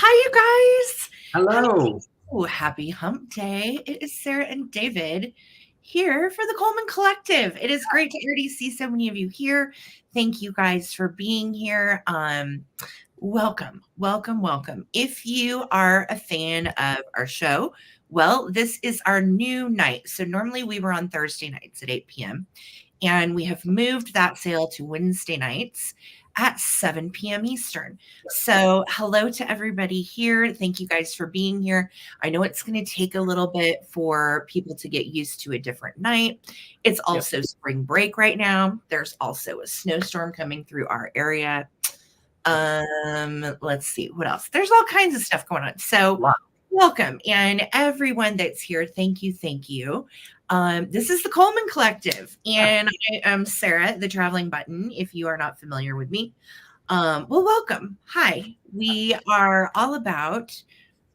Hi, you guys. Hello. Oh, happy hump day. It is Sarah and David here for the Coleman Collective. It is great to already see so many of you here. Thank you guys for being here. Welcome, welcome, welcome. If you are a fan of our show, well, this is our new night. So normally we were on Thursday nights at 8 p.m. and we have moved that sale to Wednesday nights at 7 p.m. Eastern. So, hello to everybody here. Thank you guys for being here. I know it's going to take a little bit for people to get used to a different night. It's also spring break right now. There's also a snowstorm coming through our area. Let's see what else. There's all kinds of stuff going on. So, Wow. welcome, and everyone that's here, thank you, thank you. This is the Coleman Collective, and I am Sarah, the traveling button, if you are not familiar with me. Well, welcome. Hi. We are all about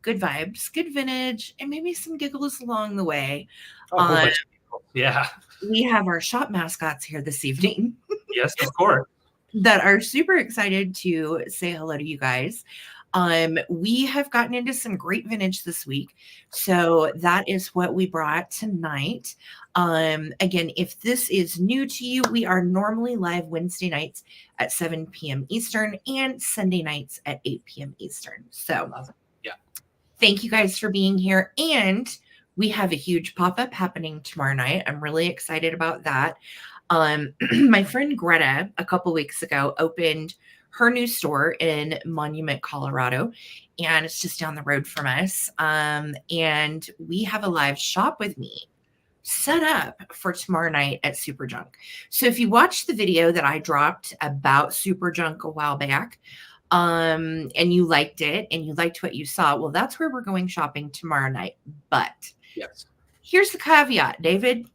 good vibes, good vintage, and maybe some giggles along the way. Oh, a whole bunch of people. Yeah. We have our shop mascots here this evening Yes, of course. that are super excited to say hello to you guys. We have gotten into some great vintage this week. So that is what we brought tonight. Again, if this is new to you, we are normally live Wednesday nights at 7 p.m. Eastern and Sunday nights at 8 p.m. Eastern. So thank you guys for being here. And we have a huge pop-up happening tomorrow night. I'm really excited about that. My friend Greta, a couple weeks ago, opened her new store in Monument, Colorado, and it's just down the road from us. And we have a live shop with me set up for tomorrow night at Super Junk. So if you watched the video that I dropped about Super Junk a while back, and you liked it and you liked what you saw, well, that's where we're going shopping tomorrow night. But here's the caveat, David.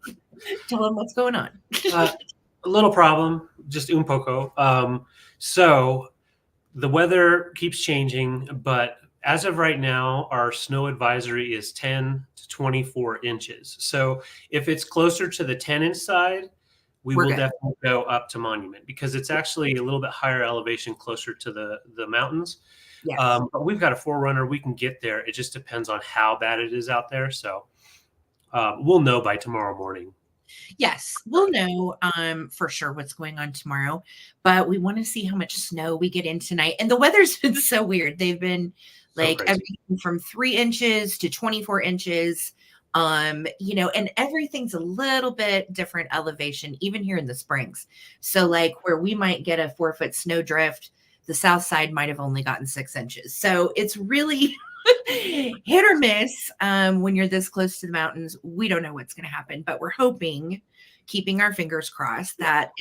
Tell them what's going on. A little problem, just un poco. So the weather keeps changing, but as of right now, our snow advisory is 10 to 24 inches. So if it's closer to the 10-inch side, we will definitely go up to Monument because it's actually a little bit higher elevation closer to the mountains. Yes. But we've got a 4Runner. We can get there. It just depends on how bad it is out there. So we'll know by tomorrow morning. Yes, we'll know for sure what's going on tomorrow, but we want to see how much snow we get in tonight. And the weather's been so weird. They've been like everything from 3 inches to 24 inches. And everything's a little bit different elevation, even here in the Springs. So like where we might get a 4-foot snow drift, the south side might have only gotten 6 inches. So it's really hit or miss when you're this close to the mountains. We don't know what's going to happen, but we're hoping, keeping our fingers crossed, that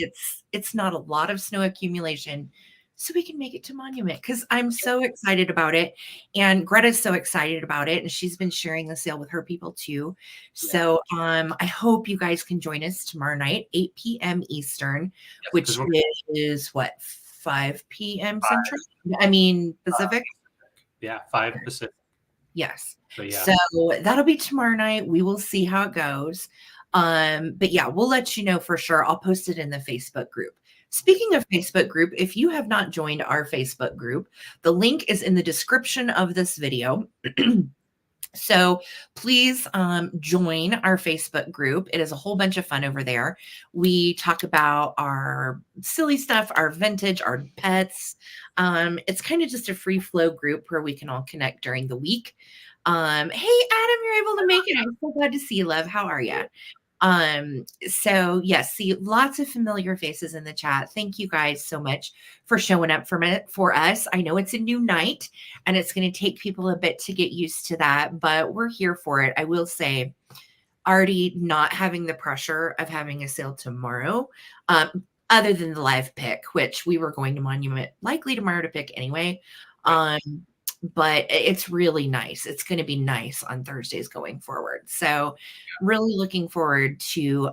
it's not a lot of snow accumulation so we can make it to Monument, because I'm so excited about it. And Greta's so excited about it. And she's been sharing the sale with her people too. So I hope you guys can join us tomorrow night, 8 p.m. Eastern, which is what, 5 p.m. Central? Pacific? 5 Pacific. Yes. So that'll be tomorrow night. We will see how it goes. But yeah, we'll let you know for sure. I'll post it in the Facebook group. Speaking of Facebook group, if you have not joined our Facebook group, the link is in the description of this video. So please join our Facebook group. It is a whole bunch of fun over there. We talk about our silly stuff, our vintage, our pets. It's kind of just a free flow group where we can all connect during the week. Hey, Adam, you're able to make it. I'm so glad to see you, love. How are you? So yes, see lots of familiar faces in the chat. Thank you guys so much for showing up for us. I know it's a new night and it's going to take people a bit to get used to that, but we're here for it. I will say, already not having the pressure of having a sale tomorrow, other than the live pick, which we were going to Monument likely tomorrow to pick anyway. But it's really nice. It's going to be nice on Thursdays going forward. So really looking forward to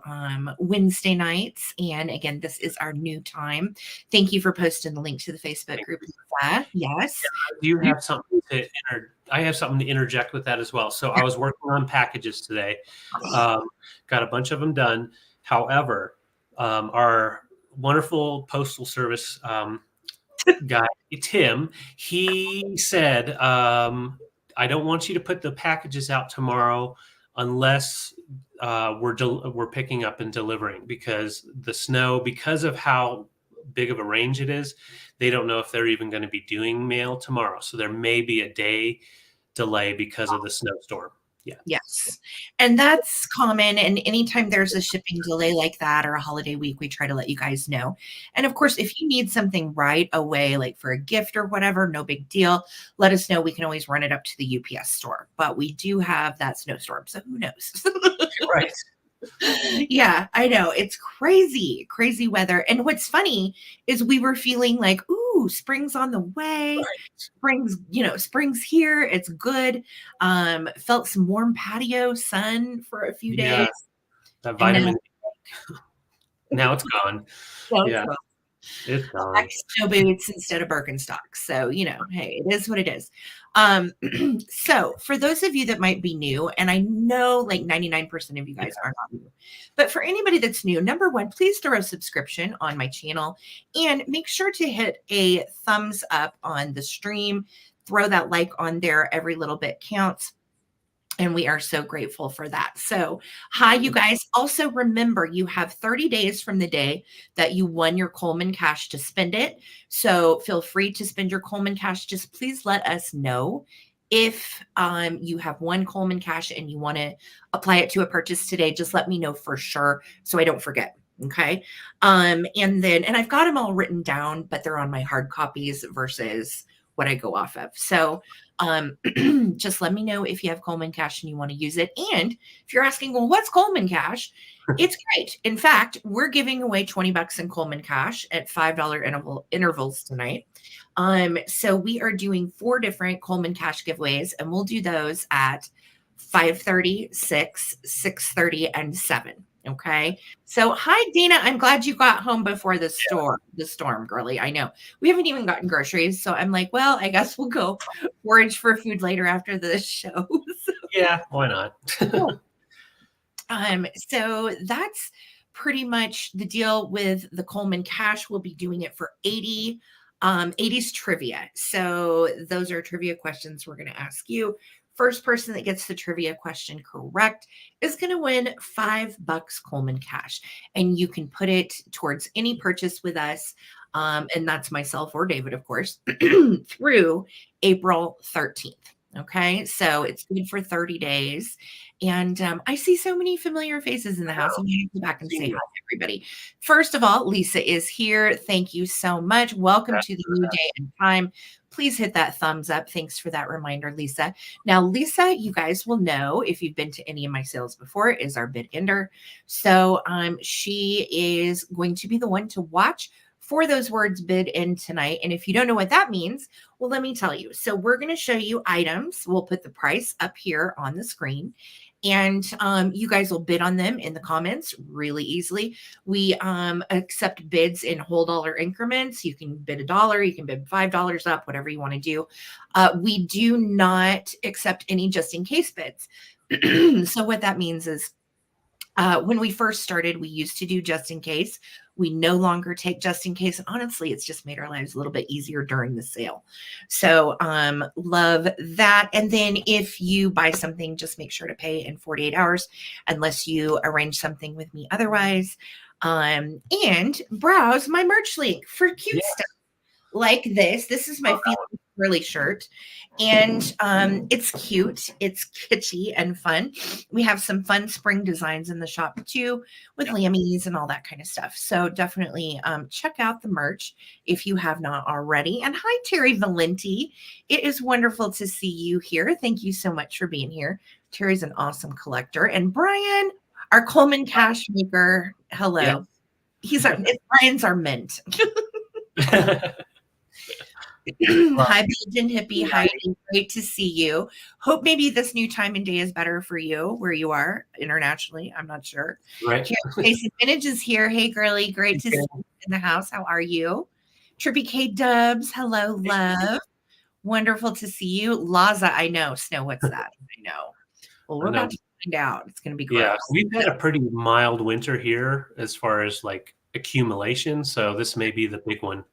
Wednesday nights. And again, this is our new time. Thank you for posting the link to the Facebook group. Yes. Do you have something to I have something to interject with that as well. So I was working on packages today. Got a bunch of them done. However, our wonderful postal service guy, Tim, he said, I don't want you to put the packages out tomorrow unless we're picking up and delivering, because the snow, because of how big of a range it is, they don't know if they're even going to be doing mail tomorrow. So there may be a day delay because of the snowstorm. Yeah. Yes. And that's common. And anytime there's a shipping delay like that or a holiday week, we try to let you guys know. And of course, if you need something right away, like for a gift or whatever, no big deal. Let us know. We can always run it up to the UPS store. But we do have that snowstorm. So who knows? Right. Yeah, I know. It's crazy, crazy weather. And what's funny is we were feeling like, ooh, spring's on the way. Right. Spring's here. It's good. Felt some warm patio sun for a few days. That vitamin. Now it's gone. Yeah. It's gone. Black snow boots instead of Birkenstocks. So, hey, it is what it is. So for those of you that might be new, and I know like 99% of you guys are not new, but for anybody that's new, number one, please throw a subscription on my channel and make sure to hit a thumbs up on the stream. Throw that like on there. Every little bit counts. And we are so grateful for that. So, hi, you guys. Also, remember, you have 30 days from the day that you won your Coleman Cash to spend it. So, feel free to spend your Coleman Cash. Just please let us know if you have won Coleman Cash and you want to apply it to a purchase today. Just let me know for sure so I don't forget. Okay. And I've got them all written down, but they're on my hard copies versus what I go off of. So, just let me know if you have Coleman Cash and you want to use it. And if you're asking, well, what's Coleman Cash? It's great. In fact, we're giving away $20 in Coleman Cash at $5 intervals tonight. So we are doing 4 different Coleman Cash giveaways, and we'll do those at 5:30, 6, 6:30, and 7. Okay. So hi, Dana. I'm glad you got home before the storm, girly. I know we haven't even gotten groceries. So I'm like, well, I guess we'll go forage for food later after the show. Yeah, why not? So that's pretty much the deal with the Coleman Cash. We'll be doing it for 80s trivia. So those are trivia questions we're going to ask you. First person that gets the trivia question correct is going to win $5 Coleman Cash. And you can put it towards any purchase with us. And that's myself or David, of course, through April 13th. Okay. So it's good for 30 days. And I see so many familiar faces in the house. I'm going to go back and say hi to everybody. First of all, Lisa is here. Thank you so much. Welcome to the new day and time. Please hit that thumbs up. Thanks for that reminder, Lisa. Now, Lisa, you guys will know if you've been to any of my sales before, is our bid ender. So she is going to be the one to watch for those words bid in tonight. And if you don't know what that means, well, let me tell you. So we're going to show you items. We'll put the price up here on the screen. And you guys will bid on them in the comments really easily. We accept bids in whole dollar increments. You can bid $1, you can bid $5 up, whatever you want to do. We do not accept any just in case bids. So what that means is when we first started, we used to do just in case. We no longer take just in case. And honestly, it's just made our lives a little bit easier during the sale. So love that. And then if you buy something, just make sure to pay in 48 hours unless you arrange something with me otherwise. And browse my merch link for cute stuff like this. This is my Feeling Girly shirt. And it's cute. It's kitschy and fun. We have some fun spring designs in the shop too with lammies and all that kind of stuff. So definitely check out the merch if you have not already. And hi, Terry Valenti. It is wonderful to see you here. Thank you so much for being here. Terry's an awesome collector. And Brian, our Coleman Cash maker. Hello. Yeah. Brian's our mint. Hi, Belgian Hippie. Hi, great to see you. Hope maybe this new time and day is better for you where you are internationally. I'm not sure. Right. Jason Vintage is here. Hey, girly. Great to see you in the house. How are you? Trippy K Dubs. Hello, love. Wonderful to see you. Laza, I know. Snow, what's that? I know. Well, we're about to find out. It's going to be gross. Yeah, we've had a pretty mild winter here as far as like accumulation. So this may be the big one.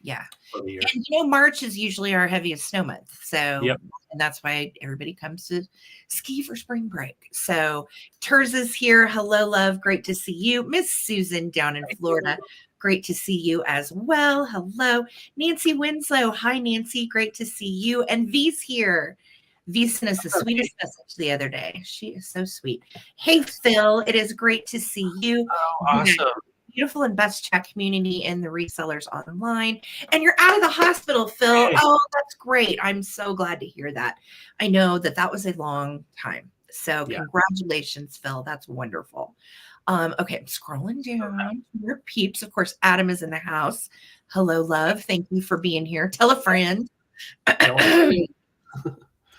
Yeah. for the year. And March is usually our heaviest snow month. So, Yep. and that's why everybody comes to ski for spring break. So, Terza's here. Hello, love. Great to see you. Miss Susan down in Florida. Great to see you as well. Hello. Nancy Winslow. Hi, Nancy. Great to see you. And V's here. V sent us the sweetest message the other day. She is so sweet. Hey, Phil. It is great to see you. Oh, awesome. Beautiful and best chat community and the resellers online. And you're out of the hospital, Phil. Hey. Oh, that's great. I'm so glad to hear that. I know that was a long time. So congratulations, Phil. That's wonderful. Okay, I'm scrolling down. Your peeps. Of course, Adam is in the house. Hello, love. Thank you for being here. Tell a friend.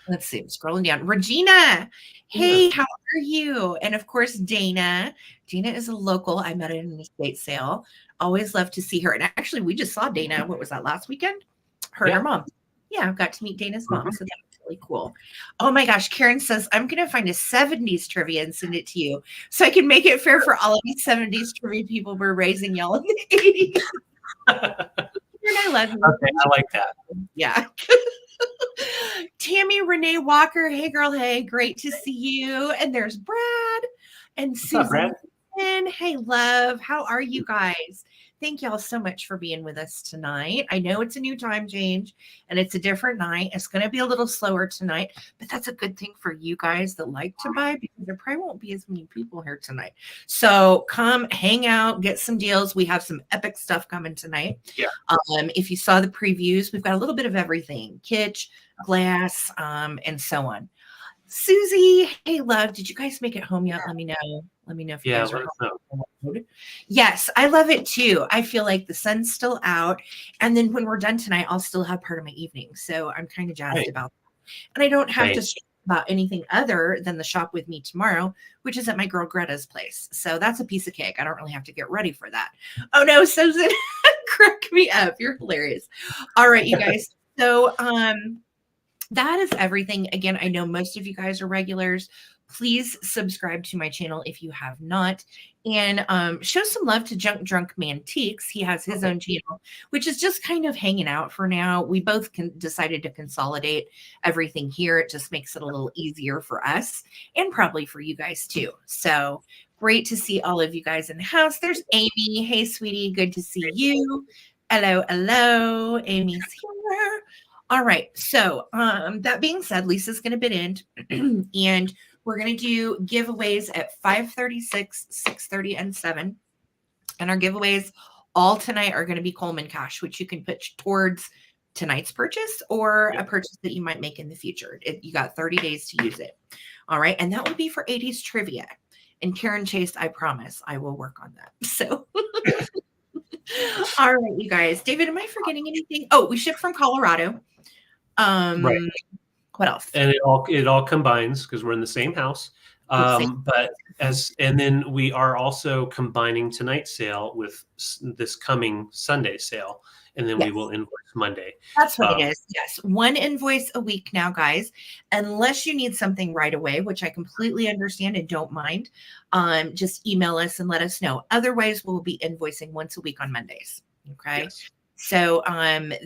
Let's see. I'm scrolling down. Regina. Hey, how are you? And of course, Dana. Dana is a local. I met her in an estate sale. Always love to see her. And actually, we just saw Dana. What was that, last weekend? Her and her mom. Yeah, I got to meet Dana's mom. So that was really cool. Oh my gosh. Karen says, I'm going to find a 70s trivia and send it to you so I can make it fair for all of these 70s trivia people we're raising y'all in the 80s. I love you. Okay, I like that. Yeah. Tammy Renee Walker. Hey, girl. Hey, great to see you. And there's Brad and Susan. Hey, love. How are you guys? Thank y'all so much for being with us tonight. I know it's a new time change and it's a different night. It's going to be a little slower tonight, but that's a good thing for you guys that like to buy because there probably won't be as many people here tonight. So come hang out, get some deals. We have some epic stuff coming tonight. Yeah. If you saw the previews, we've got a little bit of everything: kitsch, glass, and so on. Susie, hey, love, did you guys make it home yet? Let me know. Let me know if you guys are home. Yes, I love it too. I feel like the sun's still out. And then when we're done tonight, I'll still have part of my evening. So I'm kind of jazzed about that. And I don't have to stress about anything other than the shop with me tomorrow, which is at my girl Greta's place. So that's a piece of cake. I don't really have to get ready for that. Oh no, Susan, crack me up. You're hilarious. All right, you guys. So that is everything. Again, I know most of you guys are regulars. Please subscribe to my channel if you have not, and show some love to Junk Drunk Mantiques. He has his own channel, which is just kind of hanging out for now. We both decided to consolidate everything here. It just makes it a little easier for us and probably for you guys too. So great to see all of you guys in the house. There's Amy. Hey, sweetie. Good to see you. Hello, hello. Amy's here. All right. So that being said, Lisa's going to bid in and we're going to do giveaways at 5:36, 6:30, and 7. And our giveaways all tonight are going to be Coleman Cash, which you can put towards tonight's purchase or a purchase that you might make in the future. You got 30 days to use it. All right. And that will be for 80s trivia. And Karen Chase, I promise I will work on that. So, all right, you guys. David, am I forgetting anything? Oh, we ship from Colorado. Right. What else? And it all combines because we're in the same house. And then we are also combining tonight's sale with this coming Sunday sale, and then we will invoice Monday. That's what it is. Yes, one invoice a week now, guys. Unless you need something right away, which I completely understand and don't mind, just email us and let us know. Otherwise, we'll be invoicing once a week on Mondays. Okay. Yes. So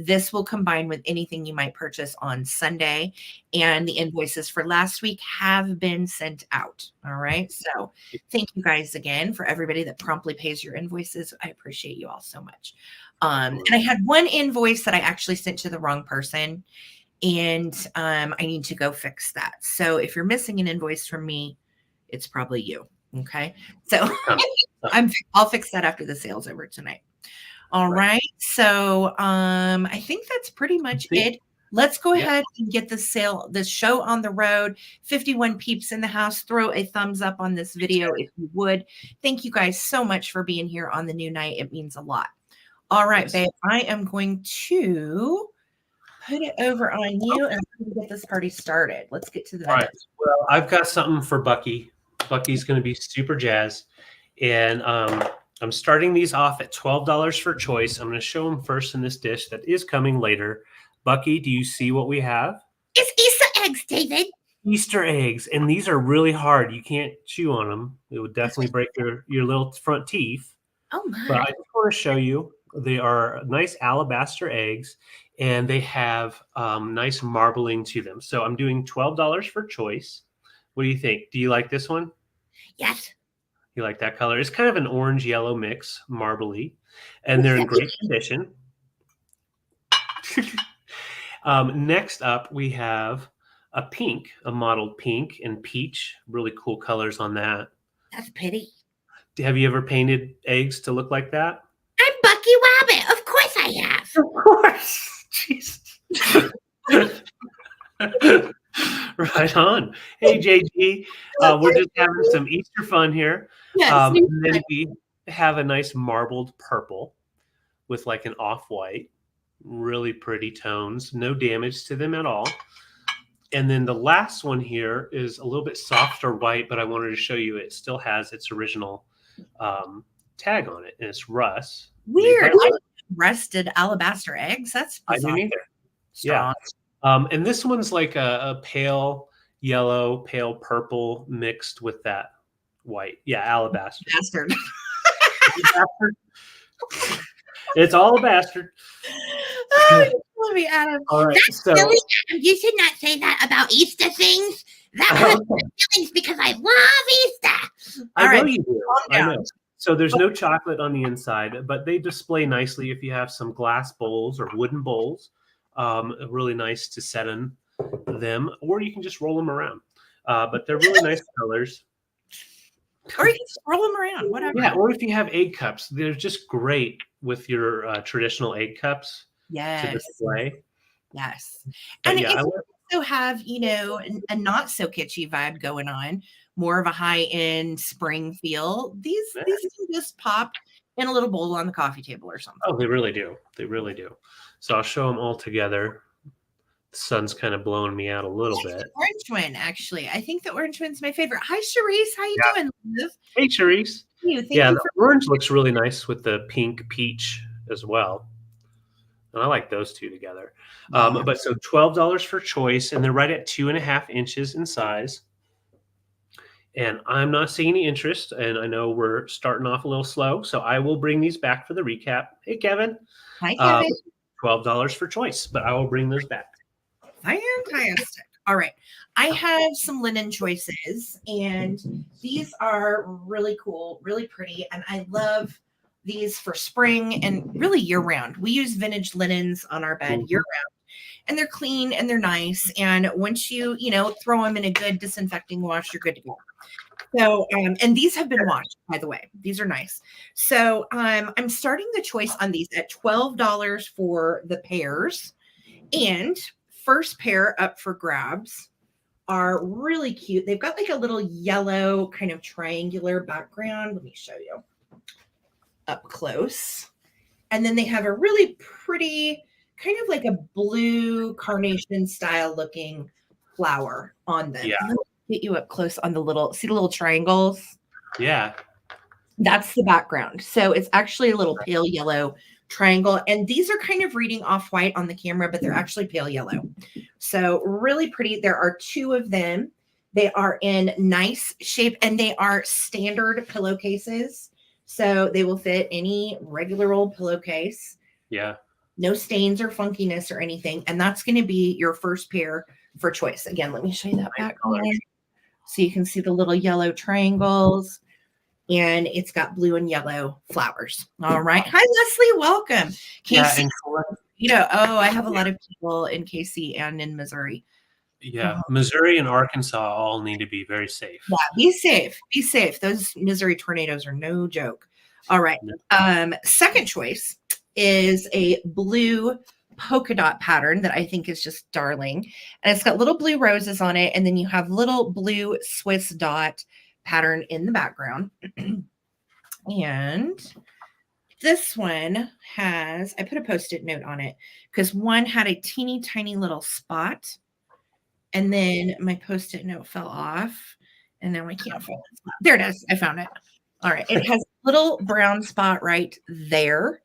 this will combine with anything you might purchase on Sunday, and the invoices for last week have been sent out. All right. So thank you guys again for everybody that promptly pays your invoices. I appreciate you all so much. And I had one invoice that I actually sent to the wrong person, and I need to go fix that. So if you're missing an invoice from me, it's probably you. Okay. So I'll fix that after the sale's over tonight. All right. So I think that's pretty much it. Let's go ahead and get the show on the road. 51 peeps in the house. Throw a thumbs up on this video if you would. Thank you guys so much for being here on the new night. It means a lot. All right, babe. I am going to put it over on you and get this party started. Let's get to the right. Well, I've got something for Bucky. Bucky's going to be super jazzed. And I'm starting these off at $12 for choice. I'm going to show them first in this dish that is coming later. Bucky, do you see what we have? It's Easter eggs, David. Easter eggs. And these are really hard. You can't chew on them. It would definitely break your little front teeth. Oh, my. But I just want to show you. They are nice alabaster eggs, and they have nice marbling to them. So I'm doing $12 for choice. What do you think? Do you like this one? Yes. You like that color? It's kind of an orange-yellow mix, marbly, and they're in great condition. Next up, we have a pink, a mottled pink and peach. Really cool colors on that. That's pretty. Have you ever painted eggs to look like that? I'm Bucky Rabbit. Of course I have. Of course. Jesus. Right on. Hey, JG. We're just having some Easter fun here. Yes. And then we have a nice marbled purple with like an off-white. Really pretty tones. No damage to them at all. And then the last one here is a little bit softer white, but I wanted to show you it still has its original tag on it, and it's Russ. Weird. Rusted alabaster eggs. That's bizarre. I didn't either. Strong. Yeah. And this one's like a pale yellow, pale purple mixed with that white. Yeah, alabaster. Bastard. It's all a bastard. Oh, let me, Adam. All right. That's silly, Adam. You should not say that about Easter things. That hurts my feelings because I love Easter. I know you do. I know. So there's no chocolate on the inside, but they display nicely if you have some glass bowls or wooden bowls. Really nice to set in them, or you can just roll them around. But they're really nice colors. Or you can just roll them around, whatever. Yeah, or if you have egg cups, they're just great with your traditional egg cups to display. Yes. But And yeah, if you also have, a not so kitschy vibe going on, more of a high-end spring feel, these can just pop in a little bowl on the coffee table or something. Oh, they really do. They really do. So I'll show them all together. The sun's kind of blowing me out a little bit. The orange one, actually. I think the orange one's my favorite. Hi, Charisse. How you doing, Liv? Hey, Charisse. Thank Yeah, you the orange looks really nice with the pink peach as well. And I like those two together. But so $12 for choice, and they're right at 2.5 inches in size. And I'm not seeing any interest, and I know we're starting off a little slow, so I will bring these back for the recap. Hey, Kevin. Hi, Kevin. $12 for choice, but I will bring those back. Fantastic. All right. I have some linen choices, and these are really cool, really pretty, and I love these for spring and really year-round. We use vintage linens on our bed year-round, and they're clean and they're nice, and once you throw them in a good disinfecting wash, you're good to go. So, and these have been washed, by the way. These are nice. So, I'm starting the choice on these at $12 for the pairs, and first pair up for grabs are really cute. They've got like a little yellow kind of triangular background. Let me show you up close. And then they have a really pretty kind of like a blue carnation style looking flower on them. Yeah. Let me get you up close on the little triangles. Yeah. That's the background. So it's actually a little pale yellow triangle, and these are kind of reading off white on the camera, but they're actually pale yellow. So really pretty. There are 2 of them. They are in nice shape, and they are standard pillowcases. So they will fit any regular old pillowcase. Yeah. No stains or funkiness or anything. And that's going to be your first pair for choice. Again, let me show you that back color so you can see the little yellow triangles. And it's got blue and yellow flowers. All right. Hi, Leslie. Welcome. Casey. I have a lot of people in KC and in Missouri. Yeah. Missouri and Arkansas all need to be very safe. Yeah, be safe. Be safe. Those Missouri tornadoes are no joke. All right. Second choice is a blue polka dot pattern that I think is just darling. And it's got little blue roses on it. And then you have little blue Swiss dot pattern in the background. And this one has, I put a post-it note on it because one had a teeny tiny little spot, and then my post-it note fell off, and now I can't find it. There it is. I found it. All right. It has a little brown spot right there.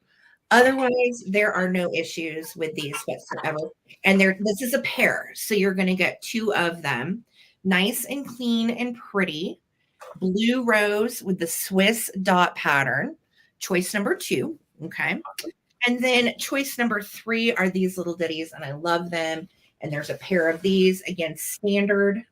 Otherwise, there are no issues with these whatsoever. And this is a pair, so you're going to get 2 of them. Nice and clean and pretty. Blue rose with the Swiss dot pattern, choice number 2. Okay. And then choice number 3 are these little ditties, and I love them. And there's a pair of these, again, standard.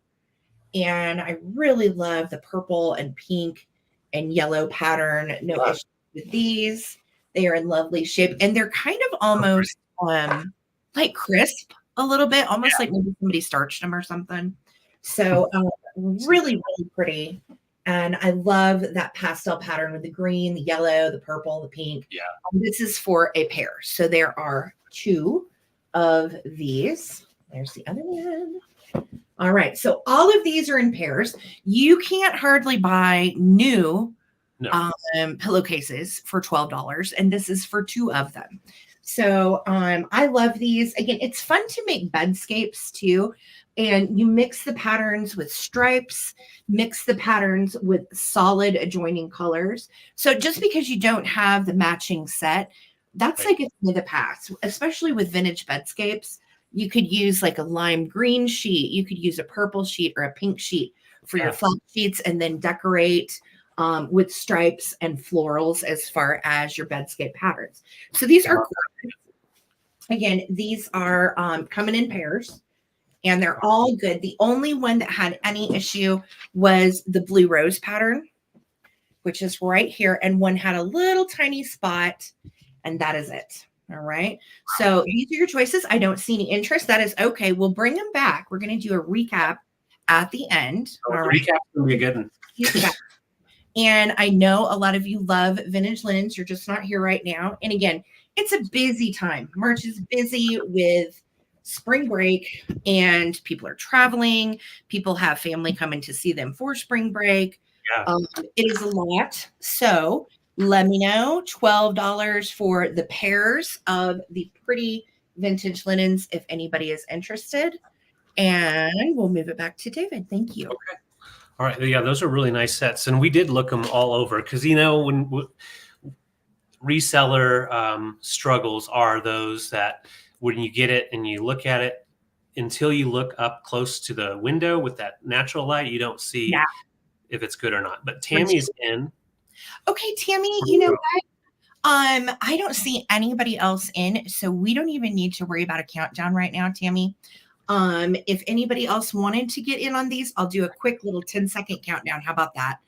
And I really love the purple and pink and yellow pattern. No issue with these. They are in lovely shape. And they're kind of almost like crisp a little bit, almost like maybe somebody starched them or something. So really, really pretty. And I love that pastel pattern with the green, the yellow, the purple, the pink. Yeah. This is for a pair. So there are 2 of these. There's the other one. All right. So all of these are in pairs. You can't hardly buy new pillowcases for $12. And this is for 2 of them. So I love these. Again, it's fun to make bedscapes too. And you mix the patterns with stripes, mix the patterns with solid adjoining colors. So just because you don't have the matching set, that's like it's in the past, especially with vintage bedscapes. You could use like a lime green sheet. You could use a purple sheet or a pink sheet for your flat sheets, and then decorate with stripes and florals as far as your bedscape patterns. So these are good. Again, these are coming in pairs. And they're all good. The only one that had any issue was the blue rose pattern, which is right here. And one had a little tiny spot, and that is it. All right. So these are your choices. I don't see any interest. That is okay. We'll bring them back. We're going to do a recap at the end. All right. Recap will be a good one. And I know a lot of you love vintage linens. You're just not here right now. And again, it's a busy time. March is busy with spring break, and people are traveling. People have family coming to see them for spring break. Yeah. It is a lot. So let me know. $12 for the pairs of the pretty vintage linens if anybody is interested. And we'll move it back to David. Thank you. Okay. All right. Yeah, those are really nice sets. And we did look them all over because, you know, when reseller struggles are those that when you get it and you look at it, until you look up close to the window with that natural light, you don't see if it's good or not. But Tammy's in. Okay, Tammy, you know what? I don't see anybody else in, so we don't even need to worry about a countdown right now, Tammy. If anybody else wanted to get in on these, I'll do a quick little 10-second countdown. How about that?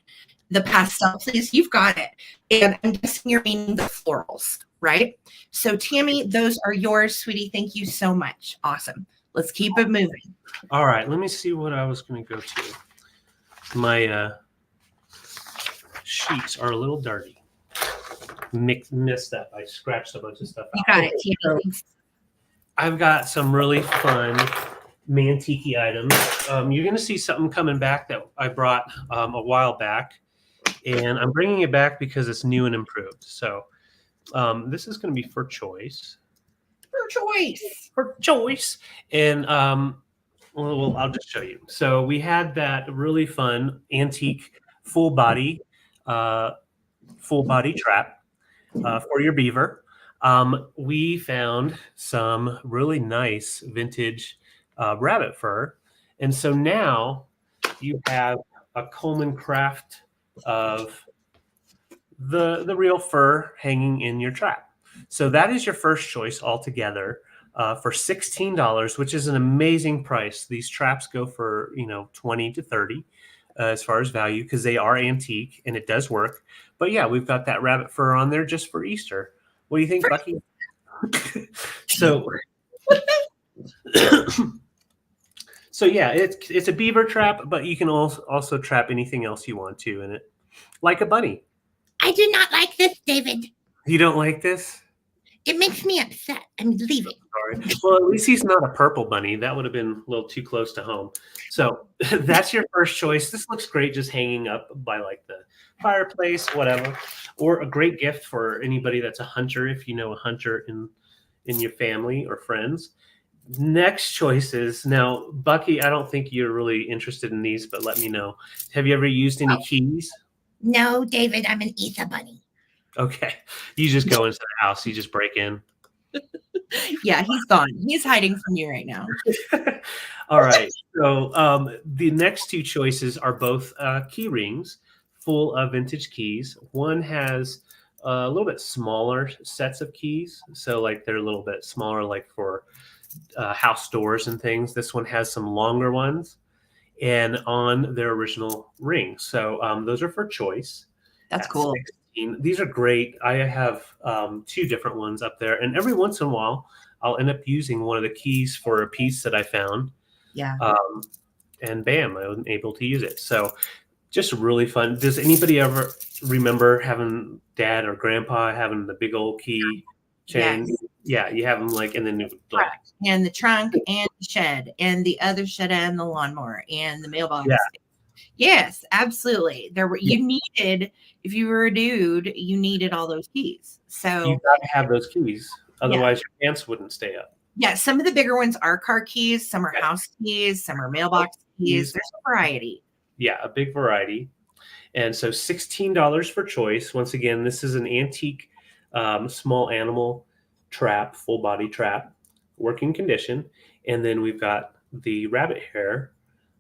The pastel, please. You've got it. And I'm guessing you're meaning the florals, right? So, Tammy, those are yours, sweetie. Thank you so much. Awesome. Let's keep it moving. All right. Let me see what I was going to go to. My sheets are a little dirty. Missed that. I scratched a bunch of stuff out. You got it, Tammy. I've got some really fun Mantique items. You're going to see something coming back that I brought a while back. And I'm bringing it back because it's new and improved. So this is going to be for choice. For choice. And well, I'll just show you. So we had that really fun antique full body trap for your beaver. We found some really nice vintage rabbit fur. And so now you have a Coleman craft of the real fur hanging in your trap. So that is your first choice altogether for $16, which is an amazing price. These traps go for, you know, 20 to 30 as far as value because they are antique and it does work. But yeah, we've got that rabbit fur on there just for Easter. What do you think, Bucky? So so yeah, it's a beaver trap, but you can also trap anything else you want to in it, like a bunny. I do not like this, David. You don't like this? It makes me upset. I'm leaving. Sorry. Well, at least he's not a purple bunny. That would have been a little too close to home. So that's your first choice. This looks great just hanging up by like the fireplace, whatever. Or a great gift for anybody that's a hunter, if you know a hunter in your family or friends. Next choice is, now, Bucky, I don't think you're really interested in these, but let me know. Have you ever used any keys? No, David, I'm an Etha bunny. Okay. You just go into the house. You just break in. Yeah, he's gone. He's hiding from you right now. All right. So the next two choices are both key rings full of vintage keys. One has a little bit smaller sets of keys. So like they're a little bit smaller, like for house doors and things. This one has some longer ones and on their original ring. So those are for choice. That's at cool. 16. These are great. I have 2 different ones up there. And every once in a while, I'll end up using one of the keys for a piece that I found. Yeah. And bam, I was able to use it. So just really fun. Does anybody ever remember having dad or grandpa having the big old key chain? Yes. Yeah, you have them like, and then like, and the trunk and the shed and the other shed and the lawnmower and the mailbox. Yeah. Yes, absolutely. There were you needed, if you were a dude, you needed all those keys. So you gotta have those keys, otherwise your pants wouldn't stay up. Yeah, some of the bigger ones are car keys, some are house keys, some are mailbox keys. There's a variety. Yeah, a big variety. And so $16 for choice. Once again, this is an antique small animal trap, full body trap, working condition. And then we've got the rabbit hair,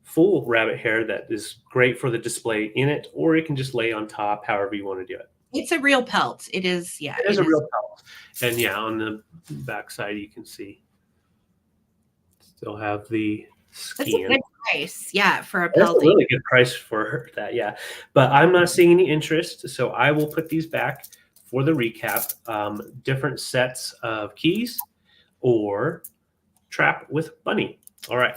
full rabbit hair that is great for the display in it, or it can just lay on top, however you want to do it. It's a real pelt. It is, yeah. It is a real pelt. And yeah, on the back side, you can see still have the skin. That's a good price, yeah, for a That's pelt. a really good price for that, yeah. But I'm not seeing any interest, so I will put these back for the recap. Different sets of keys or trap with bunny. All right.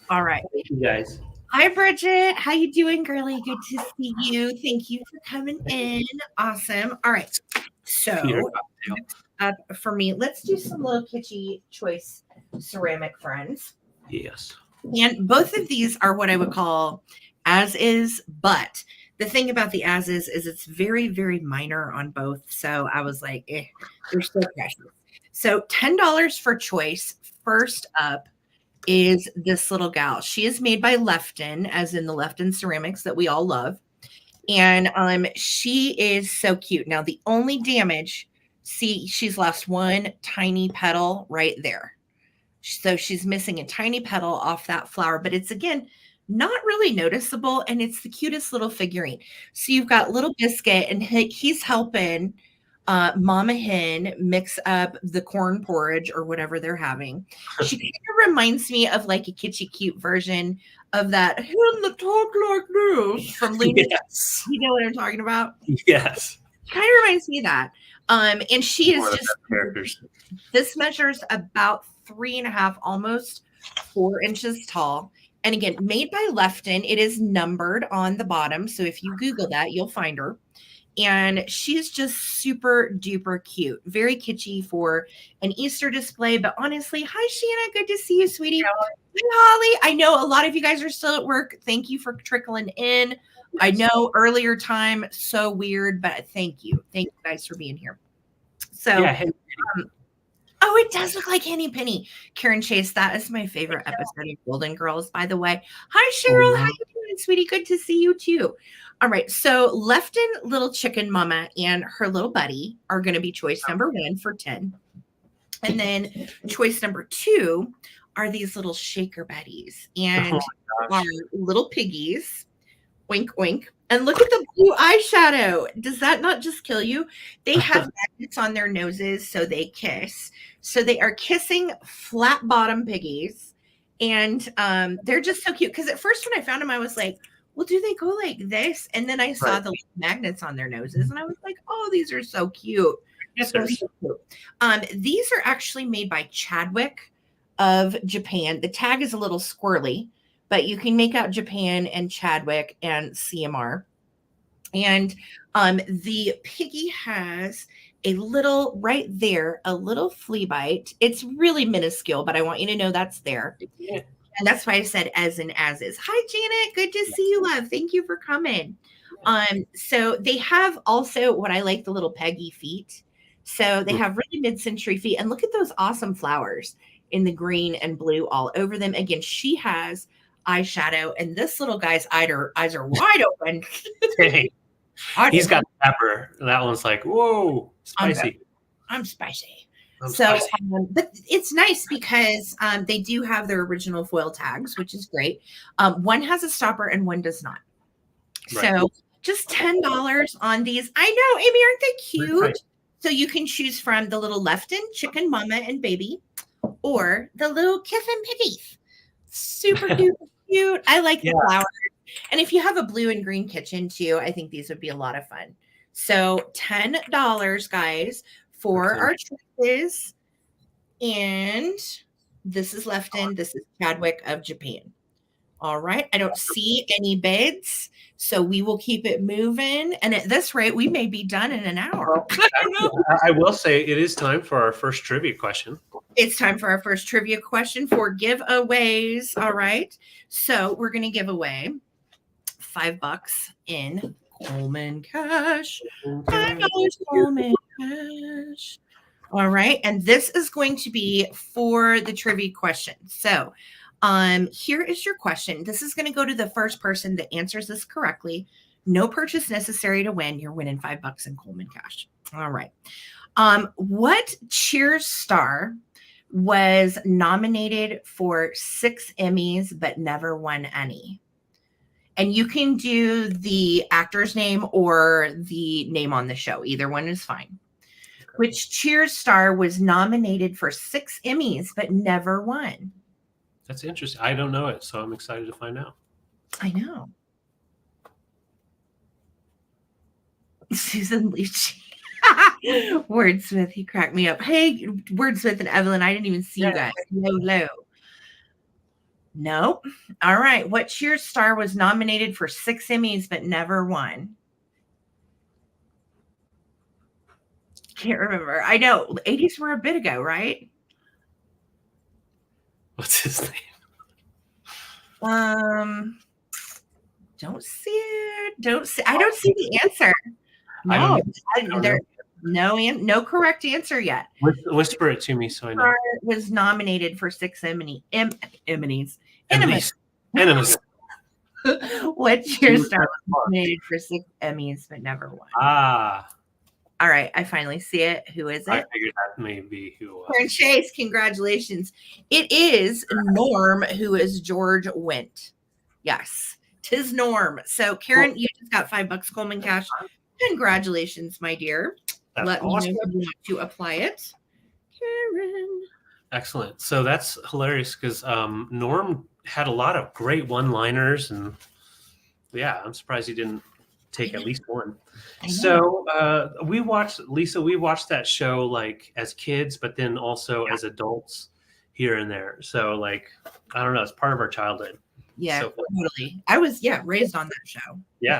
All right. Thank you guys. Hi, Bridget. How you doing, girly? Good to see you. Thank you for coming in. Awesome. All right. So for me, let's do some little kitschy choice ceramic friends. Yes. And both of these are what I would call as is, but the thing about the as is it's very, very minor on both. So I was like, they're so precious. So $10 for choice. First up is this little gal. She is made by Lefton, as in the Lefton ceramics that we all love. And she is so cute. Now, the only damage, see, she's lost one tiny petal right there. So she's missing a tiny petal off that flower, but it's, again, not really noticeable, and it's the cutest little figurine. So you've got little Biscuit, and he's helping Mama Hen mix up the corn porridge or whatever they're having. She kind of reminds me of like a kitschy cute version of that "Who the talk like this" from Looney. Yes. You know what I'm talking about? Yes. Kind of reminds me of that. And she is just characters. This measures about 3.5, almost 4 inches tall. And again, made by Lefton. It is numbered on the bottom. So if you Google that, you'll find her. And she's just super duper cute. Very kitschy for an Easter display. But honestly, hi, Shanna. Good to see you, sweetie. Hi, Holly. I know a lot of you guys are still at work. Thank you for trickling in. I know earlier time, so weird, but thank you. Thank you guys for being here. So, yeah, oh, it does look like Henny Penny. Karen Chase, that is my favorite episode of Golden Girls, by the way. Hi, Cheryl. How you doing, sweetie? Good to see you, too. All right, so Lefton Little Chicken Mama and her little buddy are going to be choice number 1 for 10. And then choice number 2 are these little shaker buddies and are little piggies. Wink, wink. And look at the blue eyeshadow. Does that not just kill you? They have magnets on their noses, so they kiss. So they are kissing flat bottom piggies. And they're just so cute. Because at first when I found them, I was like, well, do they go like this? And then I saw the magnets on their noses. And I was like, oh, these are so cute. Yes, so cute. These are actually made by Chadwick of Japan. The tag is a little squirrely, but you can make out Japan and Chadwick and CMR. And the piggy has a little, right there, a little flea bite. It's really minuscule, but I want you to know that's there. Yeah. And that's why I said as in as is. Hi, Janet. Good to see you, love. Thank you for coming. So they have also what I like, the little peggy feet. So they have really mid-century feet. And look at those awesome flowers in the green and blue all over them. Again, she has eyeshadow, and this little guy's eyes are wide open. Hey, he's got pepper. That one's like, whoa, spicy. I'm spicy. But it's nice because they do have their original foil tags, which is great. One has a stopper and one does not. Right. So Just $10 on these. I know, Amy, aren't they cute? Right. So you can choose from the little Lefton chicken mama and baby, or the little kissing pitties. Super cute. I like the flowers. And if you have a blue and green kitchen too, I think these would be a lot of fun. So $10, guys, for our choices. And this is Lefton. This is Chadwick of Japan. All right. I don't see any bids, so we will keep it moving. And at this rate, we may be done in an hour. I will say it is time for our first trivia question. It's time for our first trivia question for giveaways. All right. So we're going to give away $5 in Coleman cash. $5 Coleman cash. All right. And this is going to be for the trivia question. So here is your question. This is going to go to the first person that answers this correctly. No purchase necessary to win. You're winning $5 in Coleman cash. All right. What Cheers star was nominated for 6 Emmys but never won any? And you can do the actor's name or the name on the show. Either one is fine. Okay. Which Cheers star was nominated for 6 Emmys but never won? That's interesting. I don't know it, so I'm excited to find out. I know. Susan Leach. Wordsmith, he cracked me up. Hey, Wordsmith and Evelyn, I didn't even see you guys. Hello. Nope. All right. What Cheers star was nominated for 6 Emmys but never won? Can't remember. I know. 80s were a bit ago, right? What's his name? Don't see it. I don't see the answer. No, no correct answer yet. Whisper it to me so I know. Was nominated for 6 Emmys. What Cheers star was nominated for 6 Emmys but never won? All right, I finally see it. Who is it? I figured that may be who it was. Karen Chase, congratulations. It is Norm, who is George Wendt. Yes, 'tis Norm. So, Karen, you just got $5 Coleman cash. Congratulations, my dear. Let me know if you want to apply it. Karen. Excellent. So that's hilarious because Norm had a lot of great one-liners, and yeah, I'm surprised he didn't take at least one. So we watched that show like as kids, but then also as adults here and there. So like, I don't know, it's part of our childhood. Yeah, so totally. I was raised on that show. Yeah.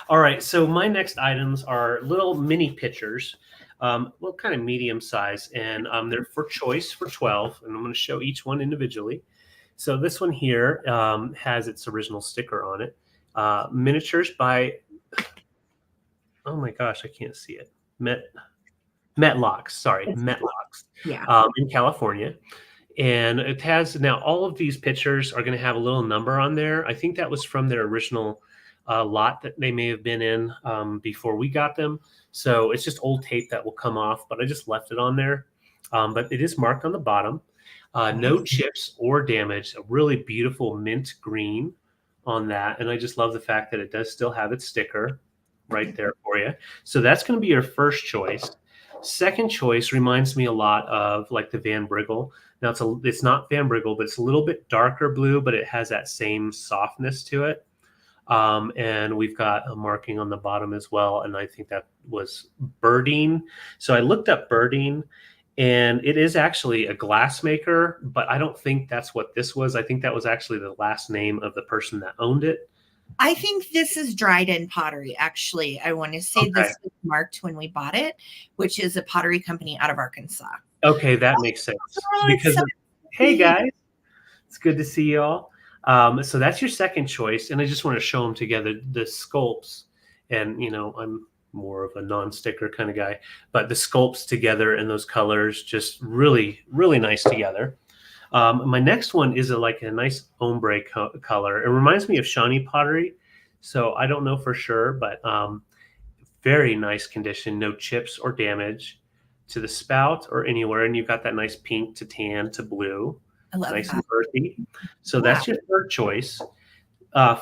All right. So my next items are little mini pictures, kind of medium size, and they're for choice for 12, and I'm going to show each one individually. So this one here has its original sticker on it. Miniatures by, oh my gosh, I can't see it. Metlocks, sorry, Metlocks. Yeah. In California. And it has, now all of these pictures are going to have a little number on there. I think that was from their original lot that they may have been in before we got them. So it's just old tape that will come off, but I just left it on there. But it is marked on the bottom. No chips or damage, a really beautiful mint green on that. And I just love the fact that it does still have its sticker right there for you. So that's going to be your first choice. Second choice reminds me a lot of like the Van Briggle. Now it's not Van Briggle, but it's a little bit darker blue, but it has that same softness to it. And we've got a marking on the bottom as well. And I think that was Birding. So I looked up Birding, and it is actually a glass maker, but I don't think that's what this was. I think that was actually the last name of the person that owned it. I think this is Dryden Pottery, actually. I want to say this was marked when we bought it, which is a pottery company out of Arkansas. Okay, that makes sense. Because hey guys, it's good to see you all. So that's your second choice, and I just want to show them together, the sculpts. And you know, I'm more of a non-sticker kind of guy, but the sculpts together in those colors, just really, really nice together. My next one is like a nice ombre color. It reminds me of Shawnee pottery, so I don't know for sure, but very nice condition, no chips or damage to the spout or anywhere, and you've got that nice pink to tan to blue. I love and earthy. So that's your third choice.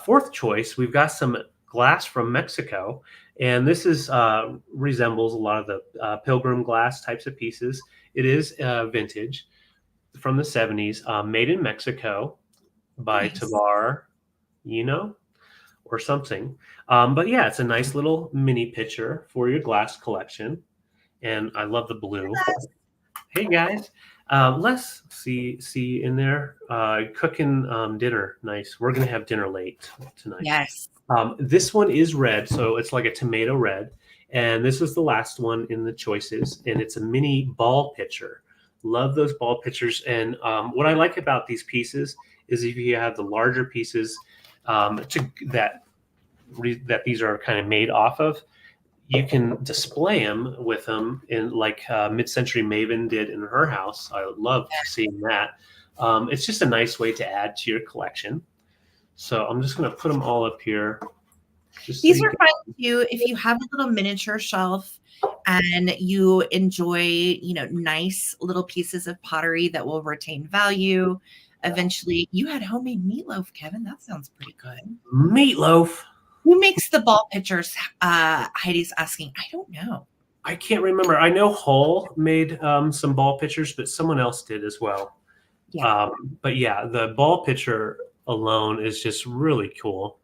Fourth choice, we've got some glass from Mexico. And this is resembles a lot of the pilgrim glass types of pieces. It is vintage from the 70s, made in Mexico by Tabar, or something. But yeah, it's a nice little mini pitcher for your glass collection. And I love the blue. Hey guys, let's see in there cooking dinner. Nice. We're gonna have dinner late tonight. Yes. This one is red, so it's like a tomato red. And this was the last one in the choices, and it's a mini ball pitcher. Love those ball pitchers. And what I like about these pieces is if you have the larger pieces that these are kind of made off of, you can display them with them in like Mid-Century Maven did in her house. I love seeing that. It's just a nice way to add to your collection. So I'm just going to put them all up here. These are fun too if you have a little miniature shelf and you enjoy, nice little pieces of pottery that will retain value. Eventually, you had homemade meatloaf, Kevin. That sounds pretty good. Meatloaf. Who makes the ball pitchers? Heidi's asking. I don't know. I can't remember. I know Hull made some ball pitchers, but someone else did as well. Yeah. But yeah, the ball pitcher alone is just really cool.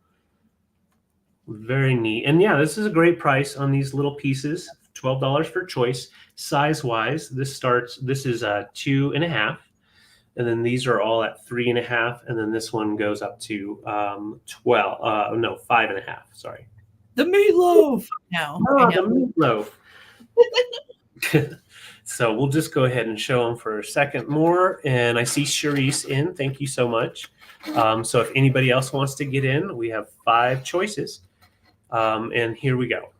Very neat. And yeah, this is a great price on these little pieces. $12 for choice. Size wise, this is 2.5. And then these are all at 3.5. And then this one goes up to 5.5. Sorry. The meatloaf. No. The meatloaf. So we'll just go ahead and show them for a second more. And I see Charisse in. Thank you so much. So if anybody else wants to get in, we have 5 choices. And here we go.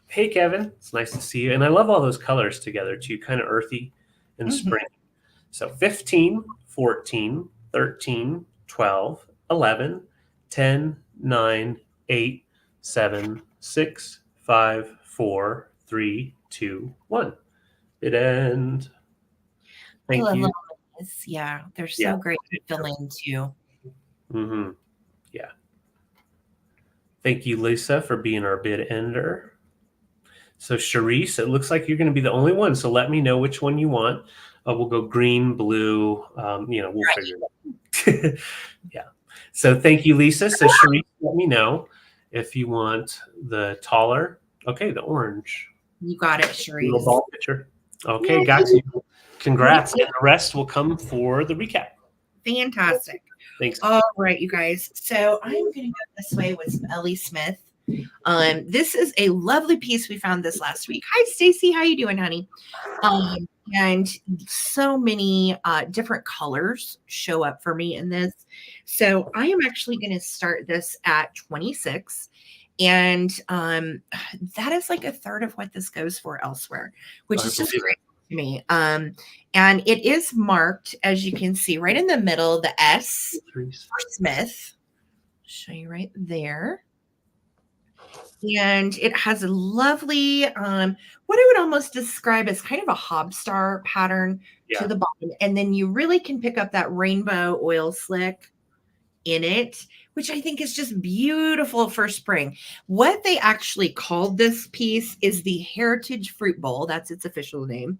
Hey, Kevin. It's nice to see you. And I love all those colors together too, kind of earthy and spring. So 15, 14, 13, 12, 11, 10, 9, 8, 7, 6, 5, 4, 3, 2, 1. It end. Thank you. Yeah, they're so great to fill in too. Mm-hmm. Yeah. Thank you, Lisa, for being our bid ender. So Charisse, it looks like you're going to be the only one. So let me know which one you want. We'll go green, blue. We'll figure it out. Yeah. So thank you, Lisa. So Charisse, let me know if you want the taller. Okay, the orange. You got it, Charisse. Little ball pitcher. Okay, got you. Congrats. And the rest will come for the recap. Fantastic. Thanks. All right, you guys. So I'm going to go this way with some Ellie Smith. This is a lovely piece we found this last week. Hi, Stacy. How you doing, honey? And so many different colors show up for me in this. So I am actually going to start this at 26. And that is like a third of what this goes for elsewhere, which is just great to me. And it is marked, as you can see, right in the middle, the S for Smith. Show you right there. And it has a lovely, what I would almost describe as kind of a hobstar pattern to the bottom. And then you really can pick up that rainbow oil slick in it, which I think is just beautiful for spring. What they actually called this piece is the Heritage Fruit Bowl. That's its official name,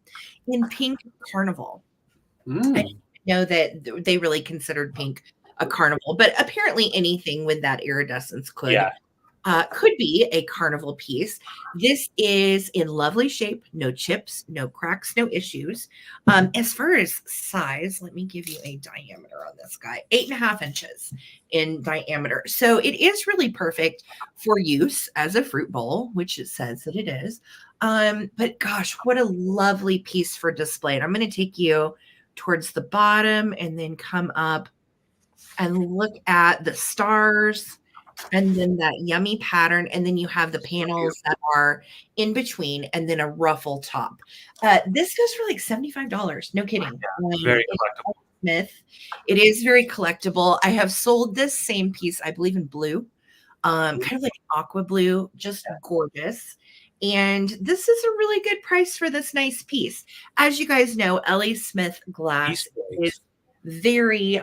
in Pink Carnival. I didn't know that they really considered pink a carnival, but apparently anything with that iridescence could be a carnival piece. This is in lovely shape, no chips, no cracks, no issues. As far as size, let me give you a diameter on this guy, 8.5 inches in diameter. So it is really perfect for use as a fruit bowl, which it says that it is. But gosh, what a lovely piece for display. And I'm going to take you towards the bottom and then come up and look at the stars and then that yummy pattern. And then you have the panels that are in between and then a ruffle top. This goes for like $75. No kidding. Very collectible. Smith. It is very collectible. I have sold this same piece, I believe, in blue, kind of like aqua blue, just gorgeous. And this is a really good price for this nice piece. As you guys know, Ellie Smith glass is very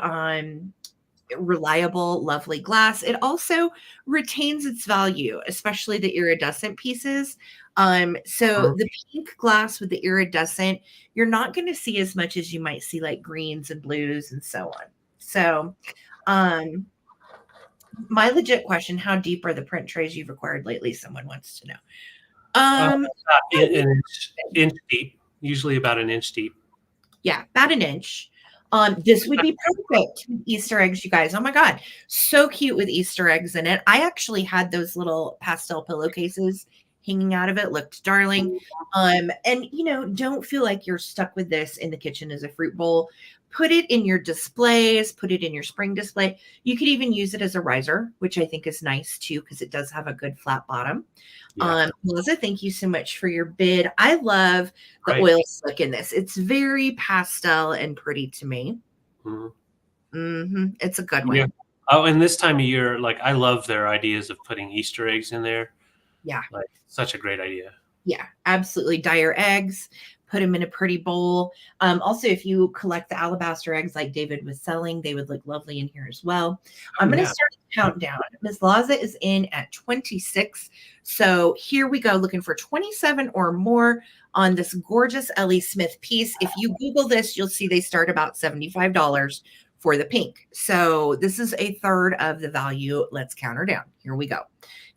reliable, lovely glass. It also retains its value, especially the iridescent pieces. So the pink glass with the iridescent, you're not going to see as much as you might see like greens and blues and so on. So, my legit question, how deep are the print trays you've acquired lately? Someone wants to know. An inch deep, usually about an inch deep. Yeah, about an inch. This would be perfect with Easter eggs, you guys. Oh my God. So cute with Easter eggs in it. I actually had those little pastel pillowcases hanging out of it. Looked darling. And don't feel like you're stuck with this in the kitchen as a fruit bowl. Put it in your displays, put it in your spring display. You could even use it as a riser, which I think is nice too, because it does have a good flat bottom. Yeah. Melissa, thank you so much for your bid. I love the oil slick in this. It's very pastel and pretty to me. It's a good one. Yeah. Oh, and this time of year, like I love their ideas of putting Easter eggs in there. Yeah. Like such a great idea. Yeah, absolutely. Dye your eggs, put them in a pretty bowl. Also, if you collect the alabaster eggs like David was selling, they would look lovely in here as well. I'm going to start the countdown. Ms. Laza is in at 26. So here we go, looking for 27 or more on this gorgeous Ellie Smith piece. If you Google this, you'll see they start about $75 for the pink. So this is a third of the value. Let's count her down. Here we go.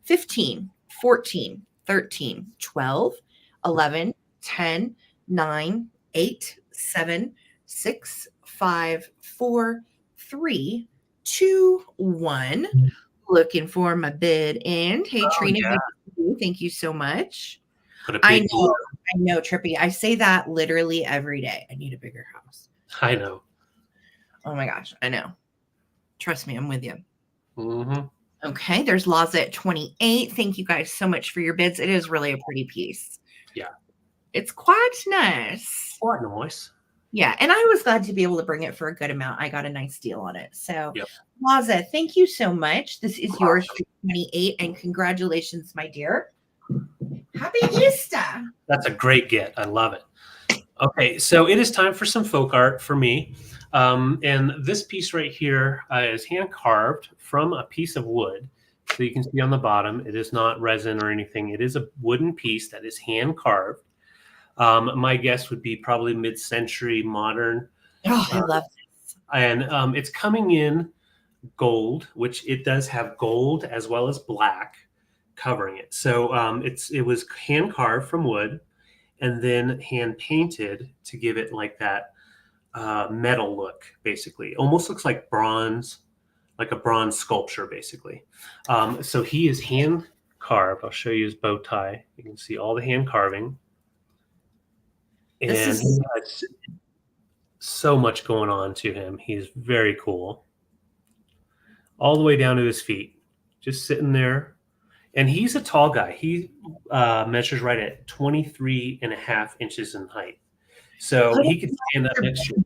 15, 14, 13, 12, 11, 10, 9, 8, 7, 6, 5, 4, 3, 2, 1. Looking for my bid end. Hey, Trina, thank you so much. I know, Trippy. I say that literally every day. I need a bigger house. I know. Oh my gosh, I know. Trust me, I'm with you. Mm-hmm. Okay, there's Laza at 28. Thank you guys so much for your bids. It is really a pretty piece. Yeah. It's quite nice. Quite nice. Yeah, and I was glad to be able to bring it for a good amount. I got a nice deal on it. So, Laza, thank you so much. This is yours for 28, and congratulations, my dear. Happy Easter. That's a great get. I love it. Okay, so it is time for some folk art for me. And this piece right here is hand carved from a piece of wood. So you can see on the bottom, it is not resin or anything. It is a wooden piece that is hand carved. My guess would be probably mid-century modern. Oh, I love this. And it's coming in gold, which it does have gold as well as black covering it. So it was hand carved from wood and then hand painted to give it like that metal look, basically. Almost looks like bronze, like a bronze sculpture, basically. So he is hand carved. I'll show you his bow tie. You can see all the hand carving. And he has so much going on to him. He's very cool. All the way down to his feet. Just sitting there. And he's a tall guy. He measures right at 23.5 inches in height. So he could stand up next to you.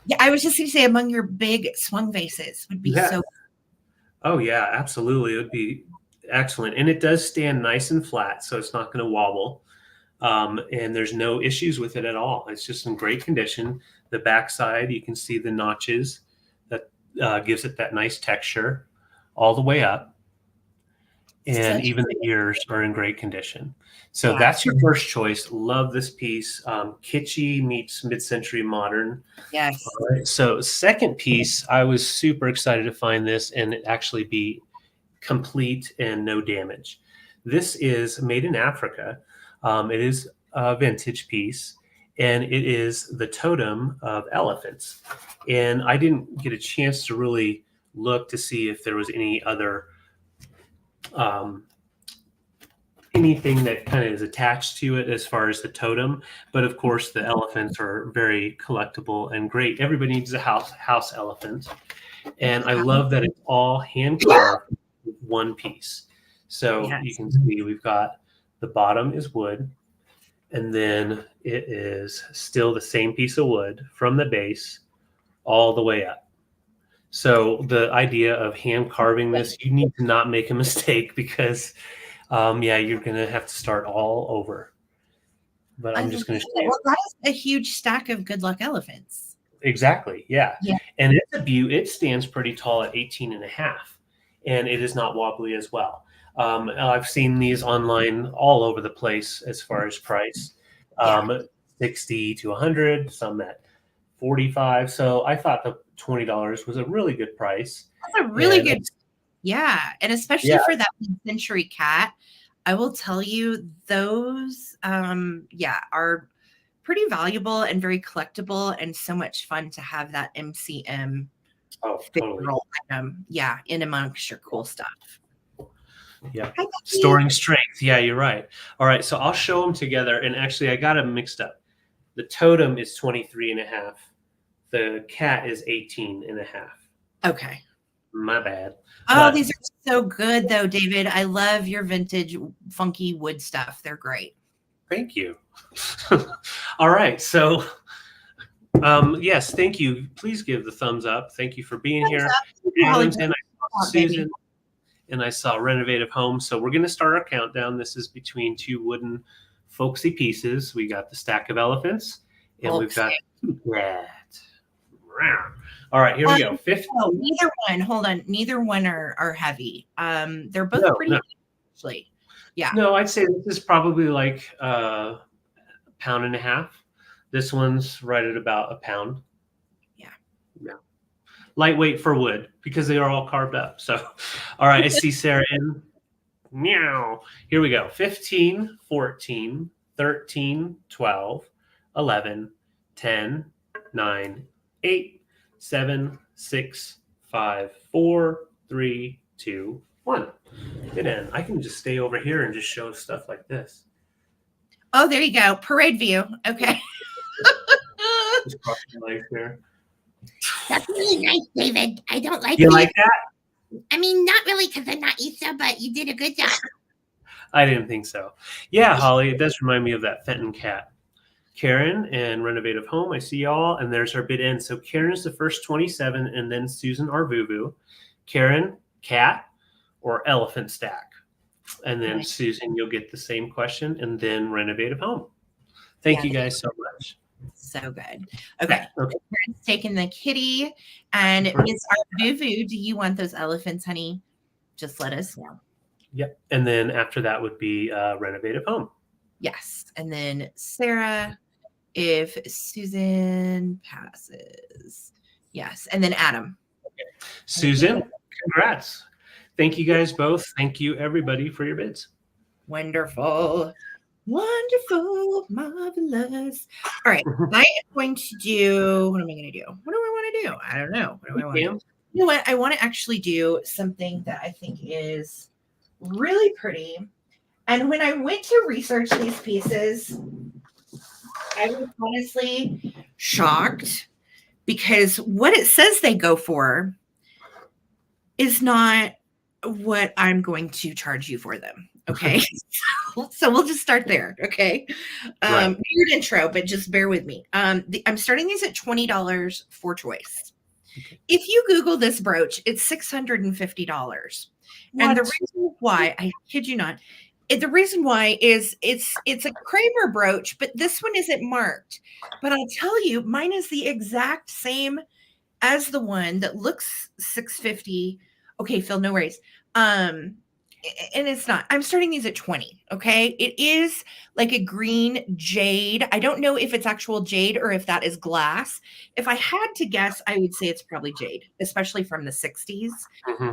Yeah, I was just going to say among your big swung vases would be so. Oh, yeah, absolutely. It would be excellent. And it does stand nice and flat, so it's not going to wobble. And there's no issues with it at all. It's just in great condition. The backside, you can see the notches that gives it that nice texture all the way up. And even the ears are in great condition. So that's your first choice. Love this piece. Kitschy meets mid-century modern. Yes. All right. So second piece, I was super excited to find this and it actually be complete and no damage. This is made in Africa. It is a vintage piece, and it is the totem of elephants. And I didn't get a chance to really look to see if there was any other anything that kind of is attached to it as far as the totem. But of course, the elephants are very collectible and great. Everybody needs a house elephant. And I love that it's all hand carved with one piece. So you can see we've got the bottom is wood, and then it is still the same piece of wood from the base all the way up. So the idea of hand carving this, you need to not make a mistake because, you're going to have to start all over. But I'm just going to show you. Well, that is a huge stack of good luck elephants. Exactly. Yeah. Yeah. And it's a beaut. It stands pretty tall at 18 and a half, and it is not wobbly as well. I've seen these online all over the place as far as price, 60 to 100, some at 45. So I thought the $20 was a really good price. That's a really good. Yeah. And especially for that mid-century cat, I will tell you those, are pretty valuable and very collectible and so much fun to have that MCM item, in amongst your cool stuff. Yeah. Storing strength. Yeah, you're right. All right. So I'll show them together. And actually, I got them mixed up. The totem is 23 and a half. The cat is 18 and a half. Okay. My bad. Oh, these are so good, though, David. I love your vintage funky wood stuff. They're great. Thank you. All right. So, yes, thank you. Please give the thumbs up. Thank you for being here. Arlington, I saw Susan, and I saw Renovative Home. So we're going to start our countdown. This is between two wooden folksy pieces. We got the stack of elephants, and we've got that. All right, here we go. 15. Neither one. Hold on. Neither one are heavy. They're both pretty actually. Yeah. No, I'd say this is probably like a pound and a half. This one's right at about a pound. Yeah. Lightweight for wood because they are all carved up. So, all right, I see Sarah in. Meow. Here we go. 15, 14, 13, 12, 11, 10, 9, 8, 7, 6, 5, 4, 3, 2, 1. Good end. I can just stay over here and just show stuff like this. Oh, there you go. Parade view. Okay. Just cross my legs there. That's really nice, David. I don't like You like that? I mean, not really because I'm not Issa, but you did a good job. I didn't think so. Yeah, Holly, it does remind me of that Fenton cat. Karen and Renovative Home, I see y'all, and there's our bid end. So Karen's the first 27, and then Susan Arvuvu. Karen, cat or elephant stack? And then Susan, you'll get the same question, and then Renovative Home. Thank you guys so much. So good. Okay. Karen's taking the kitty, and Ms. Arvuvu, do you want those elephants, honey? Just let us know. Yep. And then after that would be Renovative Home. Yes. And then Sarah, if Susan passes. Yes. And then Adam. Okay. Susan, congrats. Thank you guys both. Thank you, everybody, for your bids. Wonderful. Wonderful. Marvelous. All right. I am going to do, what am I going to do? What do I want to do? I don't know. What do I want to do? You know what? I want to actually do something that I think is really pretty. And when I went to research these pieces, I was honestly shocked because what it says they go for is not what I'm going to charge you for them. Okay. So we'll just start there. Okay. Weird intro, but just bear with me. I'm starting these at $20 for choice. Okay. If you Google this brooch, it's $650. What? And the reason why, I kid you not, the reason why is it's a Kramer brooch, but this one isn't marked. But I'll tell you, mine is the exact same as the one that looks $650. Okay, Phil, no worries. And it's not. I'm starting these at 20. Okay, it is like a green jade. I don't know if it's actual jade or if that is glass. If I had to guess, I would say it's probably jade, especially from the 60s. Mm-hmm.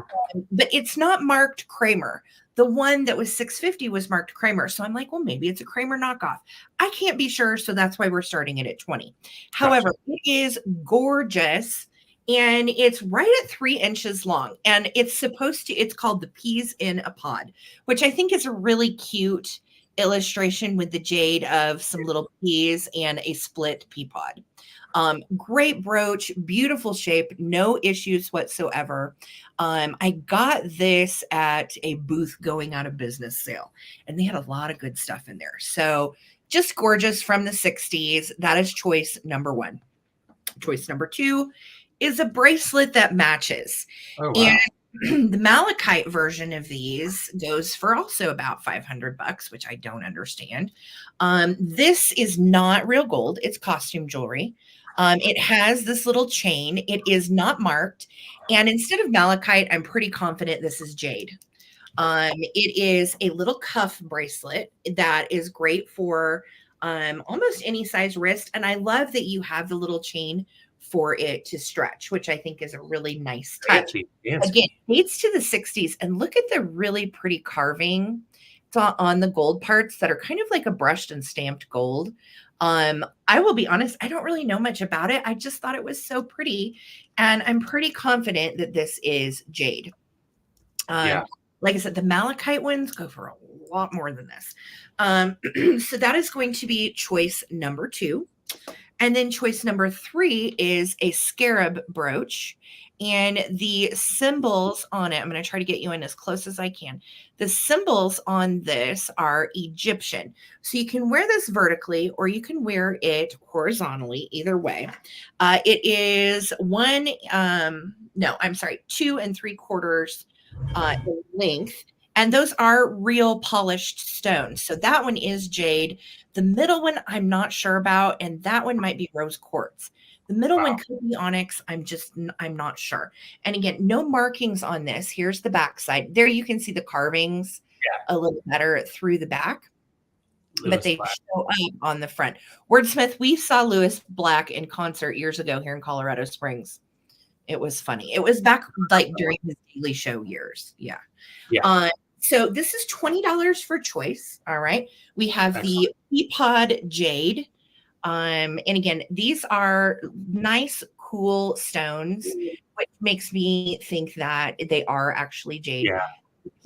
But it's not marked Kramer. The one that was $650 was marked Kramer. So I'm like, well, maybe it's a Kramer knockoff. I can't be sure, so that's why we're starting it at 20. However, it is gorgeous. And it's right at 3 inches long. And it's called the Peas in a Pod, which I think is a really cute illustration with the jade of some little peas and a split pea pod. Great brooch, beautiful shape, no issues whatsoever. I got this at a booth going out of business sale, and they had a lot of good stuff in there. So just gorgeous from the 60s. That is choice number 1. Choice number 2 is a bracelet that matches. Oh, wow. And the malachite version of these goes for also about $500, which I don't understand. This is not real gold. It's costume jewelry. It has this little chain. It is not marked. And instead of malachite, I'm pretty confident this is jade. It is a little cuff bracelet that is great for almost any size wrist. And I love that you have the little chain for it to stretch, which I think is a really nice touch. Again, dates to the 60s. And look at the really pretty carving on the gold parts that are kind of like a brushed and stamped gold. I will be honest, I don't really know much about it. I just thought it was so pretty. And I'm pretty confident that this is jade. Like I said, the malachite ones go for a lot more than this. So that is going to be choice number 2. And then choice number 3 is a scarab brooch. And the symbols on it, I'm going to try to get you in as close as I can. The symbols on this are Egyptian. So you can wear this vertically or you can wear it horizontally, either way. It is 2 3/4 in length. And those are real polished stones. So that one is jade. The middle one, I'm not sure about. And that one might be rose quartz. The middle one could be onyx. I'm not sure. And again, no markings on this. Here's the back side. There you can see the carvings a little better through the back. But they show up on the front. Wordsmith, we saw Lewis Black in concert years ago here in Colorado Springs. It was funny. It was back like during his Daily Show years. Yeah. So this is $20 for choice. All right. We have the Peapod Jade. And again, these are nice, cool stones, which makes me think that they are actually jade.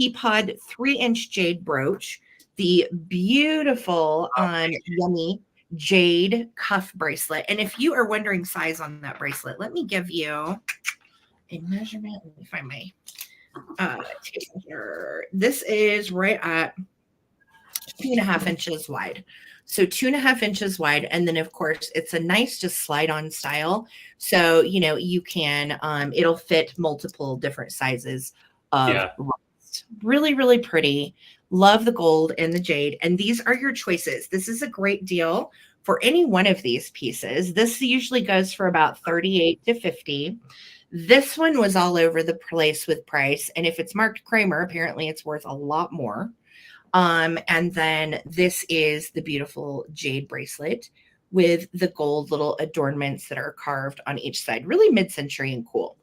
Peapod 3-inch jade brooch, the beautiful, yummy jade cuff bracelet. And if you are wondering size on that bracelet, let me give you a measurement. Let me find my tape here. This is right at 2.5 inches wide. So 2.5 inches wide. And then of course it's a nice, just slide on style. So, you can, it'll fit multiple different sizes of wrist. Really, really pretty. Love the gold and the jade. And these are your choices. This is a great deal for any one of these pieces. This usually goes for about $38 to $50. This one was all over the place with price. And if it's marked Kramer, apparently it's worth a lot more. And then this is the beautiful jade bracelet with the gold little adornments that are carved on each side. Really mid-century and cool.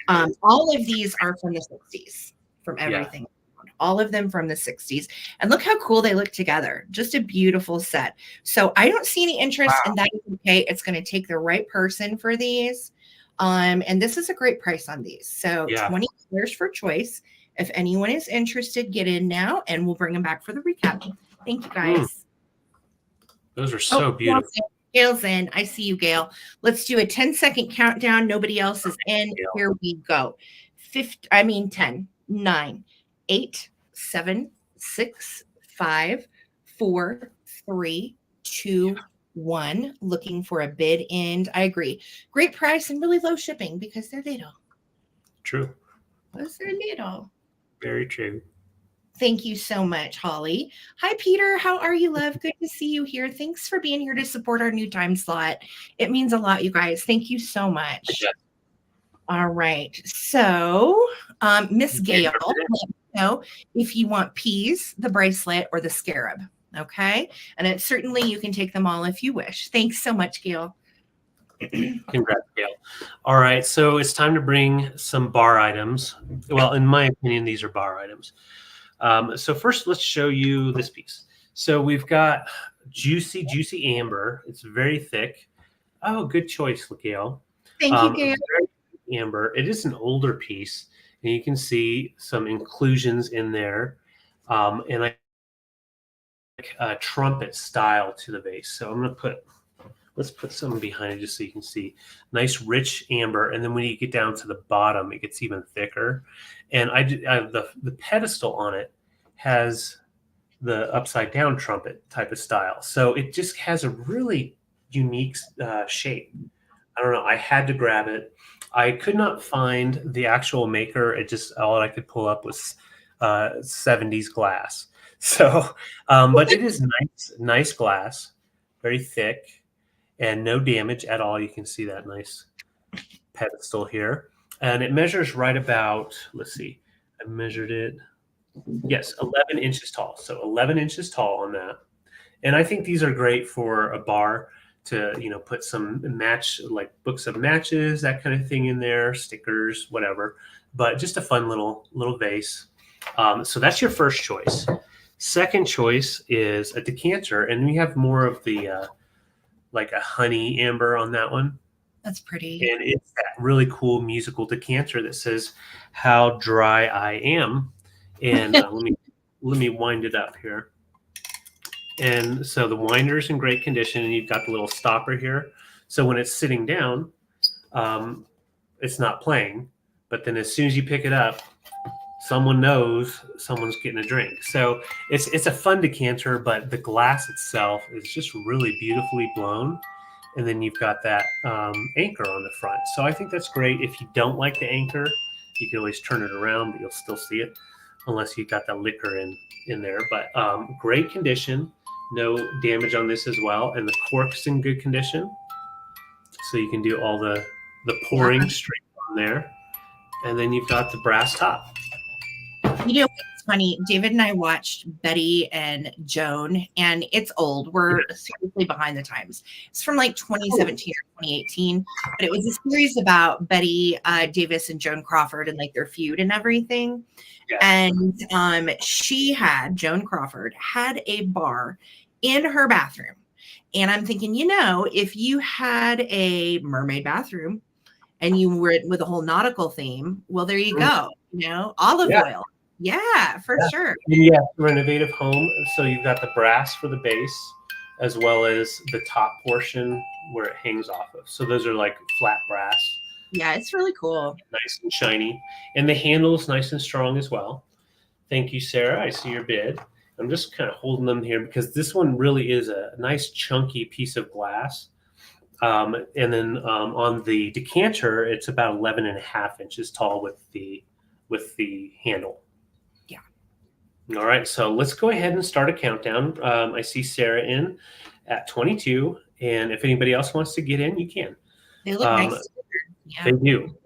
All of these are from the 60s, from everything. All of them from the 60s. And look how cool they look together. Just a beautiful set. So I don't see any interest in that. Okay, it's going to take the right person for these. And this is a great price on these. So $20 for choice. If anyone is interested, get in now and we'll bring them back for the recap. Thank you, guys. Those are so beautiful. Gail's in. I see you, Gail. Let's do a 10-second countdown. Nobody else is in. Here we go. 10, 9, 8, 7, 6, 5, 4, 3, 2, 1. Looking for a bid end. I agree. Great price and really low shipping because they're little. True. Those are little. Very true. Thank you so much, Holly. Hi, Peter. How are you, love? Good to see you here. Thanks for being here to support our new time slot. It means a lot, you guys. Thank you so much. All right. So, Miss Gail, let me know if you want peas, the bracelet, or the scarab. Okay. And certainly you can take them all if you wish. Thanks so much, Gail. Congrats, Gail. All right. So it's time to bring some bar items. Well, in my opinion, these are bar items. So first, let's show you this piece. So we've got juicy, juicy amber. It's very thick. Oh, good choice, Gail. Thank you, Gail. Very amber. It is an older piece, and you can see some inclusions in there, and like a trumpet style to the base. So I'm going to let's put some behind it just so you can see. Nice, rich amber, and then when you get down to the bottom, it gets even thicker. And the pedestal on it has the upside down trumpet type of style. So it just has a really unique shape. I don't know. I had to grab it. I could not find the actual maker. All I could pull up was 70s glass. So, but it is nice glass, very thick. and no damage at all. You can see that nice pedestal here. And it measures right about, let's see, I measured it. Yes, 11 inches tall. So 11 inches tall on that. And I think these are great for a bar to, put some like books of matches, that kind of thing in there, stickers, whatever. But just a fun little vase. So that's your first choice. Second choice is a decanter, and we have more of the like a honey amber on that one. That's pretty. And it's that really cool musical decanter that says "How Dry I Am." And let me wind it up here. And so the winder's in great condition, and you've got the little stopper here. So when it's sitting down, it's not playing. But then as soon as you pick it up, someone knows someone's getting a drink. So it's a fun decanter, but the glass itself is just really beautifully blown. And then you've got that anchor on the front. So I think that's great. If you don't like the anchor, you can always turn it around, but you'll still see it unless you've got the liquor in there. But great condition. No damage on this as well. And the cork's in good condition. So you can do all the pouring straight on there. And then you've got the brass top. It's funny. David and I watched Betty and Joan, and it's old. We're seriously behind the times. It's from like 2017 or 2018, but it was a series about Betty Davis and Joan Crawford and like their feud and everything. Yeah. And Joan Crawford had a bar in her bathroom. And I'm thinking, if you had a mermaid bathroom and you were with a whole nautical theme, well, there you go. Olive oil. Yeah, for sure. Yeah, renovative home. So you've got the brass for the base, as well as the top portion where it hangs off of. So those are like flat brass. Yeah, it's really cool. Nice and shiny. And the handle is nice and strong as well. Thank you, Sarah. I see your bid. I'm just kind of holding them here because this one really is a nice chunky piece of glass. And then on the decanter, it's about 11 and a half inches tall with the handle. Yeah. All right. So let's go ahead and start a countdown. I see Sarah in at 22. And if anybody else wants to get in, you can. They look nice. Yeah.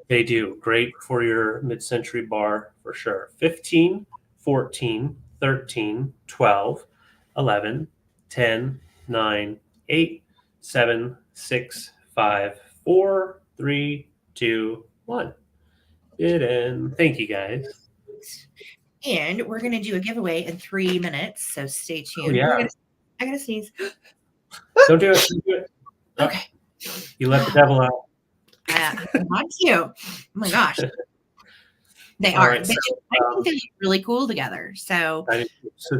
They do. Great for your mid-century bar for sure. 15, 14, 13, 12, 11, 10, 9, 8, 7, 6, 5, 4, 3, 2, 1. Bid in. Thank you, guys. And we're going to do a giveaway in 3 minutes, so stay tuned. Oh, yeah. I got to sneeze. Don't do it. Okay. You let the devil out. I want you. Oh, my gosh. They are. Right, I think they look really cool together. So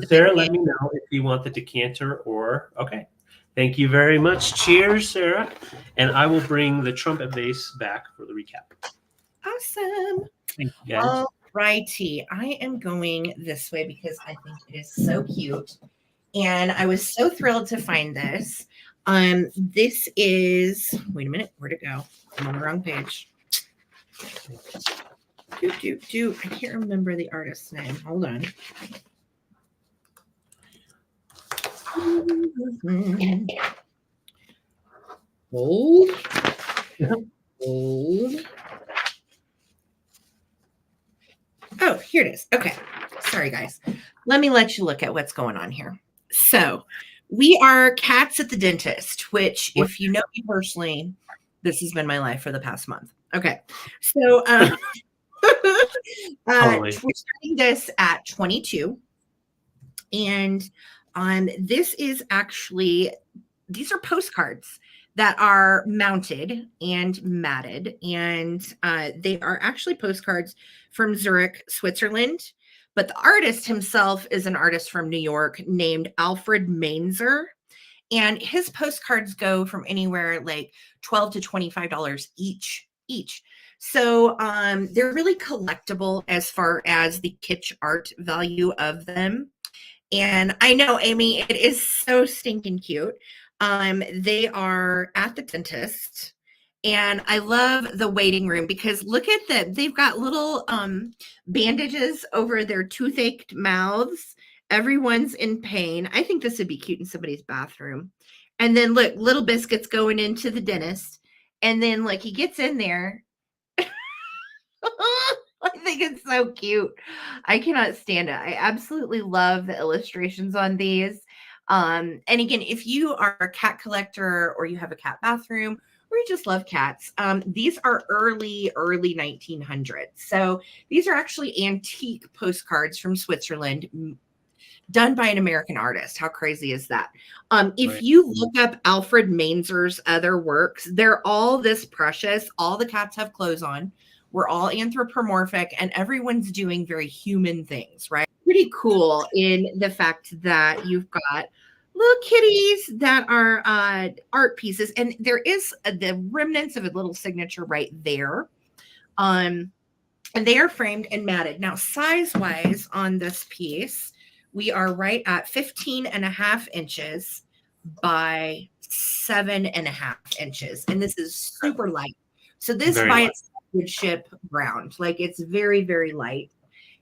Sarah, let me know if you want the decanter or okay. Thank you very much. Cheers, Sarah. And I will bring the trumpet bass back for the recap. Awesome. Thank you, guys. All righty. I am going this way because I think it is so cute. And I was so thrilled to find this. This is, wait a minute, where'd it go? I'm on the wrong page. I can't remember the artist's name. Hold on. Hold. Oh, here it is. Okay. Sorry, guys. Let me let you look at what's going on here. So we are Cats at the Dentist, which if you know me personally, this has been my life for the past month. Okay. So we're starting this at 22. And this is actually, these are postcards that are mounted and matted. And they are actually postcards from Zurich, Switzerland. But the artist himself is an artist from New York named Alfred Mainzer. And his postcards go from anywhere like $12 to $25 each. So they're really collectible as far as the kitsch art value of them. And I know, Amy, it is so stinking cute. They are at the dentist. And I love the waiting room because look at that. They've got little bandages over their toothache mouths. Everyone's in pain. I think this would be cute in somebody's bathroom. And then look, little Biscuit's going into the dentist. And then like he gets in there. I think it's so cute. I cannot stand it. I absolutely love the illustrations on these. And again, if you are a cat collector or you have a cat bathroom or you just love cats, these are early 1900s. So these are actually antique postcards from Switzerland done by an American artist. How crazy is that? If you look up Alfred Mainzer's other works, they're all this precious. All the cats have clothes on. We're all anthropomorphic and everyone's doing very human things, right? Pretty cool in the fact that you've got little kitties that are art pieces. And there is the remnants of a little signature right there. And they are framed and matted. Now, size-wise on this piece, we are right at 15.5 inches by 7.5 inches. And this is super light. So this by itself would ship ground. Like it's very, very light.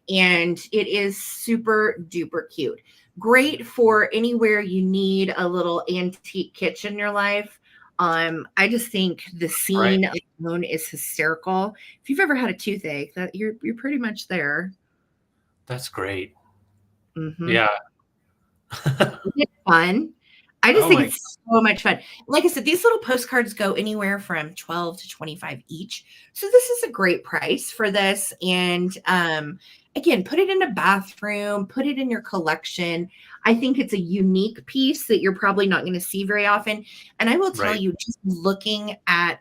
And it is super duper cute. Great for anywhere you need a little antique kitsch in your life. I just think the scene alone is hysterical. If you've ever had a toothache, that you're pretty much there. That's great. Mm-hmm. Yeah. It's fun. I just think it's so much fun. Like I said, these little postcards go anywhere from 12 to 25 each. So this is a great price for this. And again, put it in a bathroom, put it in your collection. I think it's a unique piece that you're probably not going to see very often. And I will tell you, just looking at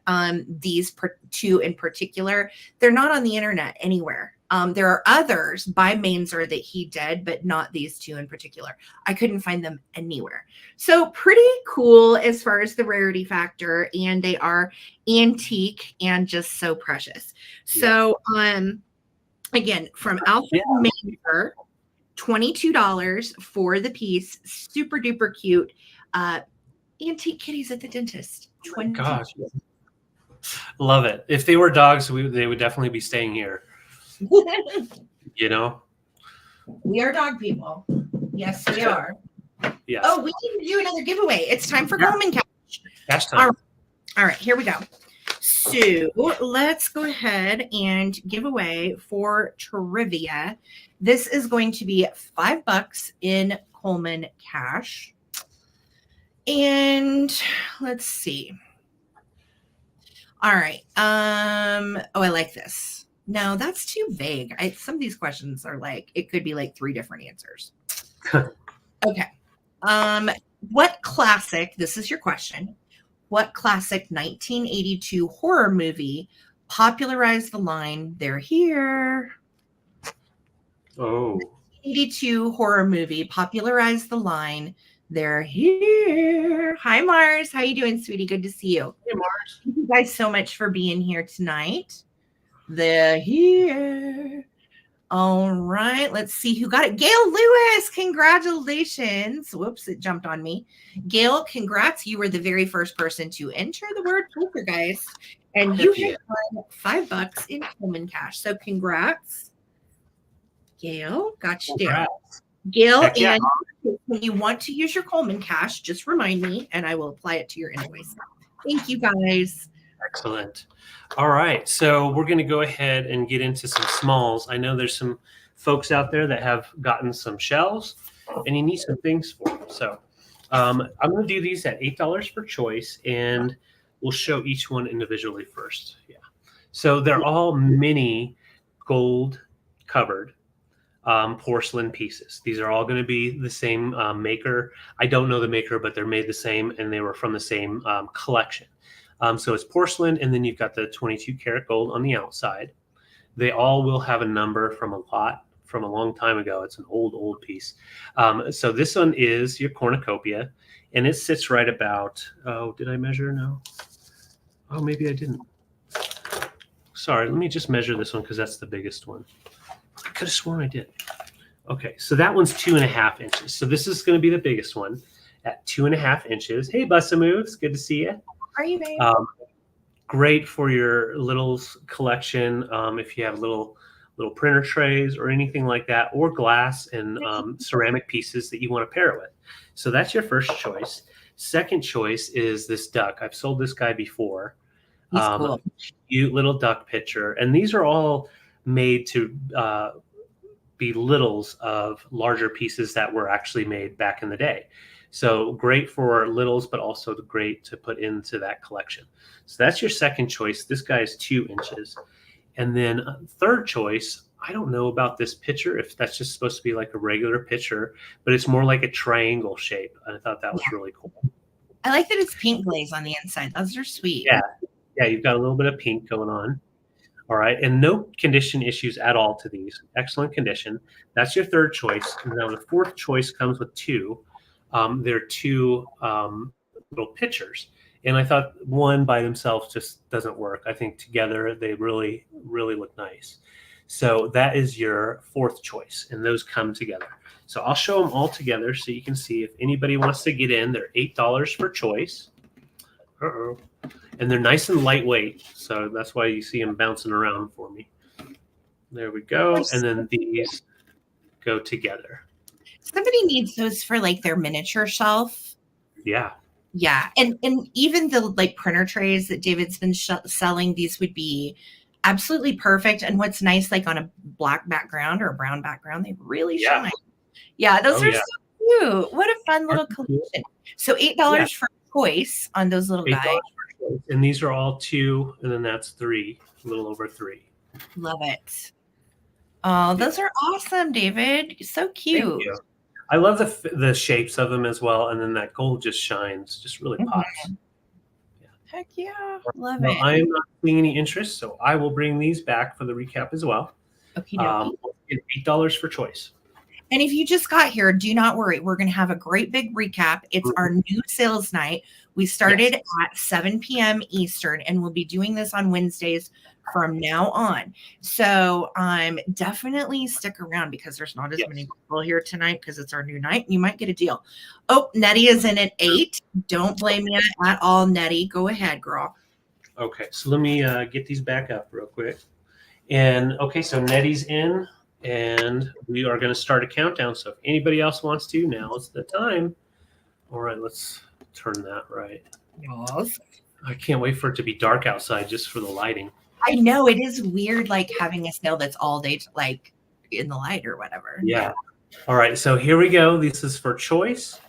these two in particular, they're not on the internet anywhere. There are others by Mainzer that he did, but not these two in particular. I couldn't find them anywhere. So pretty cool as far as the rarity factor, and they are antique and just so precious. So again, from Alfred Mainzer, $22 for the piece. Super duper cute. Antique kitties at the dentist. Gosh. Love it. If they were dogs, they would definitely be staying here. You know, we are dog people. Yes, we are. Yes. Oh, we need to do another giveaway. It's time for Coleman Cash. Cash time. All right, here we go. So let's go ahead and give away for trivia. This is going to be $5 in Coleman Cash. And let's see. All right. Oh, I like this. No, that's too vague. Some of these questions are like, it could be like 3 different answers. Okay. What classic, this is your question, what classic 1982 horror movie popularized the line, "They're here"? Oh. 1982 horror movie popularized the line, "They're here." Hi, Mars. How you doing, sweetie? Good to see you. Hey, Mars. Thank you guys so much for being here tonight. They're here. All right. Let's see who got it. Gail Lewis. Congratulations. Whoops, it jumped on me. Gail, congrats. You were the very first person to enter the word poltergeist. And you have won $5 in Coleman Cash. So congrats. Gail, got you down. Gail, and when you want to use your Coleman Cash, just remind me and I will apply it to your invoice. Thank you, guys. Excellent. All right. So we're going to go ahead and get into some smalls. I know there's some folks out there that have gotten some shells and you need some things for them. So I'm going to do these at $8 per choice, and we'll show each one individually first. Yeah. So they're all mini gold covered porcelain pieces. These are all going to be the same maker. I don't know the maker, but they're made the same, and they were from the same collection. So it's porcelain, and then you've got the 22 karat gold on the outside. They all will have a number from a lot from a long time ago. It's an old piece. So this one is your cornucopia, and it sits right about, oh, did I measure? No. Oh, maybe I didn't. Sorry, let me just measure this one because that's the biggest one. I could have sworn I did. Okay, so that one's 2.5 inches. So this is going to be the biggest one at 2.5 inches. Hey, Bussa Moves, good to see you. Are you, babe? Great for your little collection. If you have little printer trays or anything like that, or glass and ceramic pieces that you want to pair it with. So that's your first choice. Second choice is this duck. I've sold this guy before. He's cool. Cute little duck picture. And these are all made to be littles of larger pieces that were actually made back in the day. So great for littles, but also great to put into that collection. So that's your second choice. This guy is 2 inches. And then third choice, I don't know about this picture, if that's just supposed to be like a regular picture, but it's more like a triangle shape. I thought that was really cool. I like that it's pink glaze on the inside. Those are sweet. Yeah, you've got a little bit of pink going on. All right, and no condition issues at all to these. Excellent condition. That's your third choice. And now the fourth choice comes with 2. They're 2 little pictures. And I thought one by themselves just doesn't work. I think together they really, really look nice. So that is your fourth choice, and those come together. So I'll show them all together so you can see if anybody wants to get in. They're $8 for choice. And they're nice and lightweight, so that's why you see them bouncing around for me. There we go. And then these go together. Somebody needs those for like their miniature shelf. Yeah. Yeah. And even the like printer trays that David's been selling, these would be absolutely perfect. And what's nice, like on a black background or a brown background, they really shine. Yeah, those are so cute. What a fun little collection. So $8 for choice on those little guys. And these are all 2, and then that's 3, a little over 3. Love it. Oh, those are awesome, David. So cute. Thank you. I love the shapes of them as well, and then that gold just shines, just really pops. Heck yeah, love it. I am not seeing any interest, so I will bring these back for the recap as well. Okay. $8 for choice. And if you just got here, do not worry. We're going to have a great big recap. It's our new sales night. We started at 7 p.m. Eastern, and we'll be doing this on Wednesdays from now on. So definitely stick around because there's not as many people here tonight because it's our new night. You might get a deal. Oh, Nettie is in at 8. Don't blame me at all, Nettie. Go ahead, girl. Okay, so let me get these back up real quick. And okay, so Nettie's in. And we are going to start a countdown. So if anybody else wants to, now is the time. All right, let's turn that right. Yes. I can't wait for it to be dark outside just for the lighting. I know it is weird, like having a sale that's all day, like in the light or whatever. Yeah. All right, so here we go. This is for choice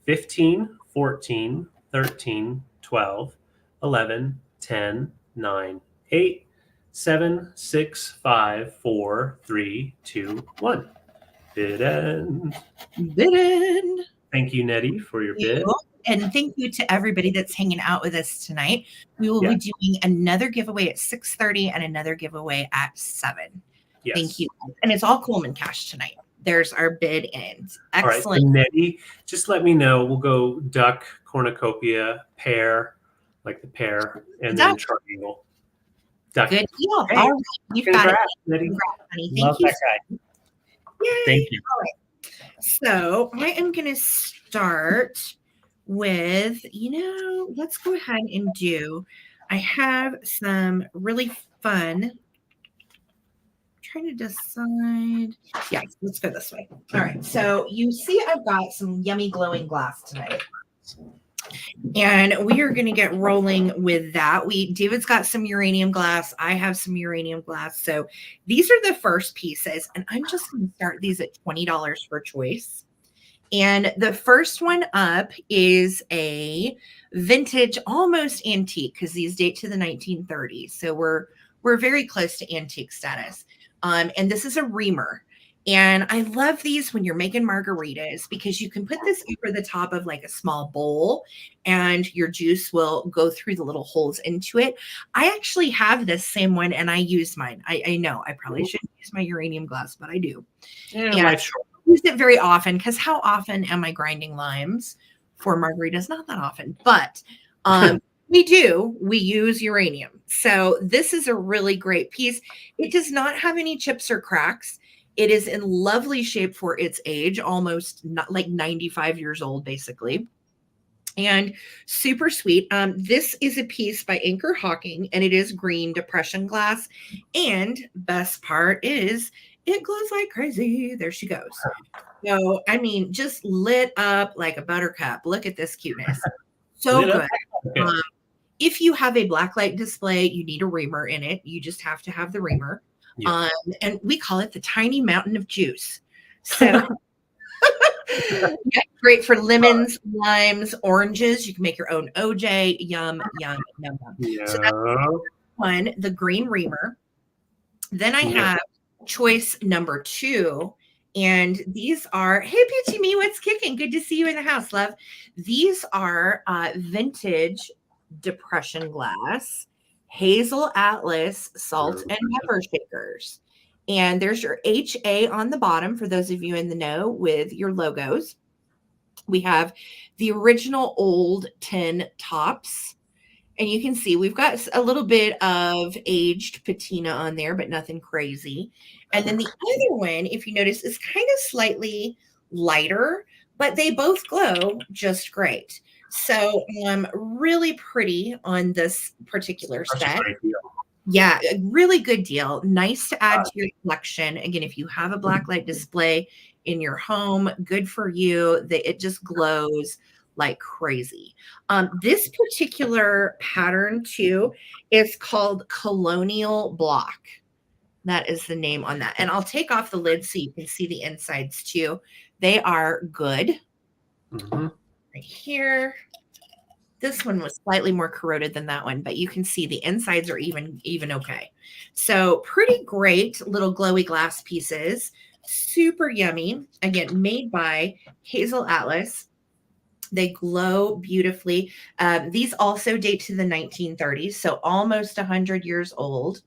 15, 14, 13, 12, 11, 10, 9, 8. 7, 6, 5, 4, 3, 2, 1. Bid end. Bid end. Thank you, Nettie, for your bid. And thank you to everybody that's hanging out with us tonight. We will be doing another giveaway at 6:30 and another giveaway at 7. Yes. Thank you. And it's all Coleman cash tonight. There's our bid end. Excellent. All right, so Nettie, just let me know. We'll go duck, cornucopia, pear, like the pear, and then triangle. Duck. Good deal. Hey, all right. You've got it. Nettie. Honey. Love that guy. Yay. Thank you. All right. So I am going to start with, let's go ahead and I have some really fun. Trying to decide. Yeah, let's go this way. All right. So you see I've got some yummy glowing glass tonight. And we are going to get rolling with that. David's got some uranium glass. I have some uranium glass. So these are the first pieces. And I'm just going to start these at $20 for choice. And the first one up is a vintage, almost antique, because these date to the 1930s. So we're very close to antique status. And this is a reamer. And I love these when you're making margaritas because you can put this over the top of like a small bowl and your juice will go through the little holes into it. I actually have this same one and I use mine. I know I probably shouldn't use my uranium glass, but I do. Yeah, and I use it very often because how often am I grinding limes for margaritas? Not that often, but we use uranium. So this is a really great piece. It does not have any chips or cracks. It is in lovely shape for its age, almost not like 95 years old, basically. And super sweet. This is a piece by Anchor Hawking, and it is green depression glass. And best part is it glows like crazy. There she goes. So, I mean, just lit up like a buttercup. Look at this cuteness. So Lit up? good. Okay. If you have a blacklight display, you need a reamer in it. You just have to have the reamer. Yeah. And we call it the tiny mountain of juice. So yeah, great for lemons, limes, oranges. You can make your own OJ. Yum, yum, yum, yum. So that's Yeah. one, the green reamer. Then I Yeah. have choice number 2. And these are, hey, Peachy Me, what's kicking? Good to see you in the house, love. These are vintage depression glass, hazel atlas, salt and pepper shakers. And there's your HA on the bottom for those of you in the know with your logos. We have the original old tin tops. And you can see we've got a little bit of aged patina on there, but nothing crazy. And then the other one, if you notice, is kind of slightly lighter, but they both glow just great. So really pretty on this particular set. Yeah, a really good deal. Nice to add to your collection. Again, if you have a blacklight display in your home, good for you. It just glows like crazy. This particular pattern too is called Colonial Block. That is the name on that. And I'll take off the lid so you can see the insides too. They are good. Mm-hmm. Right here. This one was slightly more corroded than that one, but you can see the insides are even okay. So pretty great little glowy glass pieces. Super yummy. Again, made by Hazel Atlas. They glow beautifully. These also date to the 1930s, so almost 100 years old.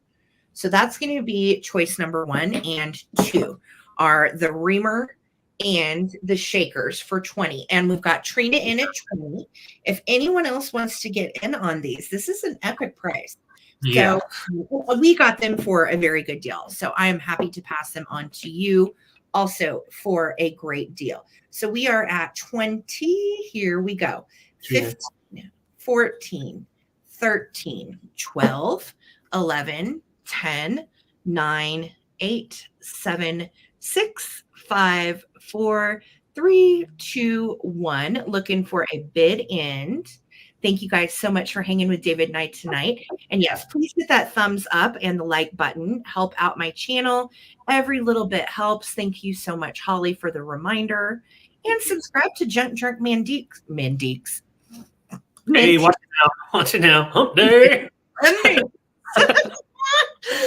So that's going to be choice number 1 and 2 are the reamer and the shakers for 20. And we've got Trina in at 20. If anyone else wants to get in on these, this is an epic price. Yeah. So we got them for a very good deal. So I am happy to pass them on to you also for a great deal. So we are at 20. Here we go. 15, 14, 13, 12, 11, 10, 9, 8, 7, 6, 5, 4, 3, 2, 1. Looking for a bid end. Thank you guys so much for hanging with David and I tonight. And yes, please hit that thumbs up and the like button. Help out my channel. Every little bit helps. Thank you so much, Holly, for the reminder. And subscribe to Junk Drunk Mantiques. Hey, watch it now. Watch it now. Hump day.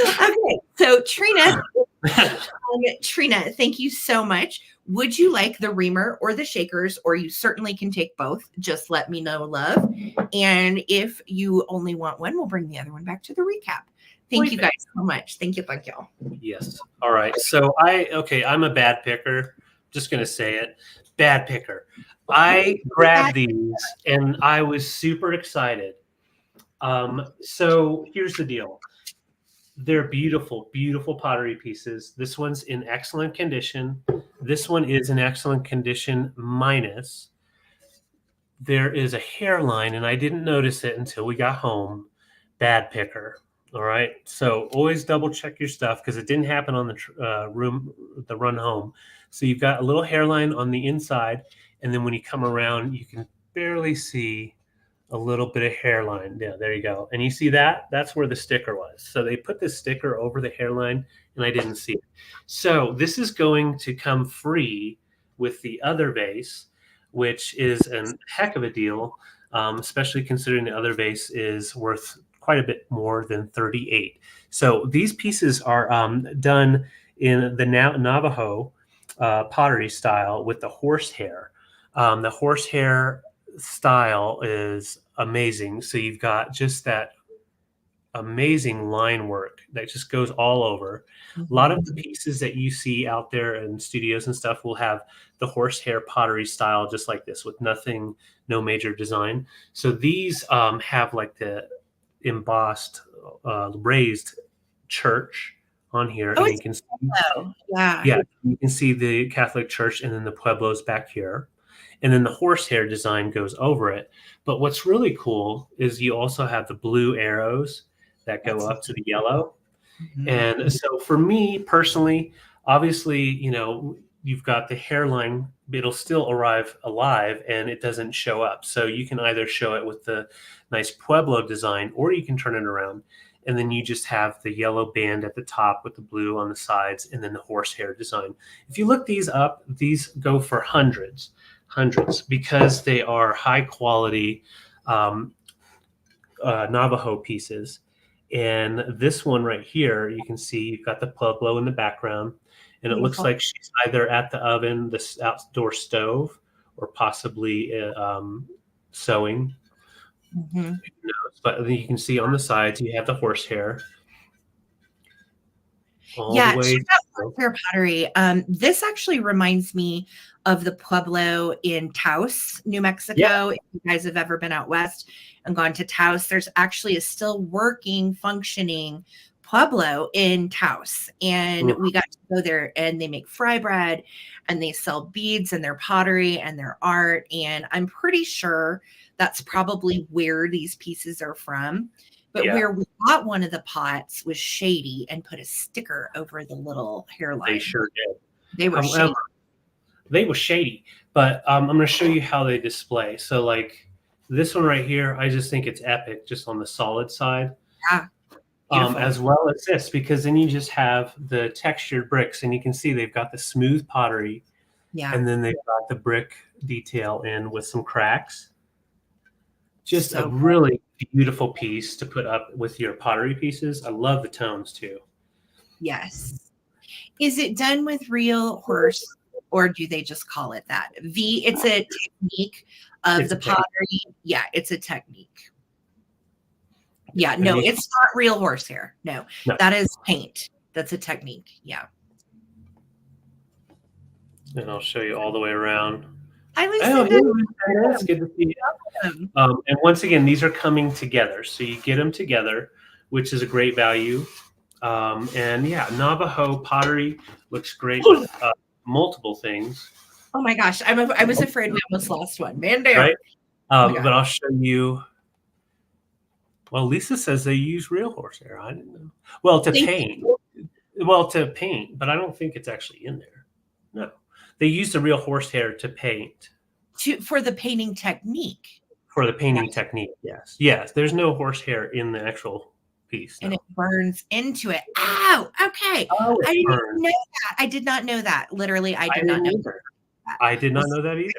Okay, so Trina, thank you so much. Would you like the reamer or the shakers, or you certainly can take both? Just let me know, love. And if you only want one, we'll bring the other one back to the recap. Thank you guys so much. Thank you. Yes. All right. So I'm a bad picker. Just going to say it. Bad picker. I grabbed these and I was super excited. So here's the deal. They're beautiful, beautiful pottery pieces. This one's in excellent condition. This one is in excellent condition minus. There is a hairline, and I didn't notice it until we got home. Bad picker. All right. So always double check your stuff because it didn't happen on the run home. So you've got a little hairline on the inside, and then when you come around, you can barely see a little bit of hairline. Yeah, there you go. And you see that? That's where the sticker was. So they put the sticker over the hairline, and I didn't see it. So this is going to come free with the other vase, which is a heck of a deal, especially considering the other vase is worth quite a bit more than 38. So these pieces are done in the Navajo pottery style with the horsehair. The horsehair style is amazing. So you've got just that amazing line work that just goes all over. A lot of the pieces that you see out there in studios and stuff will have the horsehair pottery style just like this with no major design. So these have like the embossed raised church on here. Oh, and you can see, yeah, you can see the Catholic Church and then the Pueblos back here. And then the horsehair design goes over it. But what's really cool is you also have the blue arrows that go up to the yellow. And so for me personally, obviously, you've got the hairline, it'll still arrive alive and it doesn't show up. So you can either show it with the nice Pueblo design, or you can turn it around and then you just have the yellow band at the top with the blue on the sides and then the horsehair design. If you look these up, these go for hundreds, because they are high quality Navajo pieces. And this one right here, you can see you've got the Pueblo in the background, and it looks like she's either at the oven, the outdoor stove, or possibly sewing. Mm-hmm. Who knows? But you can see on the sides you have the horsehair. Yeah, check out horsehair pottery. This actually reminds me of the Pueblo in Taos, New Mexico. Yeah. If you guys have ever been out west and gone to Taos, there's actually a still working, functioning Pueblo in Taos. And we got to go there, and they make fry bread, and they sell beads and their pottery and their art. And I'm pretty sure that's probably where these pieces are from. But where we got one of the pots was shady and put a sticker over the little hairline. They sure did. They were shady. They were shady. But I'm going to show you how they display. So like this one right here, I just think it's epic just on the solid side. Yeah. As well as this, because then you just have the textured bricks, and you can see they've got the smooth pottery. Yeah. And then they've got the brick detail in with some cracks. Just a really beautiful piece to put up with your pottery pieces. I love the tones too. Yes. Is it done with real horse, or do they just call it that? It's a technique of the pottery. Yeah, it's a technique. Yeah, no, it's not real horsehair. No, that is paint. That's a technique. Yeah. And I'll show you all the way around. Hi, Lisa. It's good to see you. And once again, these are coming together. So you get them together, which is a great value. And yeah, Navajo pottery looks great with multiple things. Oh my gosh. I was afraid we almost lost one. Man down. Right? But I'll show you. Well, Lisa says they use real horsehair. I didn't know. Well, to paint. Well, to paint, but I don't think it's actually in there. No. They use the real horsehair to paint. For the painting technique. For the painting technique, yes. Yes, there's no horsehair in the actual piece. And it burns into it. Ow, okay. Oh, I didn't know that. I did not know that. Literally, I did not know that. I did not know that either.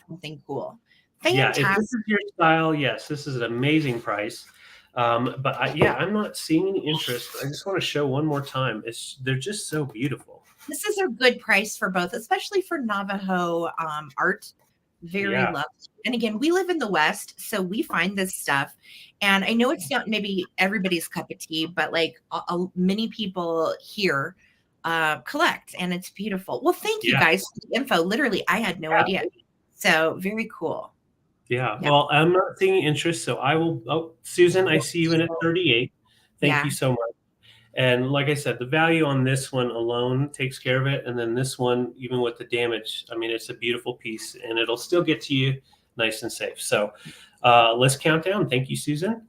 Something cool. Fantastic. Yeah, if this is your style, yes, this is an amazing price. But I'm not seeing any interest. I just want to show one more time. They're just so beautiful. This is a good price for both, especially for Navajo art. Very lovely. And again, we live in the West, so we find this stuff. And I know it's not maybe everybody's cup of tea, but like many people here collect, and it's beautiful. Well, thank you guys for the info. Literally, I had no idea. So very cool. Yeah. Well, I'm not seeing interest, so I will. Oh, Susan, I see you in at 38. Thank you so much. And like I said, the value on this one alone takes care of it. And then this one, even with the damage, I mean, it's a beautiful piece, and it'll still get to you nice and safe. So let's count down. Thank you, Susan.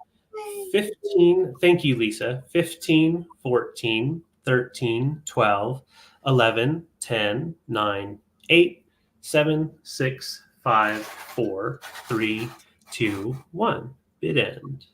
15. Thank you, Lisa. 15, 14, 13, 12, 11, 10, 9, 8, 7, 6, 5, 4, 3, 2, 1. Bid end.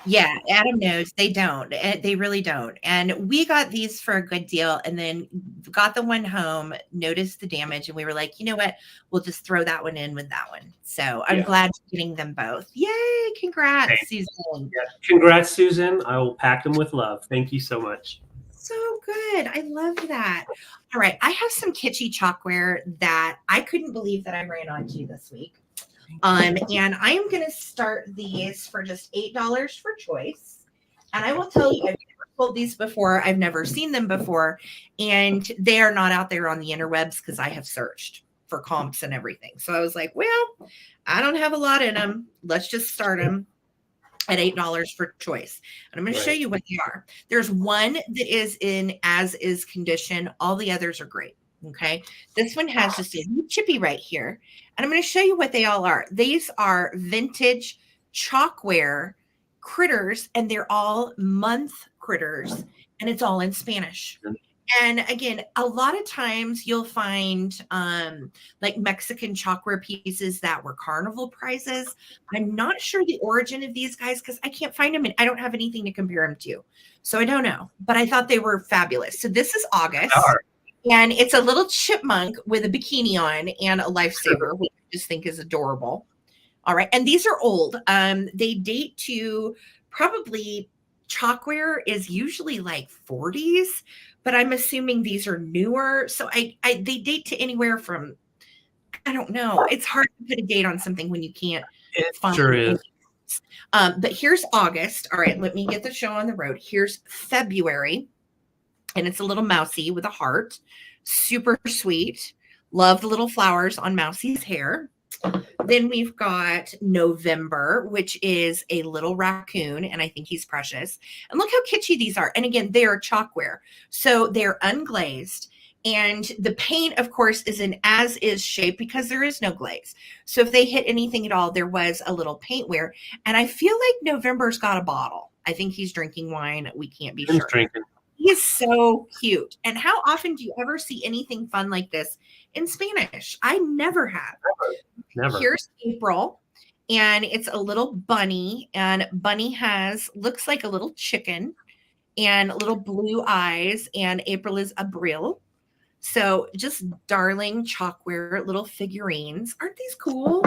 Yeah, Adam knows they don't. They really don't. And we got these for a good deal, and then got the one home, noticed the damage, and we were like, you know what? We'll just throw that one in with that one. So I'm glad you're getting them both. Yay! Congrats, Susan. Yeah. Congrats, Susan. I will pack them with love. Thank you so much. So good. I love that. All right. I have some kitschy chalkware that I couldn't believe that I ran onto this week. And I am going to start these for just $8 for choice. And I will tell you, I've never sold these before. I've never seen them before. And they are not out there on the interwebs because I have searched for comps and everything. So I was like, well, I don't have a lot in them. Let's just start them at $8 for choice. And I'm going to show you what they are. There's one that is in as is condition. All the others are great. Okay. This one has just a chippy right here. And I'm going to show you what they all are. These are vintage chalkware critters, and they're all month critters, and it's all in Spanish. And again, a lot of times you'll find like Mexican chalkware pieces that were carnival prizes. I'm not sure the origin of these guys because I can't find them and I don't have anything to compare them to. So I don't know, but I thought they were fabulous. So this is August. And it's a little chipmunk with a bikini on and a lifesaver, which I just think is adorable. All right. And these are old. They date to probably chalkware is usually like 40s, but I'm assuming these are newer. So they date to anywhere from, I don't know. It's hard to put a date on something when you can't It sure is. But here's August. All right. Let me get the show on the road. Here's February. And it's a little mousy with a heart. Super sweet. Love the little flowers on Mousie's hair. Then we've got November, which is a little raccoon, and I think he's precious. And look how kitschy these are. And again, they are chalkware. So they're unglazed. And the paint, of course, is an as-is shape because there is no glaze. So if they hit anything at all, there was a little paint wear. And I feel like November's got a bottle. I think he's drinking wine. We can't be sure. Drinking. He is so cute. And how often do you ever see anything fun like this in Spanish? I never have. Never. Here's April, and it's a little bunny, and bunny looks like a little chicken and little blue eyes, and April is Abril. So just darling chalkware little figurines. Aren't these cool?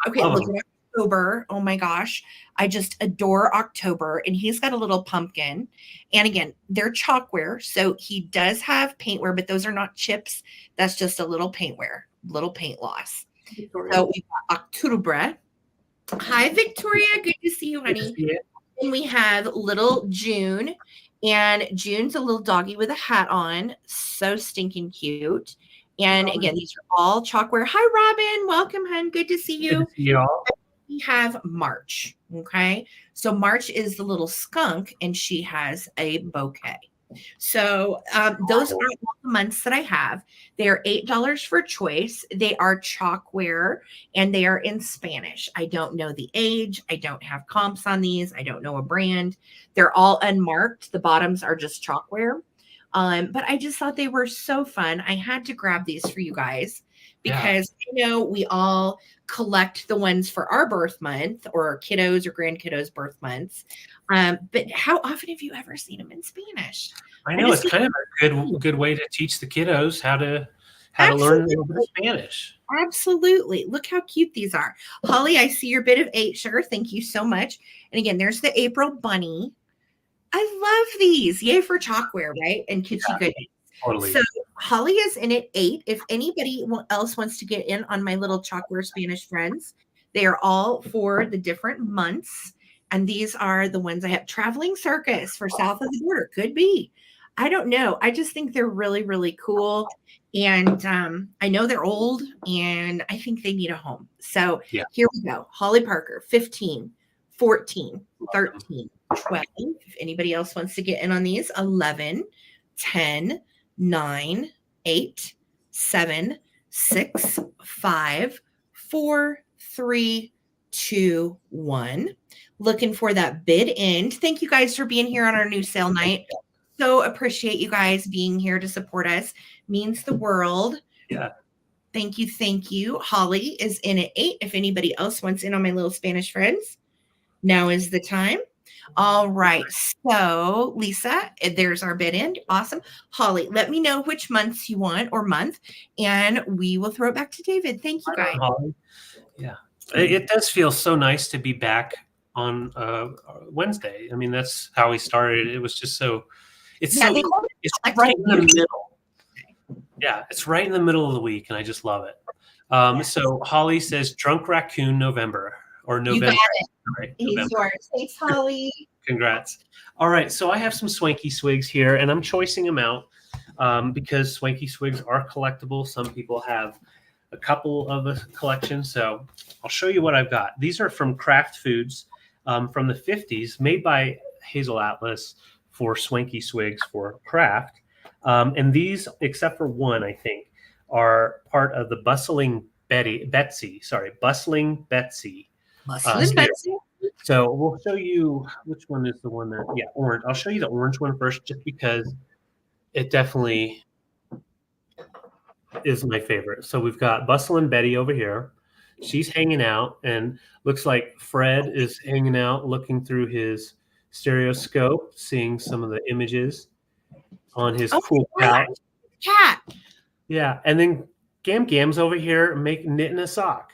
Okay, look at October. Oh my gosh. I just adore October. And he's got a little pumpkin. And again, they're chalkware. So he does have paintware, but those are not chips. That's just a little paintware, little paint loss. So we've got October. Hi, Victoria. Good to see you, honey. And we have little June. And June's a little doggy with a hat on. So stinking cute. And again, these are all chalkware. Hi, Robin. Welcome, hun. Good to see you. Good to see y'all. We have March. Okay. So March is the little skunk, and she has a bouquet. So those are all the months that I have. They are $8 for choice. They are chalkware, and they are in Spanish. I don't know the age. I don't have comps on these. I don't know a brand. They're all unmarked. The bottoms are just chalkware. But I just thought they were so fun. I had to grab these for you guys because we all collect the ones for our birth month or our kiddos or grandkiddos' birth months. But how often have you ever seen them in Spanish? I know it's kind of a good way to teach the kiddos how to learn a little bit of Spanish. Absolutely. Look how cute these are. Holly, I see your bit of 8 sugar. Thank you so much. And again, there's the April bunny. I love these. Yay for chalkware, right? And kitschy goodies. Totally. So Holly is in at 8. If anybody else wants to get in on my little chalkware Spanish friends, they are all for the different months. And these are the ones I have. Traveling Circus for south of the border. Could be. I don't know. I just think they're really, really cool. And I know they're old, and I think they need a home. So here we go. Holly Parker, 15, 14, 13, 12. If anybody else wants to get in on these, 11, 10, 9, 8, 7, 6, 5, 4, 3, 2, 1. Looking for that bid end. Thank you guys for being here on our new sale night. So appreciate you guys being here to support us. Means the world. Yeah. Thank you. Thank you. Holly is in at 8. If anybody else wants in on my little Spanish friends, now is the time. All right. So Lisa, there's our bid end. Awesome. Holly, let me know which months you want or month, and we will throw it back to David. Thank you guys. Holly. Yeah. It does feel so nice to be back on Wednesday. I mean, that's how we started. It was just so it's right in the middle. Yeah, it's right in the middle of the week, and I just love it. So Holly says Drunk Raccoon November or November. You got it. Right, He's November. yours. Thanks, Holly. Congrats. All right, so I have some Swanky Swigs here, and I'm choicing them out because Swanky Swigs are collectible. Some people have a couple of a collection, so I'll show you what I've got. These are from Kraft Foods from the 50s, made by Hazel Atlas for Swanky Swigs for Kraft. And these, except for one, I think, are part of the Bustling Betsy. Bustling Betsy. So we'll show you which one is the one that, orange. I'll show you the orange one first, just because it definitely is my favorite. So we've got Bustlin' Betty over here. She's hanging out, and looks like Fred is hanging out, looking through his stereoscope, seeing some of the images on his cool couch. Cat. Yeah, and then Gam Gam's over here knitting a sock.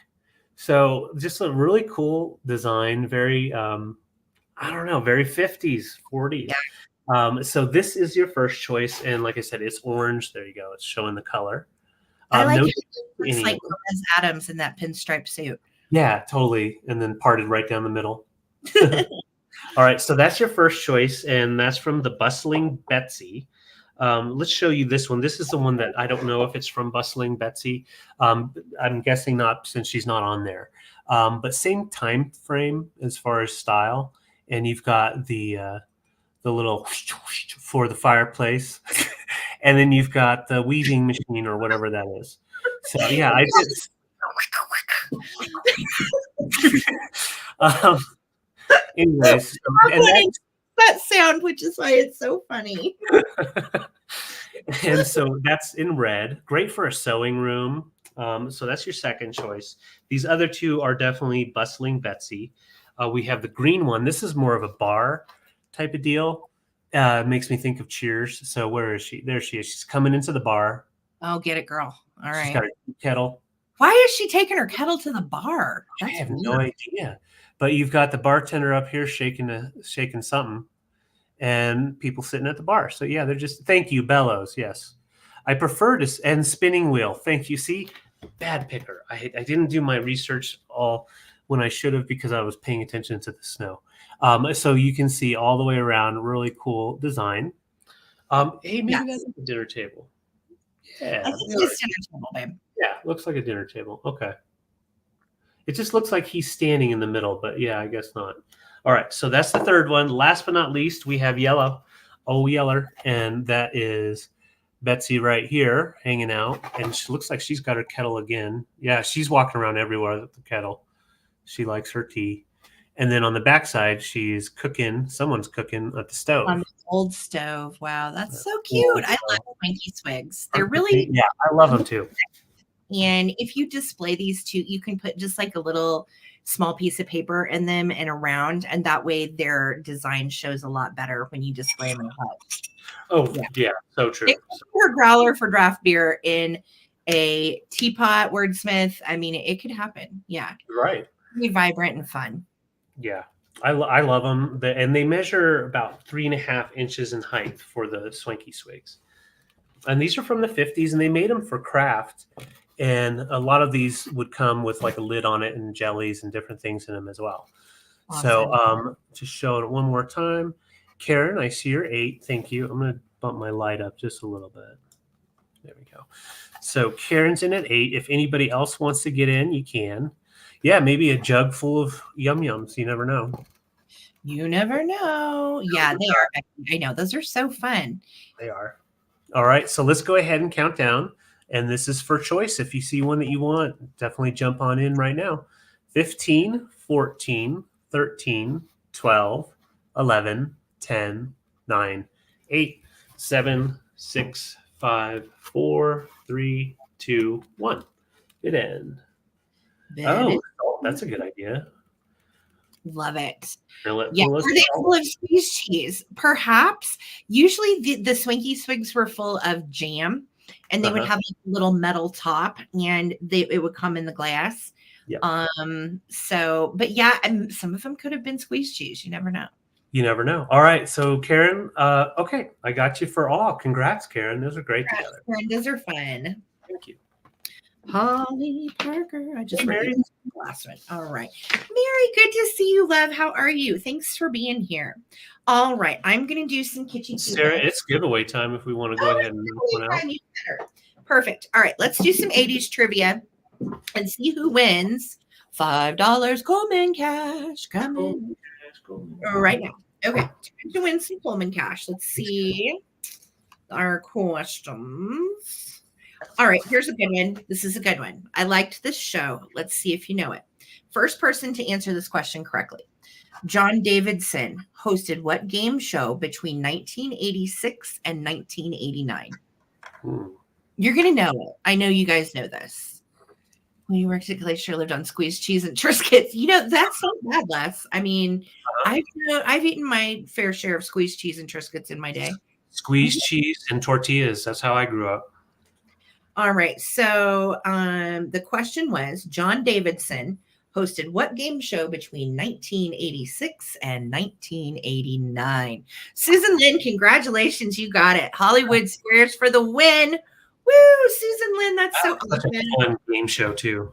So just a really cool design, very I don't know, very 50s, 40s. Yeah. So this is your first choice, and like I said, it's orange. There you go. It's showing the color. I like it. It's like Liz Adams in that pinstripe suit. Yeah, totally. And then parted right down the middle. All right, so that's your first choice, and that's from the Bustling Betsy. Let's show you this one. This is the one that I don't know if it's from Bustling Betsy. I'm guessing not, since she's not on there. But same time frame as far as style, and you've got the little for the fireplace, and then you've got the weaving machine or whatever that is. So yeah, I did. Anyways, and that sound, which is why it's so funny. And so that's in red. Great for a sewing room. So that's your second choice. These other two are definitely Bustling Betsy. We have the green one. This is more of a bar type of deal. Makes me think of Cheers. So where is she? There she is. She's coming into the bar. Oh, get it, girl. All right. She's got her kettle. Why is she taking her kettle to the bar? I have no idea. But you've got the bartender up here shaking something, and people sitting at the bar. So yeah, they're just, thank you, bellows. Yes, I prefer to, and spinning wheel. Thank you. See, bad picker. I didn't do my research all when I should have, because I was paying attention to the snow. So you can see all the way around, really cool design. Hey, maybe that's a dinner table. Yeah, I think it's dinner table, babe. Yeah, looks like a dinner table. Okay. It just looks like he's standing in the middle, but yeah, I guess not. All right, so that's the third one. Last but not least, we have Yellow. Oh, Yeller. And that is Betsy right here hanging out. And she looks like she's got her kettle again. Yeah, she's walking around everywhere with the kettle. She likes her tea. And then on the backside, she's cooking. Someone's cooking at the stove. On the old stove. Wow, that's so cute. I love Swanky Swigs. They're really... Yeah, I love them too. And if you display these two, you can put just like a little small piece of paper in them and around, and that way their design shows a lot better when you display them in a hut. Oh, yeah, so true. Or growler for draft beer in a teapot, wordsmith. I mean, it could happen. Yeah. Right. Be vibrant and fun. Yeah. I love them. And they measure about 3.5 inches in height for the Swanky Swigs. And these are from the 50s, and they made them for craft. And a lot of these would come with like a lid on it and jellies and different things in them as well. Awesome. So just show it one more time. Karen, I see your 8. Thank you. I'm going to bump my light up just a little bit. There we go. So Karen's in at 8. If anybody else wants to get in, you can. Yeah, maybe a jug full of yum-yums. You never know. You never know. Yeah, they are. I know. Those are so fun. They are. All right. So let's go ahead and count down. And this is for choice. If you see one that you want, definitely jump on in right now. 15, 14, 13, 12, 11, 10, 9, 8, 7, 6, 5, 4, 3, 2, 1. Good end. Oh, that's a good idea. Love it. Yeah, are they full of squeeze cheese? Perhaps. Usually the Swanky Swigs were full of jam. And they would have a little metal top, and it would come in the glass. Yep. So, but yeah, and some of them could have been squeezed cheese. You never know. You never know. All right. So Karen, okay. I got you for all. Congrats, Karen. Those are great together. Karen, those are fun. Thank you. Holly Parker. I just read the last one. All right. Mary, good to see you, love. How are you? Thanks for being here. All right. I'm going to do some kitchen. Sarah, it's giveaway time if we want to go ahead and knock one out. Perfect. All right. Let's do some 80s trivia and see who wins $5 Coleman cash. Come in right now. Okay. Time to win some Coleman cash. Let's see our questions. All right, here's a good one. This is a good one. I liked this show. Let's see if you know it. First person to answer this question correctly. John Davidson hosted what game show between 1986 and 1989? You're going to know it. I know you guys know this. When you worked at Glacier, lived on squeezed cheese and Triscuits. That's not bad, Les. I mean, I've eaten my fair share of squeezed cheese and Triscuits in my day. Squeezed cheese and tortillas. That's how I grew up. All right. So the question was, John Davidson hosted what game show between 1986 and 1989? Susan Lynn, congratulations. You got it. Hollywood Squares for the win. Woo, Susan Lynn. That's so awesome. A fun game show, too.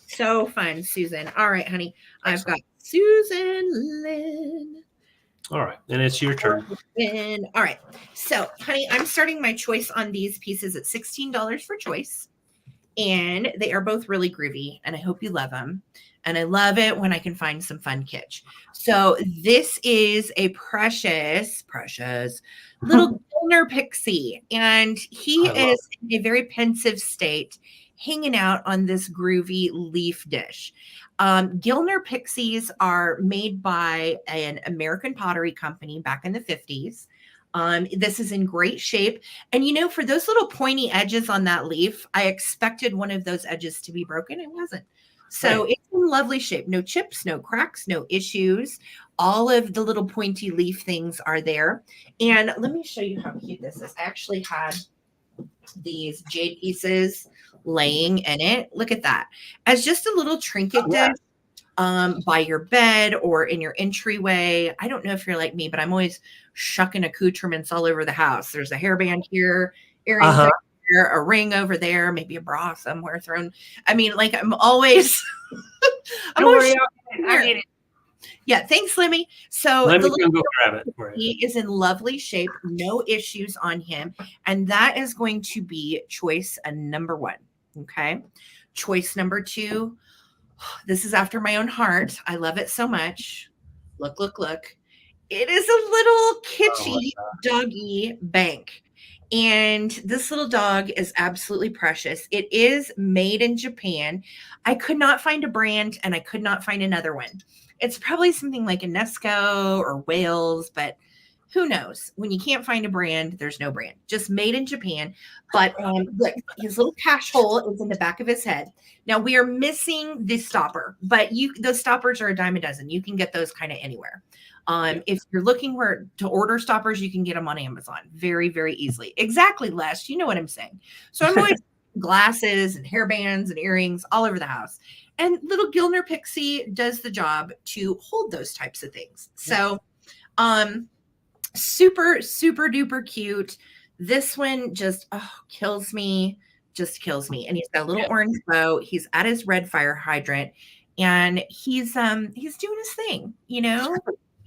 So fun, Susan. All right, honey. I've got Susan Lynn. All right. And it's your turn. All right. So, honey, I'm starting my choice on these pieces at $16 for choice. And they are both really groovy. And I hope you love them. And I love it when I can find some fun kitsch. So this is a precious little Gilner pixie. And he is in a very pensive state, hanging out on this groovy leaf dish. Gilner pixies are made by an American pottery company back in the 50s. This is in great shape. And, for those little pointy edges on that leaf, I expected one of those edges to be broken. It wasn't. So It's in lovely shape. No chips, no cracks, no issues. All of the little pointy leaf things are there. And let me show you how cute this is. I actually had these jade pieces laying in it. Look at that. As just a little trinket dish by your bed or in your entryway. I don't know if you're like me, but I'm always shucking accoutrements all over the house. There's a hairband here, earrings there, a ring over there, maybe a bra somewhere thrown. I mean, like I'm always Don't worry, I get it. Yeah, thanks, Lemmy. So Let me go grab it. He is in lovely shape, no issues on him. And that is going to be choice number 1. Okay. Choice number 2. This is after my own heart. I love it so much. Look. It is a little kitschy doggy bank. And this little dog is absolutely precious. It is made in Japan. I could not find a brand and I could not find another one. It's probably something like a Nesco or Wales, but who knows? When you can't find a brand, there's no brand. Just made in Japan. But look, his little cash hole is in the back of his head. Now we are missing the stopper, but those stoppers are a dime a dozen. You can get those kind of anywhere. If you're looking to order stoppers, you can get them on Amazon very, very easily. Exactly, Les. You know what I'm saying. So I'm always glasses and hairbands and earrings all over the house. And little Gilner Pixie does the job to hold those types of things. So super, super duper cute. This one just kills me. And he's got a little orange bow. He's at his red fire hydrant. And he's doing his thing,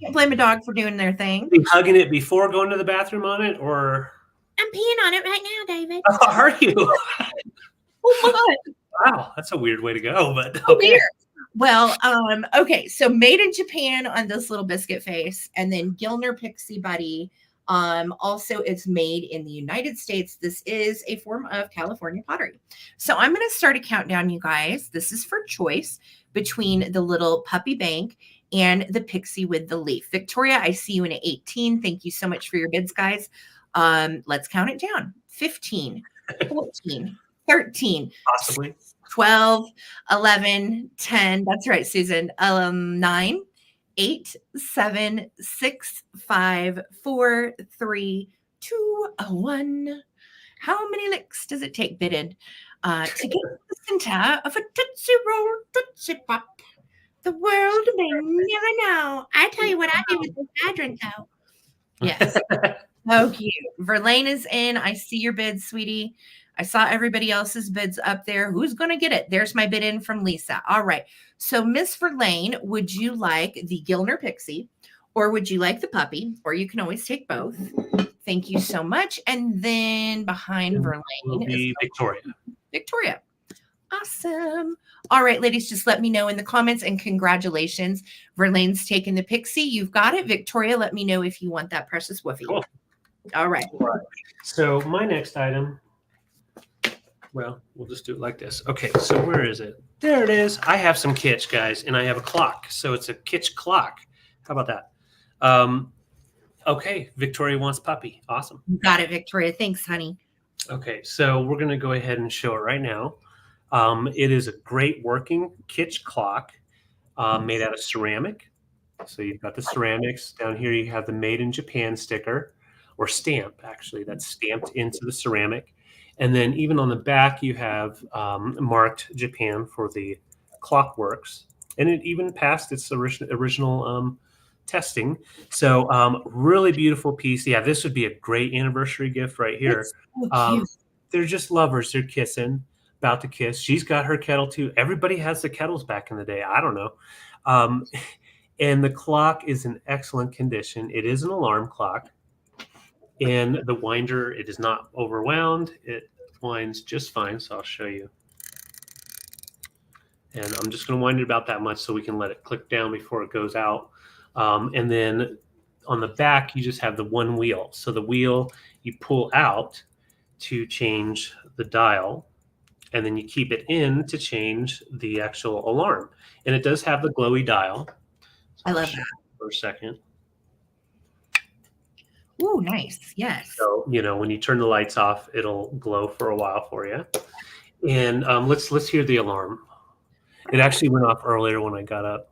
Can't blame a dog for doing their thing. Are you hugging it before going to the bathroom on it, or? I'm peeing on it right now, David. Oh, are you? Oh my God. Wow, that's a weird way to go, but okay. Weird. Well, okay. So made in Japan on this little biscuit face, and then Gilner Pixie Buddy. Also, it's made in the United States. This is a form of California pottery. So I'm going to start a countdown, you guys. This is for choice between the little puppy bank and the pixie with the leaf. Victoria, I see you in at 18. Thank you so much for your bids, guys. Let's count it down. 15, 14, 13, possibly 12, 11, 10. That's right, Susan. 9, 8, 7, 6, 5, 4, 3, 2, 1. How many licks does it take, Bidden, to get to the center of a Tootsie Roll Tootsie Pop? The world may never know. I tell you what I did with this hydrant, though. Yes. So cute. Verlaine is in. I see your bid, sweetie. I saw everybody else's bids up there. Who's going to get it? There's my bid in from Lisa. All right. So Miss Verlaine, would you like the Gilner Pixie or would you like the puppy? Or you can always take both. Thank you so much. And then behind Verlaine will be Victoria. Victoria. Awesome. All right, ladies, just let me know in the comments and congratulations. Verlaine's taken the pixie. You've got it. Victoria, let me know if you want that precious woofie. Cool. All right. So my next item, well, we'll just do it like this. Okay, so where is it? There it is. I have some Kitsch, guys, and I have a clock. So it's a Kitsch clock. How about that? Okay, Victoria wants puppy. Awesome. You got it, Victoria. Thanks, honey. Okay, so we're going to go ahead and show it right now. It is a great working Kitsch clock made out of ceramic. So you've got the ceramics. Down here you have the Made in Japan sticker, or stamp, actually, that's stamped into the ceramic. And then even on the back you have marked Japan for the clockworks. And it even passed its original testing. So really beautiful piece. Yeah, this would be a great anniversary gift right here. So cute. They're just lovers. They're kissing, about to kiss. She's got her kettle too. Everybody has the kettles back in the day. I don't know. And the clock is in excellent condition. It is an alarm clock. And the winder, it is not overwound. It winds just fine. So I'll show you. And I'm just going to wind it about that much so we can let it click down before it goes out. And then on the back, you just have the one wheel. So the wheel you pull out to change the dial, and then you keep it in to change the actual alarm. And it does have the glowy dial. So I love that. For a second. Ooh, nice. Yes. So, you know, when you turn the lights off, it'll glow for a while for you. And let's hear the alarm. It actually went off earlier when I got up.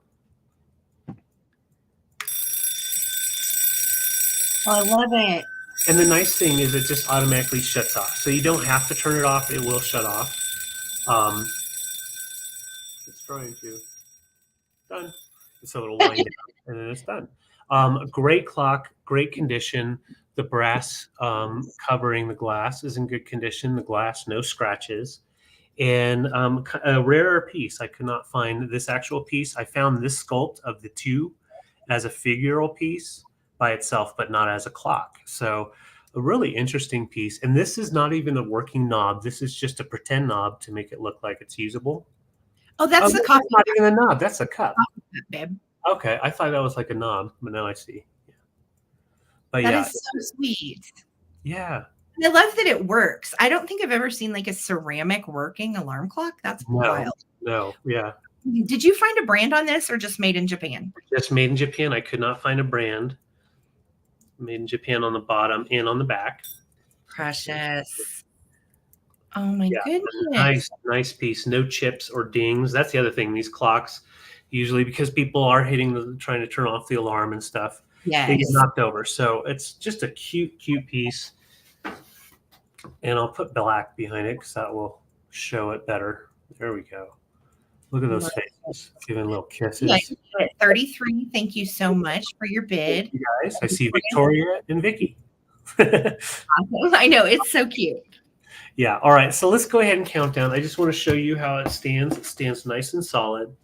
Oh, I love it. And the nice thing is it just automatically shuts off. So you don't have to turn it off. It will shut off. It's trying to. Done. So it'll wind down and then it's done. Great clock, great condition. The brass covering the glass is in good condition. The glass, no scratches. And a rarer piece. I could not find this actual piece. I found this sculpt of the two as a figural piece by itself, but not as a clock. So a really interesting piece. And this is not even a working knob. This is just a pretend knob to make it look like it's usable. Oh, that's the coffee. Not even a knob. That's a cup. Babe. Okay, I thought that was like a knob, but now I see. Yeah. But That yeah, is so sweet. yeah. I love that it works. I don't think I've ever seen like a ceramic working alarm clock. That's wild. No, yeah. Did you find a brand on this or just made in Japan? Just made in Japan. I could not find a brand. Made in Japan on the bottom and on the back. Precious. Oh my goodness. Nice piece. No chips or dings. That's the other thing. These clocks, usually because people are trying to turn off the alarm and stuff, they get knocked over. So it's just a cute piece. And I'll put black behind it because that will show it better. There we go. Look at those faces, giving little kisses. Yeah, 33. Thank you so much for your bid. You guys, I see Victoria and Vicky. I know, it's so cute. Yeah. All right. So let's go ahead and count down. I just want to show you how it stands. It stands nice and solid.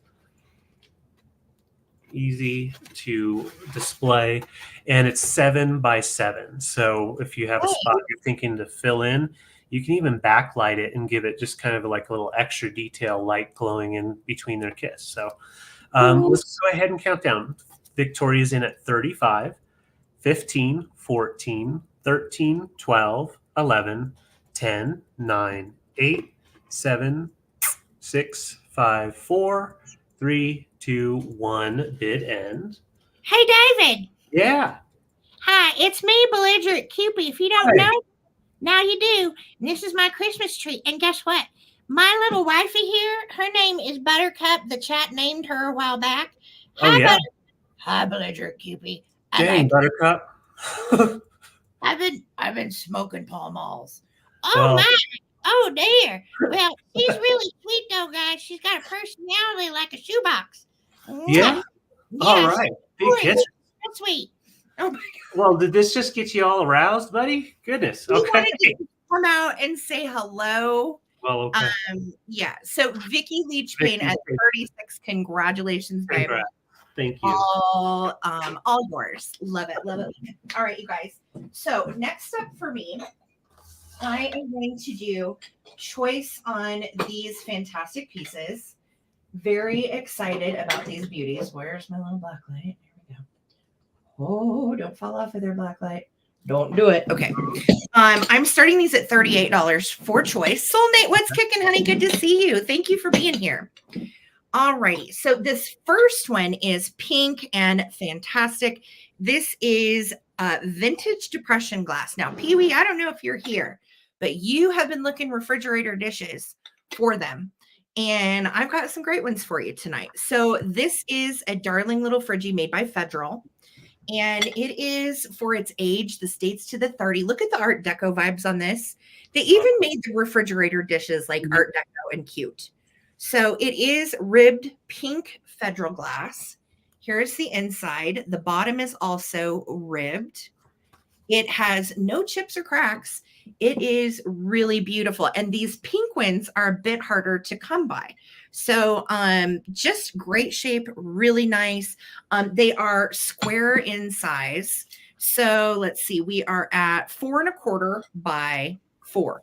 Easy to display. And it's 7 by 7. So if you have a spot you're thinking to fill in, you can even backlight it and give it just kind of like a little extra detail light glowing in between their kiss. So let's go ahead and count down. Victoria's in at 35, 15, 14, 13, 12, 11, 10, 9, 8, 7, 6, 5, 4, 3, 2, 1. Bid end. Hey, David. Yeah. Hi, it's me, Belligerent Cupid. If you don't know, now you do. And this is my Christmas tree. And guess what? My little wifey here, her name is Buttercup. The chat named her a while back. Hi, Belligerent Cupid. Dang, Buttercup. I've been smoking Pall Malls. Oh my! Oh dear. Well, she's really sweet though, guys. She's got a personality like a shoebox. Yeah. All right. Big kiss. That's sweet. Oh my God. Well, did this just get you all aroused, buddy? Goodness. We Okay. wanted to come out and say hello. Well, okay. Yeah. So Vicky Leachpain at 36. Congratulations, baby. Congrats. Thank you. All yours. Love it. Love it. All right, you guys. So next up for me, I am going to do choice on these fantastic pieces. Very excited about these beauties. Where's my little black light? Here we go. Oh, don't fall off of their black light. Don't do it. Okay. I'm starting these at $38 for choice. Soulmate, what's kicking, honey? Good to see you. Thank you for being here. Alrighty, so this first one is pink and fantastic. This is vintage depression glass. Now, Pee-wee, I don't know if you're here, but you have been looking refrigerator dishes for them. And I've got some great ones for you tonight. So this is a darling little Friggy made by Federal. And it is, for its age, the States to the 30. Look at the Art Deco vibes on this. They even made the refrigerator dishes like Art Deco and cute. So it is ribbed pink Federal glass. Here's the inside. The bottom is also ribbed. It has no chips or cracks. It is really beautiful. And these pink ones are a bit harder to come by. So just great shape, really nice. They are square in size. So let's see, we are at 4 1/4 by 4.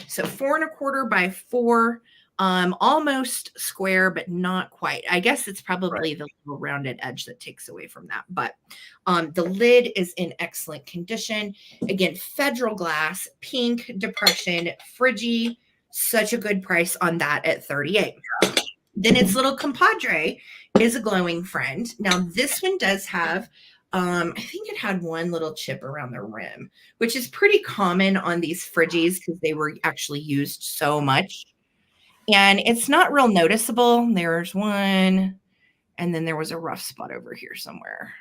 So 4 1/4 by 4. Almost square, but not quite. I guess it's probably the little rounded edge that takes away from that. But the lid is in excellent condition. Again, Federal glass, pink depression, Friggy. Such a good price on that at $38. Then its little compadre is a glowing friend. Now this one does have, I think it had one little chip around the rim, which is pretty common on these Friggies because they were actually used so much. And it's not real noticeable. There's one, and then there was a rough spot over here somewhere.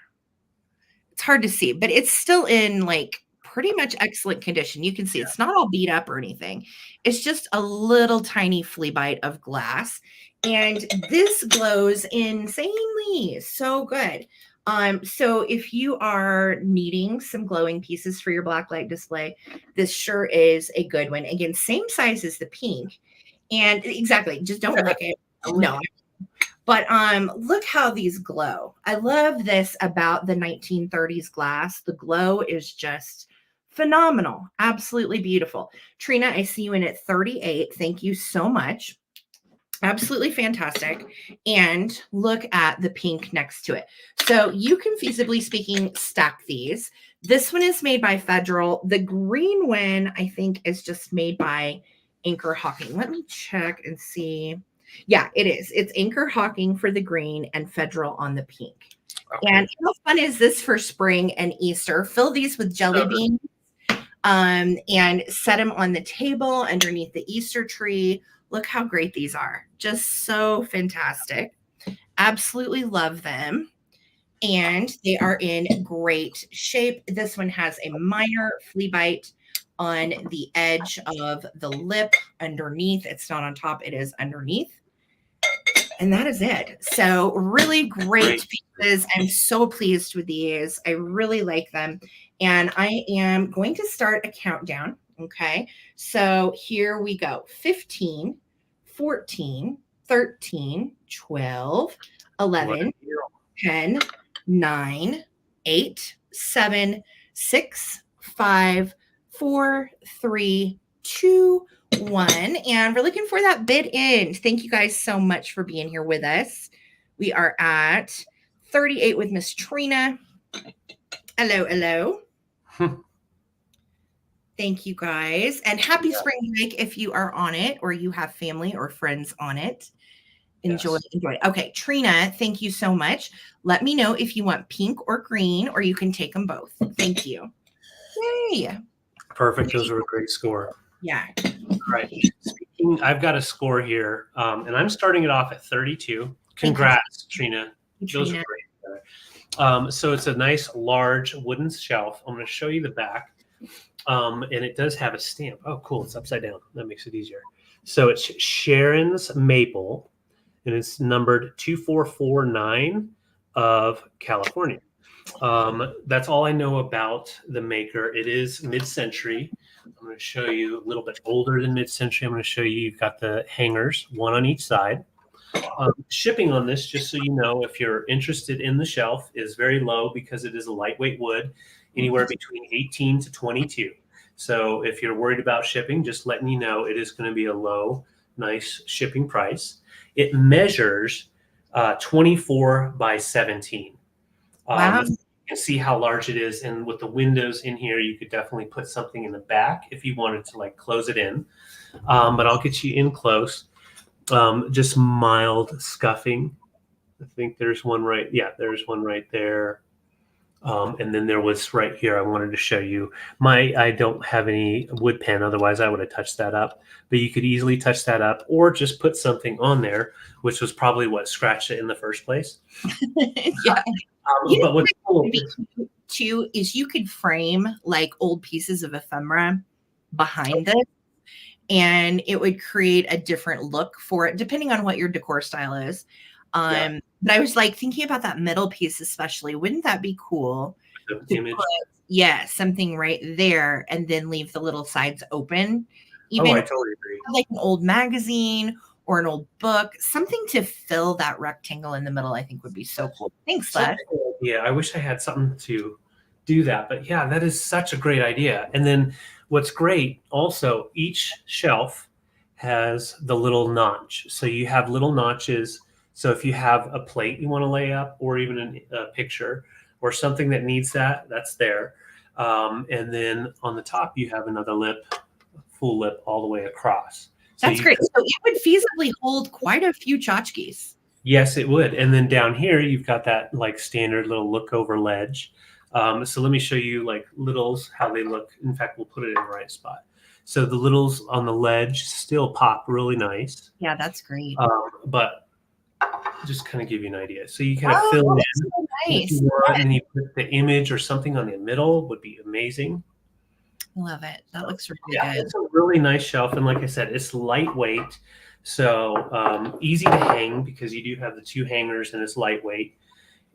It's hard to see, but it's still in like pretty much excellent condition. You can see it's not all beat up or anything. It's just a little tiny flea bite of glass. And this glows insanely. So good. So if you are needing some glowing pieces for your blacklight display, this sure is a good one. Again, same size as the pink. And exactly, just don't lick it. No. But look how these glow. I love this about the 1930s glass. The glow is just phenomenal. Absolutely beautiful. Trina, I see you in at 38. Thank you so much. Absolutely fantastic. And look at the pink next to it. So you can, feasibly speaking, stack these. This one is made by Federal. The green one, I think, is just made by Anchor Hawking. Let me check and see. Yeah, it is. It's Anchor Hawking for the green and Federal on the pink. Okay. And how fun is this for spring and Easter? Fill these with jelly beans and set them on the table underneath the Easter tree. Look how great these are. Just so fantastic. Absolutely love them. And they are in great shape. This one has a minor flea bite on the edge of the lip underneath. It's not on top, it is underneath. And that is it. So really great pieces. I'm so pleased with these. I really like them. And I am going to start a countdown. Okay. So here we go. 15, 14, 13, 12, 11, 10, 9, 8, 7, 6, 5, 4, 3, 2, 1. And we're looking for that bid end. Thank you guys so much for being here with us. We are at 38 with Miss Trina. Hello, hello. Thank you guys. And happy spring break if you are on it or you have family or friends on it. Enjoy, enjoy. Okay, Trina, thank you so much. Let me know if you want pink or green, or you can take them both. Thank you. Yay. Perfect. Those were a great score. Yeah. All right. Speaking, I've got a score here, and I'm starting it off at 32. Congrats, Trina. Those are great. So it's a nice, large wooden shelf. I'm going to show you the back, and it does have a stamp. Oh, cool. It's upside down. That makes it easier. So it's Sharon's Maple, and it's numbered 2449 of California. That's all I know about the maker. It is mid-century. I'm going to show you a little bit older than mid-century. I'm going to show you, you've got the hangers, one on each side. Shipping on this, just so you know, if you're interested in the shelf, is very low because it is a lightweight wood, anywhere between 18 to 22. So if you're worried about shipping, just letting you know, it is going to be a low, nice shipping price. It measures 24 by 17. Wow. You can see how large it is. And with the windows in here, you could definitely put something in the back if you wanted to like close it in. But I'll get you in close. just mild scuffing. I think there's one right. Yeah, there's one right there. And then there was right here. I wanted to show you I don't have any wood pen. Otherwise I would have touched that up, but you could easily touch that up or just put something on there, which was probably what scratched it in the first place. Yeah. But what's cool too is you could frame like old pieces of ephemera behind it, and it would create a different look for it depending on what your decor style is. But I was like thinking about that middle piece especially. Wouldn't that be cool? image. Something right there, and then leave the little sides open. Even I totally agree. like an old magazine or an old book, something to fill that rectangle in the middle, I think would be so cool. Thanks, Les. Yeah, I wish I had something to do that, but yeah, that is such a great idea. And then what's great also, each shelf has the little notch. So you have little notches. So if you have a plate you want to lay up, or even a picture or something that needs that, that's there. And then on the top, you have another lip, full lip all the way across. That's great. So it would feasibly hold quite a few tchotchkes. Yes, it would. And then down here, you've got that like standard little look over ledge. So let me show you like littles, how they look. In fact, we'll put it in the right spot. So the littles on the ledge still pop really nice. Yeah, that's great. But just kind of give you an idea. So you kind of fill in. So nice. And then you put the image or something on the middle would be amazing. Love it. That looks really good. It's a really nice shelf. And like I said, it's lightweight. So easy to hang because you do have the two hangers and it's lightweight.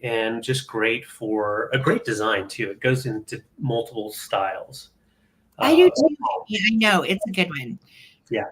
And just great for a great design too. It goes into multiple styles. I do too. Yeah, I know. It's a good one. Yeah,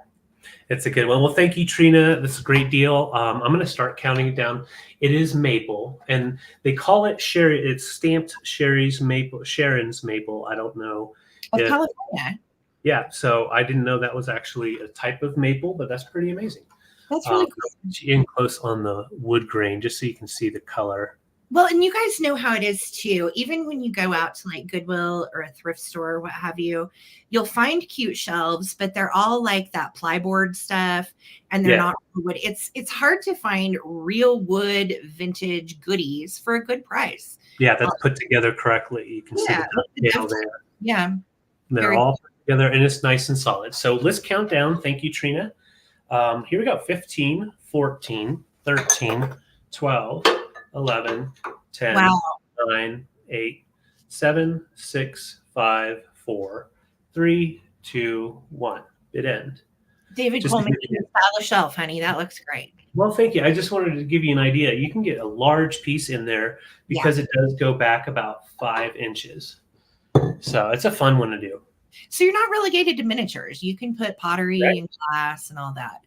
it's a good one. Well, thank you, Trina. This is a great deal. I'm going to start counting it down. It is maple, and they call it sherry. It's stamped Sharon's maple. I don't know. Of California. Yeah, so I didn't know that was actually a type of maple, but that's pretty amazing. That's really cool. In close on the wood grain, just so you can see the color. Well, and you guys know how it is too. Even when you go out to like Goodwill or a thrift store or what have you, you'll find cute shelves, but they're all like that plyboard stuff, and they're not wood. It's hard to find real wood vintage goodies for a good price. Yeah, that's put together correctly. You can see the detail there. Yeah, they're all put together, and it's nice and solid. So let's count down. Thank you, Trina. Here we go. 15, 14, 13, 12. 11, 10, 9, 8, 7, 6, 5, 4, 3, 2, 1. Bid end. David Coleman, you can style a shelf, honey. That looks great. Well, thank you. I just wanted to give you an idea. You can get a large piece in there because it does go back about 5 inches. So it's a fun one to do. So you're not relegated to miniatures. You can put pottery and glass and all that.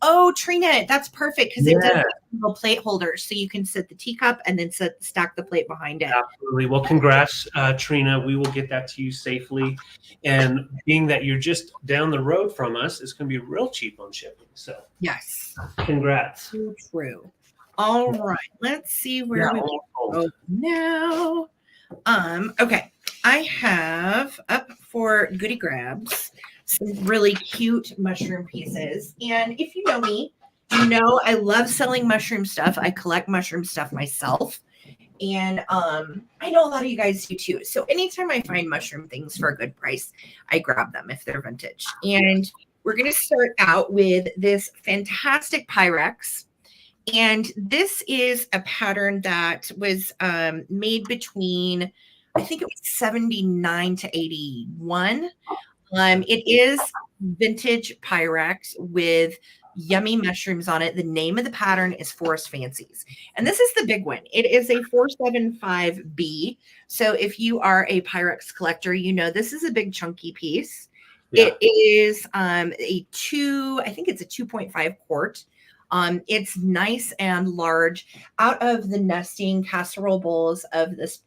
Oh, Trina, that's perfect because it does have little plate holders. So you can set the teacup and then stack the plate behind it. Absolutely. Well, congrats, Trina. We will get that to you safely. And being that you're just down the road from us, it's going to be real cheap on shipping. So yes. Congrats. So true. All right. Let's see where we go now. Okay. I have up for goodie grabs some really cute mushroom pieces. And if you know me, you know I love selling mushroom stuff. I collect mushroom stuff myself. And I know a lot of you guys do too. So anytime I find mushroom things for a good price, I grab them if they're vintage. And we're going to start out with this fantastic Pyrex. And this is a pattern that was made between, I think it was 79 to 81. It is vintage Pyrex with yummy mushrooms on it. The name of the pattern is Forest Fancies. And this is the big one. It is a 475B. So if you are a Pyrex collector, you know this is a big chunky piece. Yeah. It is I think it's a 2.5 quart. It's nice and large. Out of the nesting casserole bowls of this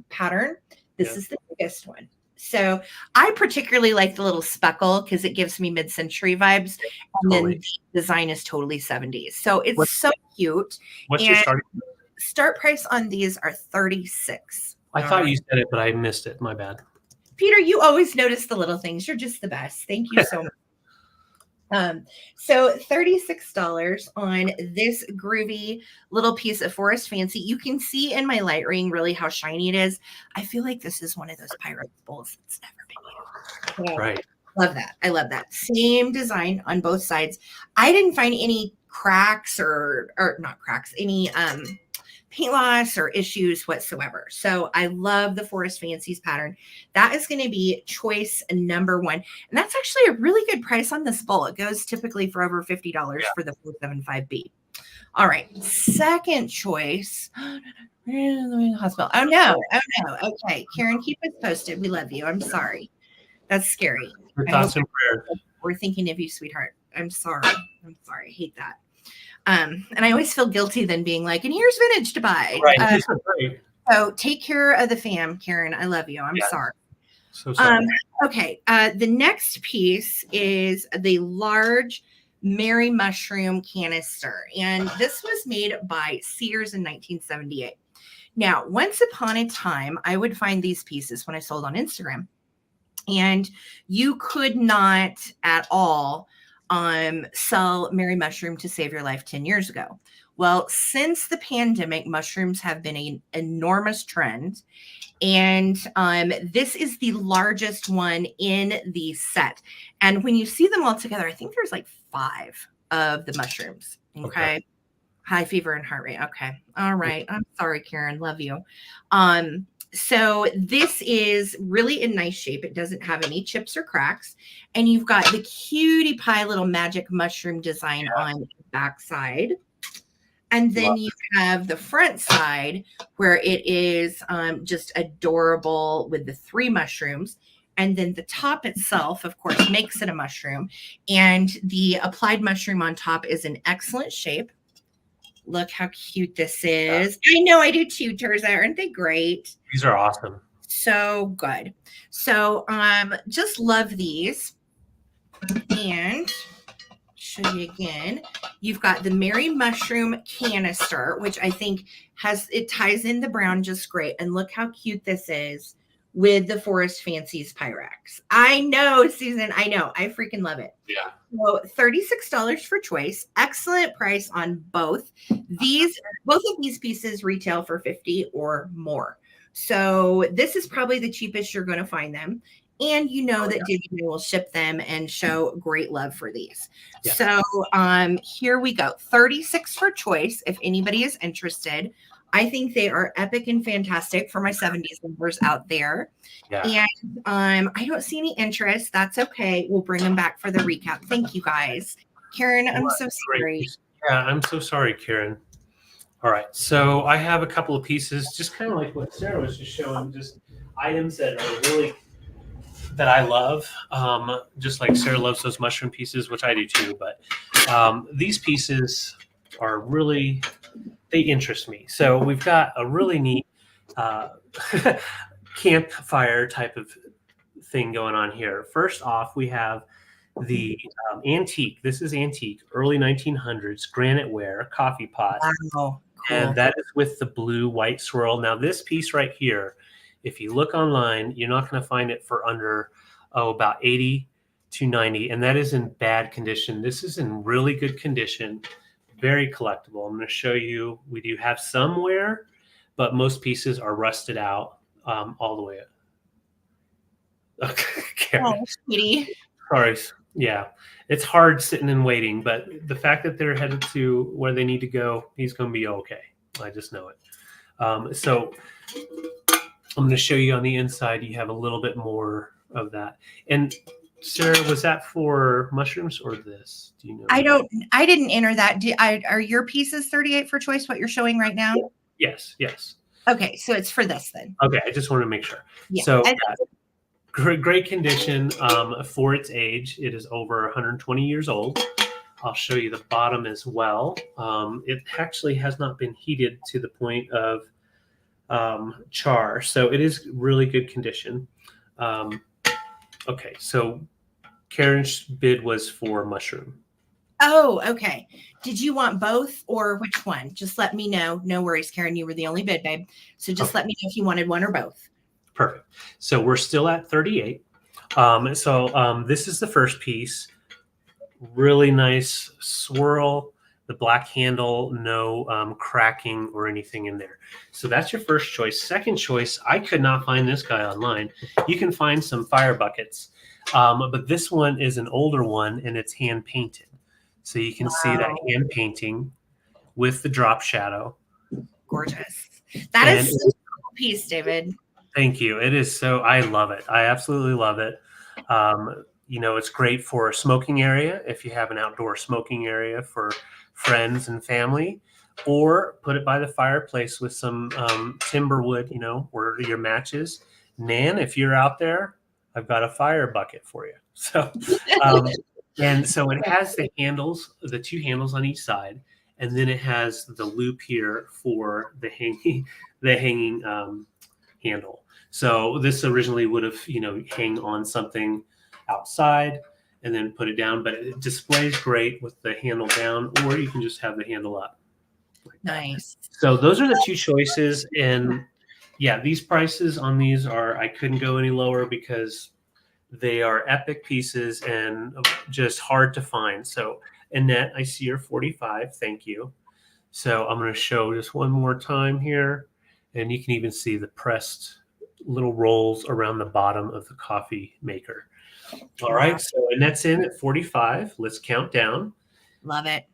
pattern, this is the biggest one. So I particularly like the little speckle because it gives me mid-century vibes. And then the design is totally 70s. So it's so cute. What's your starting price? Start price on these are $36. I thought you said it, but I missed it. My bad. Peter, you always notice the little things. You're just the best. Thank you so much. So $36 on this groovy little piece of Forest Fancy. You can see in my light ring really how shiny it is. I feel like this is one of those Pyrex bowls that's never been used. So, Right. love that. I love that. Same design on both sides. I didn't find any cracks or not cracks, any paint loss or issues whatsoever. So I love the Forest Fancies pattern. That is going to be choice number 1. And that's actually a really good price on this bowl. It goes typically for over $50 for the 475B. All right. Second choice. Hospital. Oh no. Okay. Karen, keep us posted. We love you. I'm sorry. That's scary. Your thoughts and prayers. We're thinking of you, sweetheart. I'm sorry. I hate that. And I always feel guilty then being like, and here's vintage to buy. Right. Right. So take care of the fam, Karen. I love you. I'm sorry. So sorry. Okay. The next piece is the large Mary Mushroom canister. And this was made by Sears in 1978. Now, once upon a time, I would find these pieces when I sold on Instagram. And you could not at all sell Mary Mushroom to save your life 10 years ago. Well, since the pandemic, mushrooms have been an enormous trend. And this is the largest one in the set. And when you see them all together, I think there's like 5 of the mushrooms. Okay. High fever and heart rate. Okay. All right. I'm sorry, Karen. Love you. So this is really in nice shape. It doesn't have any chips or cracks. And you've got the cutie pie little magic mushroom design on the back side. And then you have the front side where it is just adorable with the 3 mushrooms. And then the top itself, of course, makes it a mushroom. And the applied mushroom on top is in excellent shape. Look how cute this is. I know I do too, Ttbsarahc. Aren't they great? These are awesome. So good. So just love these. And show you again. You've got the Mary Mushroom canister, which I think it ties in the brown just great. And look how cute this is with the Forest Fancies Pyrex. I know, Susan. I know. I freaking love it. Yeah. So $36 for choice. Excellent price on both. Both of these pieces retail for $50 or more. So this is probably the cheapest you're going to find them. And you know that Disney will ship them and show great love for these. Yeah. So here we go. $36 for choice if anybody is interested. I think they are epic and fantastic for my 70s members out there. Yeah. And I don't see any interest. That's okay. We'll bring them back for the recap. Thank you, guys. Karen, I'm so sorry. Yeah, I'm so sorry, Karen. All right. So I have a couple of pieces, just kind of like what Sarah was just showing, just items that are really that I love. Just like Sarah loves those mushroom pieces, which I do too. But these pieces are really, they interest me. So we've got a really neat campfire type of thing going on here. First off, we have the antique. This is antique, early 1900s granite ware coffee pot. Wow, cool. And that is with the blue white swirl. Now this piece right here, if you look online, you're not going to find it for under about 80 to 90, and that is in bad condition. This is in really good condition, very collectible. I'm going to show you. We do have some wear, but most pieces are rusted out all the way up. Okay, oh, sweetie. Sorry. Yeah, it's hard sitting and waiting, but the fact that they're headed to where they need to go, he's going to be okay. I just know it. So I'm going to show you on the inside. You have a little bit more of that. And Sarah, was that for mushrooms or this? Do you know? I didn't enter that. Are your pieces 38 for choice? What you're showing right now? Yes. Okay, so it's for this then. Okay, I just want to make sure. Yeah. So great condition for its age. It is over 120 years old. I'll show you the bottom as well. It actually has not been heated to the point of char, so it is really good condition. Okay, so Karen's bid was for mushroom. Oh, okay. Did you want both or which one? Just let me know. No worries, Karen. You were the only bid, babe. So just let me know if you wanted one or both. Perfect. So we're still at 38. This is the first piece. Really nice swirl. The black handle, no cracking or anything in there. So that's your first choice. Second choice, I could not find this guy online. You can find some fire buckets, but this one is an older one and it's hand painted. So you can see that hand painting with the drop shadow. Gorgeous. That is such a cool piece, David. Thank you. It is so, I love it. I absolutely love it. It's great for a smoking area if you have an outdoor smoking area for friends and family, or put it by the fireplace with some timber wood, or your matches. Nan, if you're out there, I've got a fire bucket for you. So, and so it has the handles, the two handles on each side, and then it has the loop here for the hanging handle. So this originally would have, hang on something outside and then put it down, but it displays great with the handle down, or you can just have the handle up. Nice. So those are the two choices. And yeah, these prices on these I couldn't go any lower because they are epic pieces and just hard to find. So Annette, I see you're 45. Thank you. So I'm going to show just one more time here. And you can even see the pressed little rolls around the bottom of the coffee maker. All right. So Annette's in at 45. Let's count down. Love it.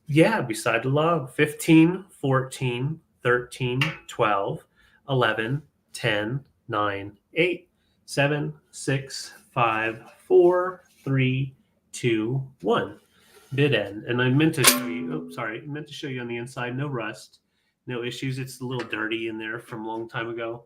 Yeah, beside the log. 15, 14, 13, 12, 11, 10, 9, 8, 7, 6, 5, 4, 3, 2, 1. Bid end. And I meant to show you, on the inside, no rust, no issues. It's a little dirty in there from a long time ago.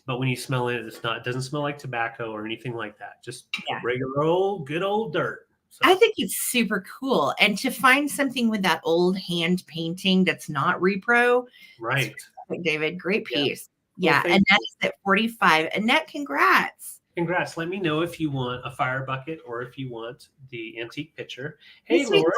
But when you smell it, it doesn't smell like tobacco or anything like that. Just regular good old dirt. So. I think it's super cool. And to find something with that old hand painting that's not repro. Right. David, great piece. Yeah. Well, Annette is at 45. Annette, congrats. Congrats. Let me know if you want a fire bucket or if you want the antique picture. Hey, Laura.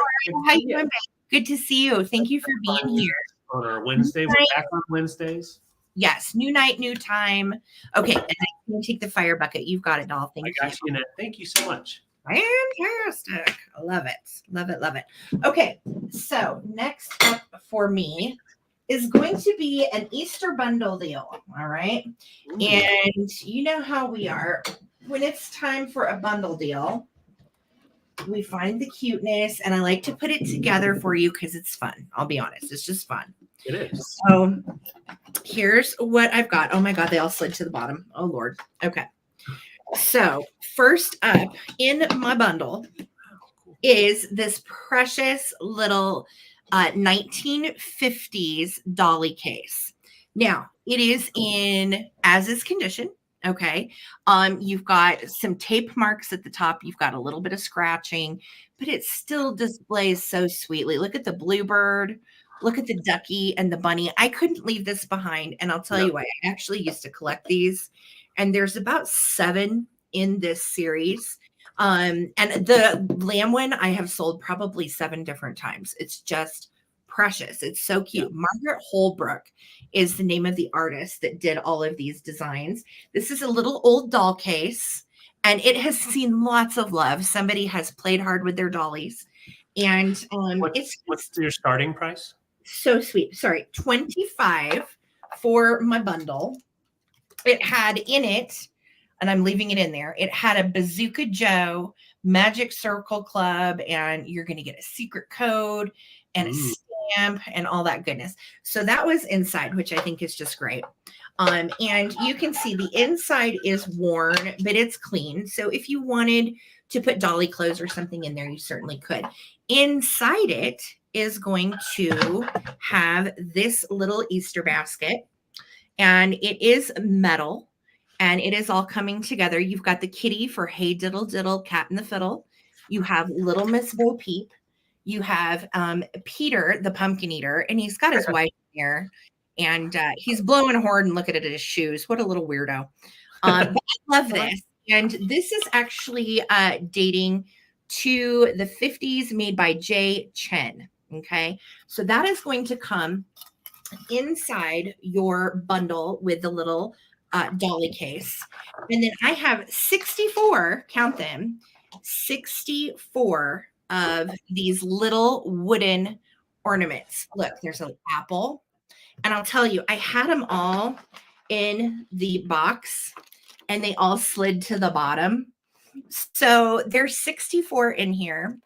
How you doing? Good to see you. Thank you for being here. On our Wednesday. We're back on Wednesdays. Yes, new night, new time. Okay, and I can take the fire bucket. You've got it, doll. Thank you. I got you, Annette. Thank you so much. Fantastic. I love it. Love it. Love it. Okay, so next up for me is going to be an Easter bundle deal. All right. Ooh. And you know how we are. When it's time for a bundle deal, we find the cuteness, and I like to put it together for you because it's fun. I'll be honest. It's just fun. It is. So here's what I've got. Oh my God, they all slid to the bottom. Oh Lord. Okay. So first up in my bundle is this precious little 1950s dolly case. Now it is in as is condition. Okay. You've got some tape marks at the top. You've got a little bit of scratching, but it still displays so sweetly. Look at the bluebird. Look at the ducky and the bunny. I couldn't leave this behind. And I'll tell you what, I actually used to collect these. And there's about 7 in this series. And the lamb one I have sold probably 7 different times. It's just precious. It's so cute. Yeah. Margaret Holbrook is the name of the artist that did all of these designs. This is a little old doll case, and it has seen lots of love. Somebody has played hard with their dollies. And what's your starting price? So sweet. Sorry, $25 for my bundle. It had in it, and I'm leaving it in there, it had a Bazooka Joe, Magic Circle Club, and you're going to get a secret code and a stamp and all that goodness. So that was inside, which I think is just great. And you can see the inside is worn, but it's clean. So if you wanted to put dolly clothes or something in there, you certainly could. Inside it is going to have this little Easter basket, and it is metal, and it is all coming together. You've got the kitty for Hey Diddle Diddle, Cat in the Fiddle. You have Little Miss Bo Peep. You have Peter, the pumpkin eater, and he's got his wife here, and he's blowing a horn and looking at his shoes. What a little weirdo. But I love this. And this is actually dating to the 50s, made by J. Chen. Okay, so that is going to come inside your bundle with the little dolly case. And then I have 64, count them, 64 of these little wooden ornaments. Look, there's an apple. And I'll tell you, I had them all in the box and they all slid to the bottom. So there's 64 in here.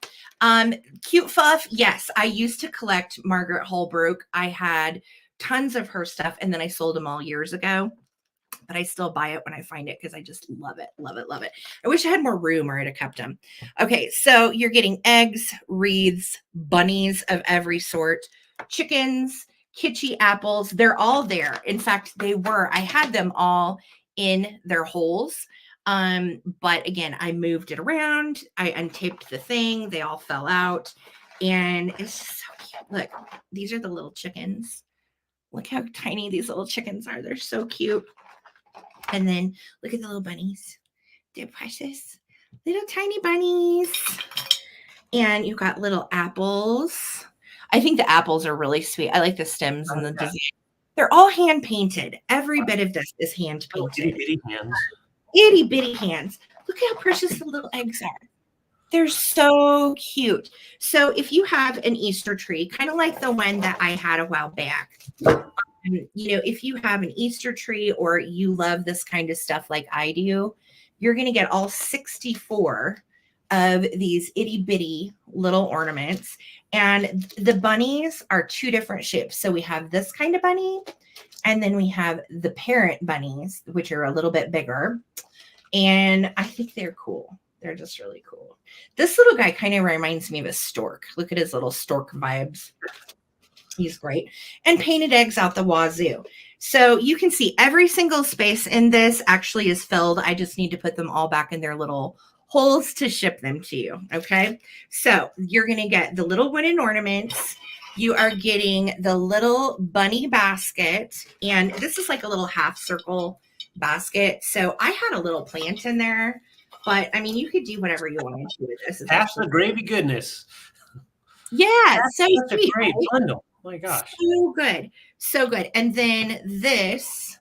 Cute Fuff. Yes, I used to collect Margaret Holbrook. I had tons of her stuff and then I sold them all years ago. But I still buy it when I find it because I just love it, love it, love it. I wish I had more room or I'd have kept them. Okay, so you're getting eggs, wreaths, bunnies of every sort, chickens, kitschy apples. They're all there. In fact, they were. I had them all in their holes. But again, I moved it around. I untaped the thing. They all fell out. And it's just so cute. Look, these are the little chickens. Look how tiny these little chickens are. They're so cute. And then look at the little bunnies. They're precious. Little tiny bunnies. And you've got little apples. I think the apples are really sweet. I like the stems and the design. They're all hand painted. Every bit of this is hand painted. Itty bitty hands. Itty bitty hands. Look how precious the little eggs are. They're so cute. So if you have an Easter tree, kind of like the one that I had a while back, you know, if you have an Easter tree or you love this kind of stuff like I do, you're going to get all 64 of these itty bitty little ornaments. And the bunnies are two different shapes. So we have this kind of bunny, and then we have the parent bunnies, which are a little bit bigger. And I think they're cool. They're just really cool. This little guy kind of reminds me of a stork. Look at his little stork vibes. He's great. And painted eggs out the wazoo. So you can see every single space in this actually is filled. I just need to put them all back in their little holes to ship them to you. Okay. So you're going to get the little wooden ornaments. You are getting the little bunny basket. And this is like a little half circle basket. So I had a little plant in there, but I mean, you could do whatever you want to with this. Half the gravy goodness. Yeah. That's so such a great bundle. Oh my gosh. So good. So good. And then this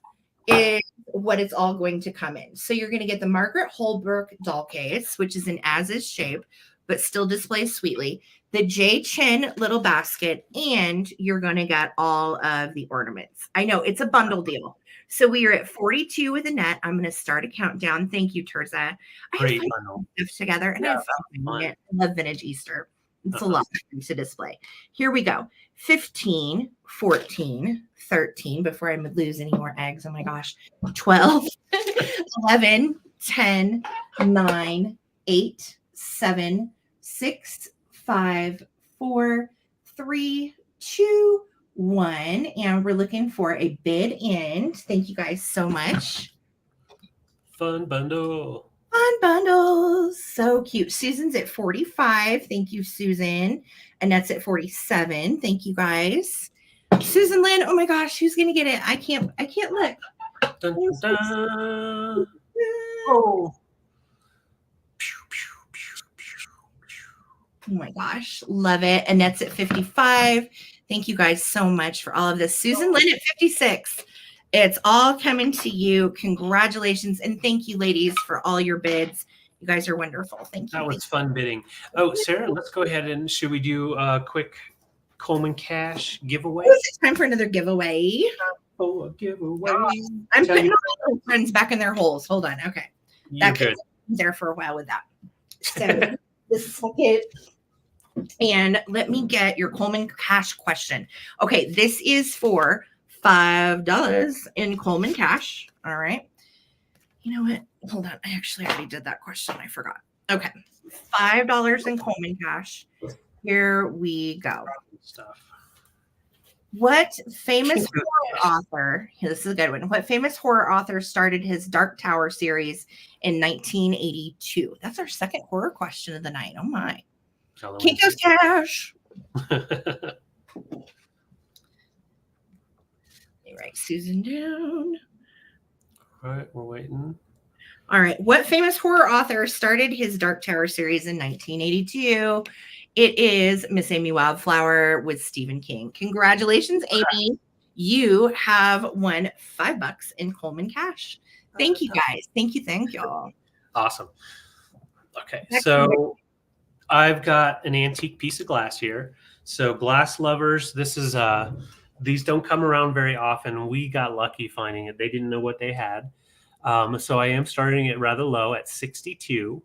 is what it's all going to come in. So you're going to get the Margaret Holbrook doll case, which is an as-is shape, but still displays sweetly. The J. Chin little basket, and you're going to get all of the ornaments. I know it's a bundle deal. So we are at 42 with a net. I'm going to start a countdown. Thank you, Ttbsarahc. Great bundle. Stuff together, and Yeah, I love vintage Easter. It's a lot to display. Here we go. 15, 14, 13, before I lose any more eggs. Oh my gosh. 12, 11, 10, 9, 8, 7, 6, 5, 4, 3, 2, 1. And we're looking for a bid end. Thank you guys so much. Fun bundle. Fun bundles. So cute. Susan's at 45. Thank you, Susan. Annette's at 47. Thank you guys. Susan Lynn, oh my gosh, who's gonna get it? I can't look. Dun, dun, dun. Oh. Oh my gosh, love it. Annette's at 55. Thank you guys so much for all of this. Susan Lynn at 56. It's all coming to you. Congratulations. And thank you, ladies, for all your bids. You guys are wonderful. Thank you. That was fun bidding. Oh, Sarah, let's go ahead and should we do a quick Coleman Cash giveaway? Oh, it's time for another giveaway. Oh, a giveaway. I'm putting all my friends back in their holes. Hold on. Okay. You're good. There for a while with that. So this is it. And let me get your Coleman Cash question. Okay, this is for $5 in Coleman Cash. All right. You know what? Hold on. I actually already did that question. I forgot. Okay. $5 in Coleman Cash. Here we go. Stuff. What famous horror author, this is a good one. What famous horror author started his Dark Tower series in 1982? That's our second horror question of the night. Oh my. Kinko's Cash. Write Susan down. All right, we're waiting. All right. What famous horror author started his Dark Tower series in 1982? It is Miss Amy Wildflower with Stephen King. Congratulations, Amy. You have won $5 in Coleman Cash. Thank you, guys. Thank you. Thank y'all. Awesome. Okay. So I've got an antique piece of glass here. So glass lovers, this is these don't come around very often. We got lucky finding it. They didn't know what they had. So I am starting it rather low at 62.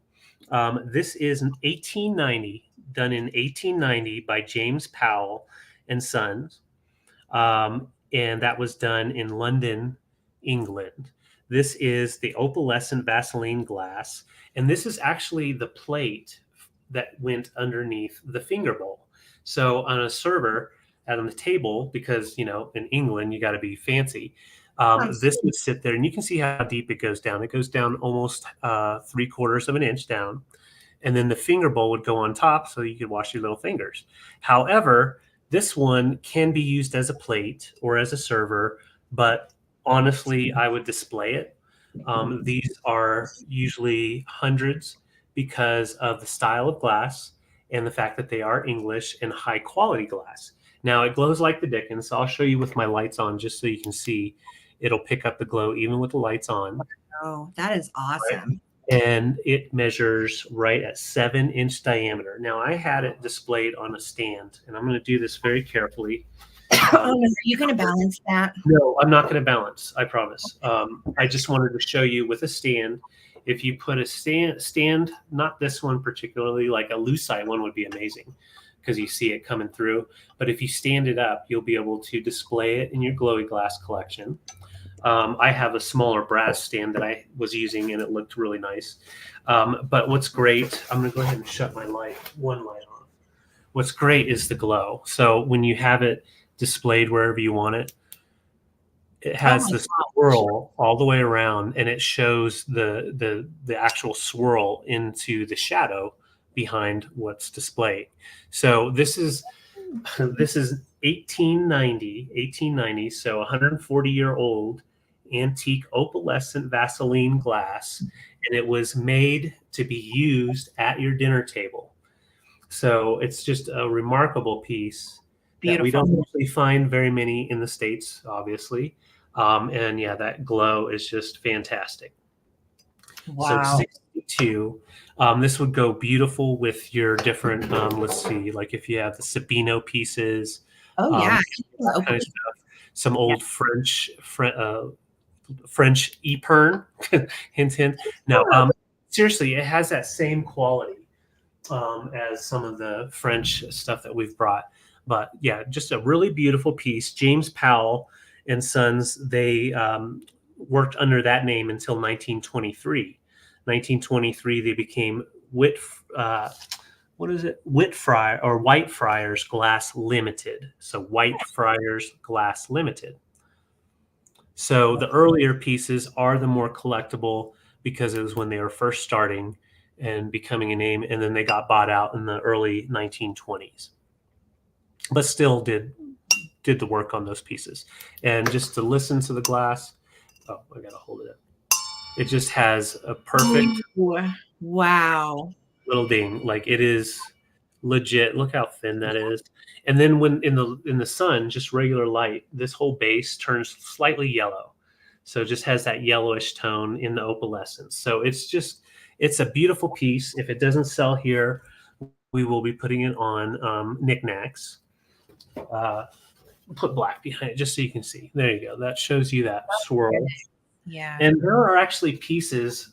This is an 1890, done in 1890 by James Powell and Sons. And that was done in London, England. This is the opalescent Vaseline glass. And this is actually the plate that went underneath the finger bowl. So on a server on the table, because, you know, in England, you got to be fancy. This would sit there, and you can see how deep it goes down. It goes down almost 3/4 of an inch down. And then the finger bowl would go on top so you could wash your little fingers. However, this one can be used as a plate or as a server, but honestly, I would display it. These are usually hundreds because of the style of glass and the fact that they are English and high quality glass. Now it glows like the dickens. So I'll show you with my lights on just so you can see it'll pick up the glow even with the lights on. Oh, that is awesome. Right? And it measures right at 7-inch diameter. Now I had it displayed on a stand, and I'm going to do this very carefully. Are you going to balance that? No, I'm not going to balance. I promise. I just wanted to show you with a stand. If you put a stand, not this one particularly, like a lucite one would be amazing because you see it coming through. But if you stand it up, you'll be able to display it in your glowy glass collection. I have a smaller brass stand that I was using, and it looked really nice. But what's great, I'm going to go ahead and shut my one light on. What's great is the glow. So when you have it displayed wherever you want it, it has this swirl all the way around, and it shows the actual swirl into the shadow behind what's displayed. So this is 1890, so 140-year-old antique opalescent Vaseline glass, and it was made to be used at your dinner table. So it's just a remarkable piece. Beautiful. That we don't usually find very many in the States, obviously. And yeah, that glow is just fantastic. Wow. So 62. This would go beautiful with your different, let's see, like if you have the Sabino pieces. Oh, yeah. Kind of stuff. Some old French Epergne, hint, hint. No, seriously, it has that same quality as some of the French stuff that we've brought. But yeah, just a really beautiful piece. James Powell and Sons, they worked under that name until 1923. 1923, they became Whitefriars Glass Limited. So Whitefriars Glass Limited. So the earlier pieces are the more collectible because it was when they were first starting and becoming a name, and then they got bought out in the early 1920s. But still did the work on those pieces. And just to listen to the glass, oh, I gotta hold it up. It just has a perfect wow little ding. Like it is legit. Look how thin that is. And then when in the sun, just regular light, this whole base turns slightly yellow. So it just has that yellowish tone in the opalescence. So it's a beautiful piece. If it doesn't sell here, we will be putting it on knickknacks. Put black behind it just so you can see. There you go. That shows you that swirl. Yeah. And there are actually pieces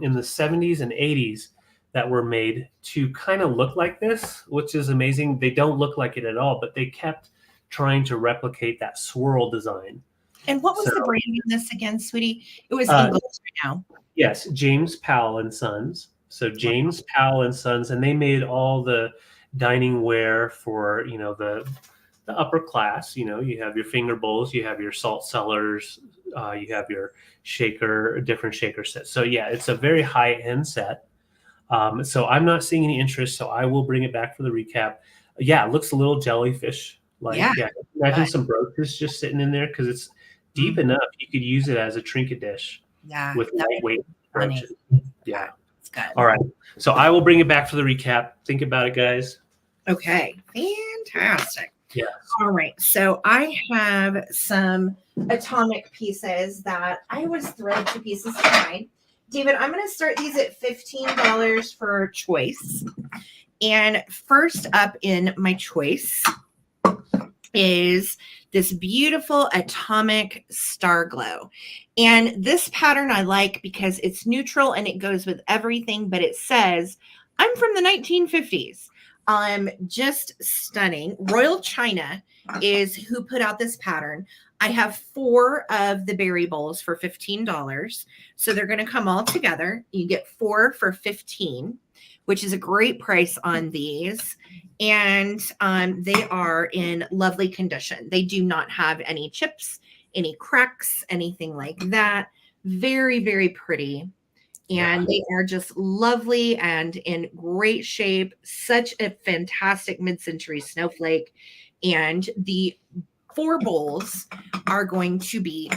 in the 70s and 80s that were made to kind of look like this, which is amazing. They don't look like it at all, but they kept trying to replicate that swirl design. And what was the brand in this again, sweetie? It was English right now. Yes, James Powell and Sons. So James Powell and Sons, and they made all the dining ware for, you know, the upper class. You know, you have your finger bowls, you have your salt cellars, you have your different shaker sets. So yeah, it's a very high end set. So I'm not seeing any interest, so I will bring it back for the recap. Yeah, it looks a little jellyfish like. Yeah, imagine some brooches just sitting in there because it's deep enough. You could use it as a trinket dish. Yeah, with lightweight brooches. Yeah, it's good. All right, so I will bring it back for the recap. Think about it, guys. Okay, fantastic. Yeah. All right, so I have some atomic pieces that I was thread to pieces to find. David, I'm going to start these at $15 for choice. And first up in my choice is this beautiful atomic star glow. And this pattern I like because it's neutral and it goes with everything, but it says, I'm from the 1950s. Just stunning. Royal China is who put out this pattern. I have 4 of the berry bowls for $15. So they're going to come all together. You get 4 for $15, which is a great price on these. And they are in lovely condition. They do not have any chips, any cracks, anything like that. Very, very pretty. And they are just lovely and in great shape. Such a fantastic mid-century snowflake. And the 4 bowls are going to be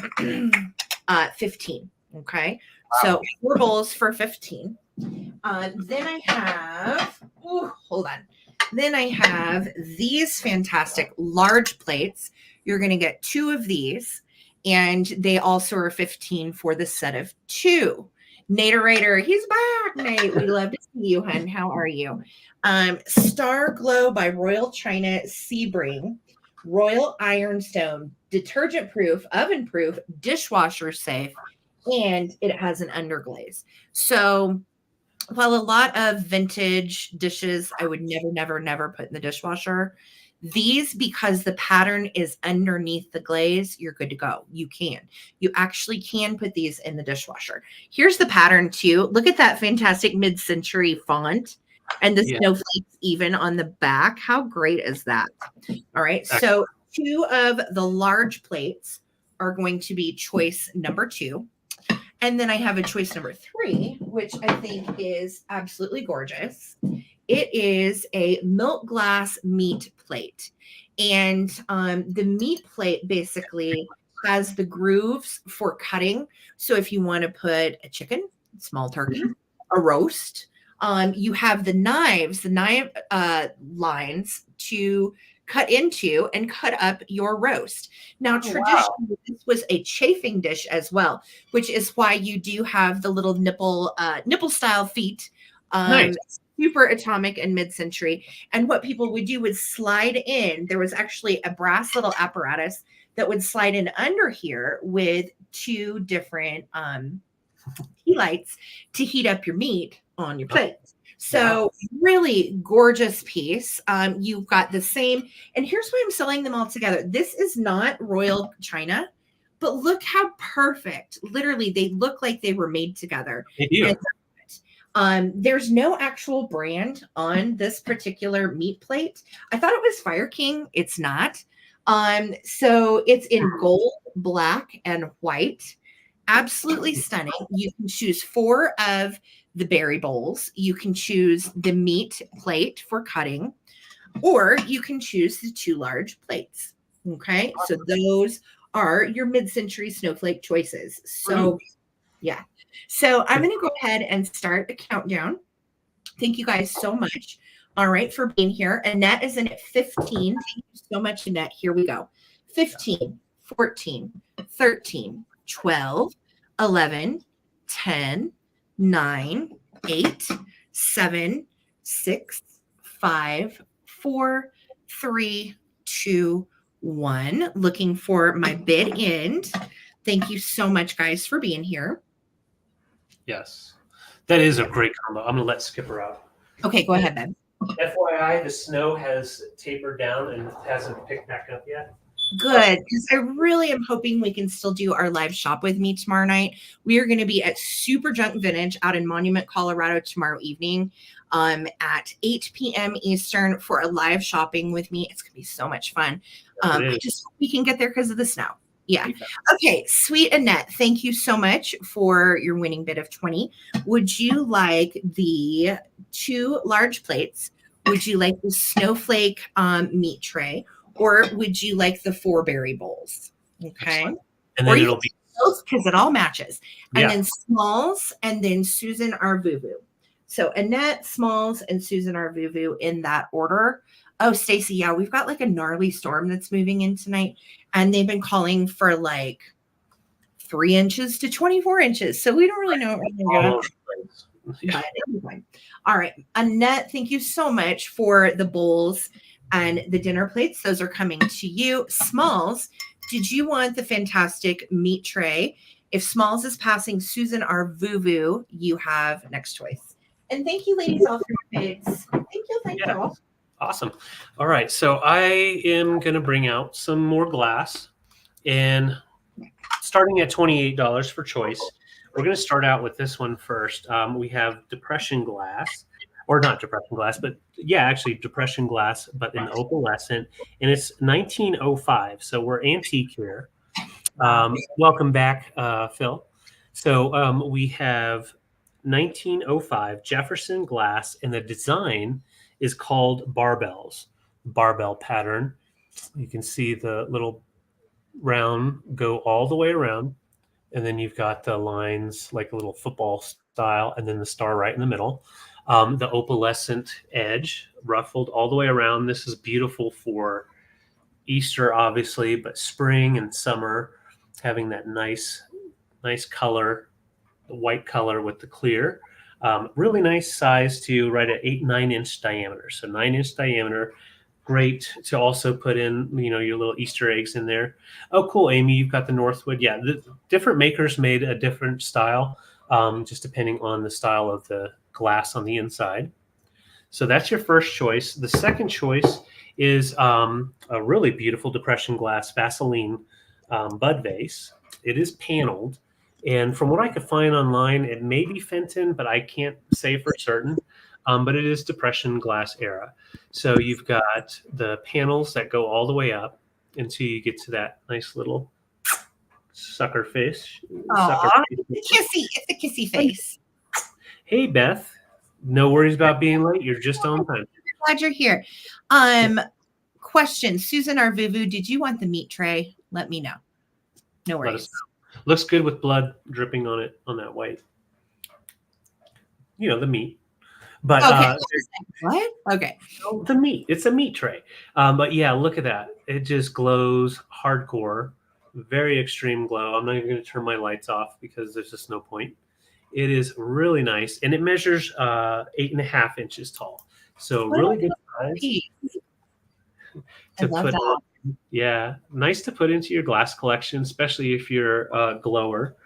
15. Okay. Wow. So 4 bowls for 15. Then I have, hold on. Then I have these fantastic large plates. You're going to get 2 of these. And they also are 15 for the set of 2. Naterator, he's back, Nate. We love to see you, hun. How are you? Star Glow by Royal China Sebring, Royal Ironstone, detergent proof, oven proof, dishwasher safe, and it has an underglaze. So while a lot of vintage dishes I would never put in the dishwasher, these, because the pattern is underneath the glaze, you're good to go. You actually can put these in the dishwasher. Here's the pattern too. Look at that fantastic mid-century font and the snowflakes even on the back. How great is that? All right. So 2 of the large plates are going to be choice number 2. And then I have a choice number 3, which I think is absolutely gorgeous. It is a milk glass meat plate. And the meat plate basically has the grooves for cutting. So if you want to put a chicken, small turkey, a roast, you have the knife lines to cut into and cut up your roast. Now, traditionally, this was a chafing dish as well, which is why you do have the little nipple style feet. Nice. Super atomic and mid-century. And what people would do was slide in. There was actually a brass little apparatus that would slide in under here with 2 different tea lights to heat up your meat on your plate. So really gorgeous piece. You've got the same, and here's why I'm selling them all together. This is not Royal China, but look how perfect. Literally, they look like they were made together. They do. There's no actual brand on this particular meat plate. I thought it was Fire King. It's not. So it's in gold, black, and white. Absolutely stunning. You can choose 4 of the berry bowls. You can choose the meat plate for cutting, or you can choose the 2 large plates. Okay. So those are your mid-century snowflake choices. So yeah. So I'm going to go ahead and start a countdown. Thank you guys so much. All right, for being here. Annette is in at 15. Thank you so much, Annette. Here we go. 15, 14, 13, 12, 11, 10, 9, 8, 7, 6, 5, 4, 3, 2, 1. Looking for my bid end. Thank you so much, guys, for being here. Yes. That is a great combo. I'm going to let Skipper out. Okay, go ahead, then. FYI, the snow has tapered down and hasn't picked back up yet. Good, because I really am hoping we can still do our live shop with me tomorrow night. We are going to be at Super Junk Vintage out in Monument, Colorado tomorrow evening at 8 p.m. Eastern for a live shopping with me. It's going to be so much fun. I just hope we can get there because of the snow. Yeah. Okay. Sweet Annette, thank you so much for your winning bid of 20. Would you like the 2 large plates? Would you like the snowflake meat tray? Or would you like the 4 berry bowls? Okay. And then it'll be both because it all matches. And then Smalls and then Susan Arvuvu. So Annette, Smalls, and Susan Arvuvu in that order. Oh, Stacy, yeah, we've got like a gnarly storm that's moving in tonight. And they've been calling for like 3 inches to 24 inches. So we don't really know what we're going to get. Yeah. But it'll be fine. All right. Annette, thank you so much for the bowls and the dinner plates. Those are coming to you. Smalls, did you want the fantastic meat tray? If Smalls is passing Susan or Vuvu, you have next choice. And thank you, ladies, all for your bids. Thank you. Thank you all. Awesome. All right. So I am going to bring out some more glass. And starting at $28 for choice, we're going to start out with this one first. We have depression glass. Or not depression glass, but yeah, actually depression glass, but in opalescent. And it's 1905. So we're antique here. Welcome back, Phil. So we have 1905 Jefferson glass, and the design is called barbells, barbell pattern. You can see the little round go all the way around, and then you've got the lines like a little football style, and then the star right in the middle. The opalescent edge ruffled all the way around. This is beautiful for Easter, obviously, but spring and summer, having that nice color, the white color with the clear. Really nice size too, right at 8-9 inch diameter. So 9-inch diameter, great to also put in, your little Easter eggs in there. Oh, cool, Amy, you've got the Northwood. Yeah, the different makers made a different style, just depending on the style of the glass on the inside. So that's your first choice. The second choice is a really beautiful depression glass Vaseline bud vase. It is paneled, and from what I could find online, it may be Fenton, but I can't say for certain. But it is depression glass era. So you've got the panels that go all the way up until you get to that nice little sucker fish. It's a kissy face. Hey, Beth. No worries about being late. You're just on time. Glad you're here. Question, Susan or Vuvu, did you want the meat tray? Let me know. No worries. Looks good with blood dripping on it, on that white. The meat. But okay. What? Okay. The meat. It's a meat tray. But yeah, look at that. It just glows hardcore. Very extreme glow. I'm not even going to turn my lights off because there's just no point. It is really nice, and it measures 8.5 inches tall. So really good size to put on. Yeah, nice to put into your glass collection, especially if you're a glower.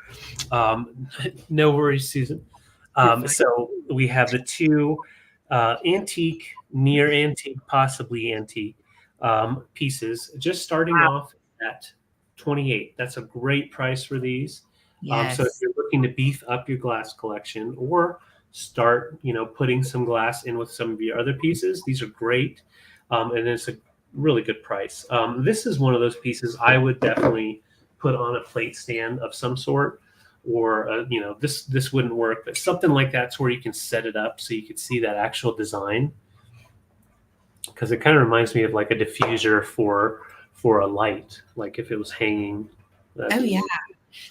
No worries, Susan. So we have the two antique, near antique, possibly antique pieces, just starting off at $28. That's a great price for these. Yes. So if you're looking to beef up your glass collection or start, putting some glass in with some of your other pieces, these are great. And it's a really good price. This is one of those pieces I would definitely put on a plate stand of some sort, or, this wouldn't work, but something like that's where you can set it up so you can see that actual design. Because it kind of reminds me of like a diffuser for a light, like if it was hanging. Oh, yeah.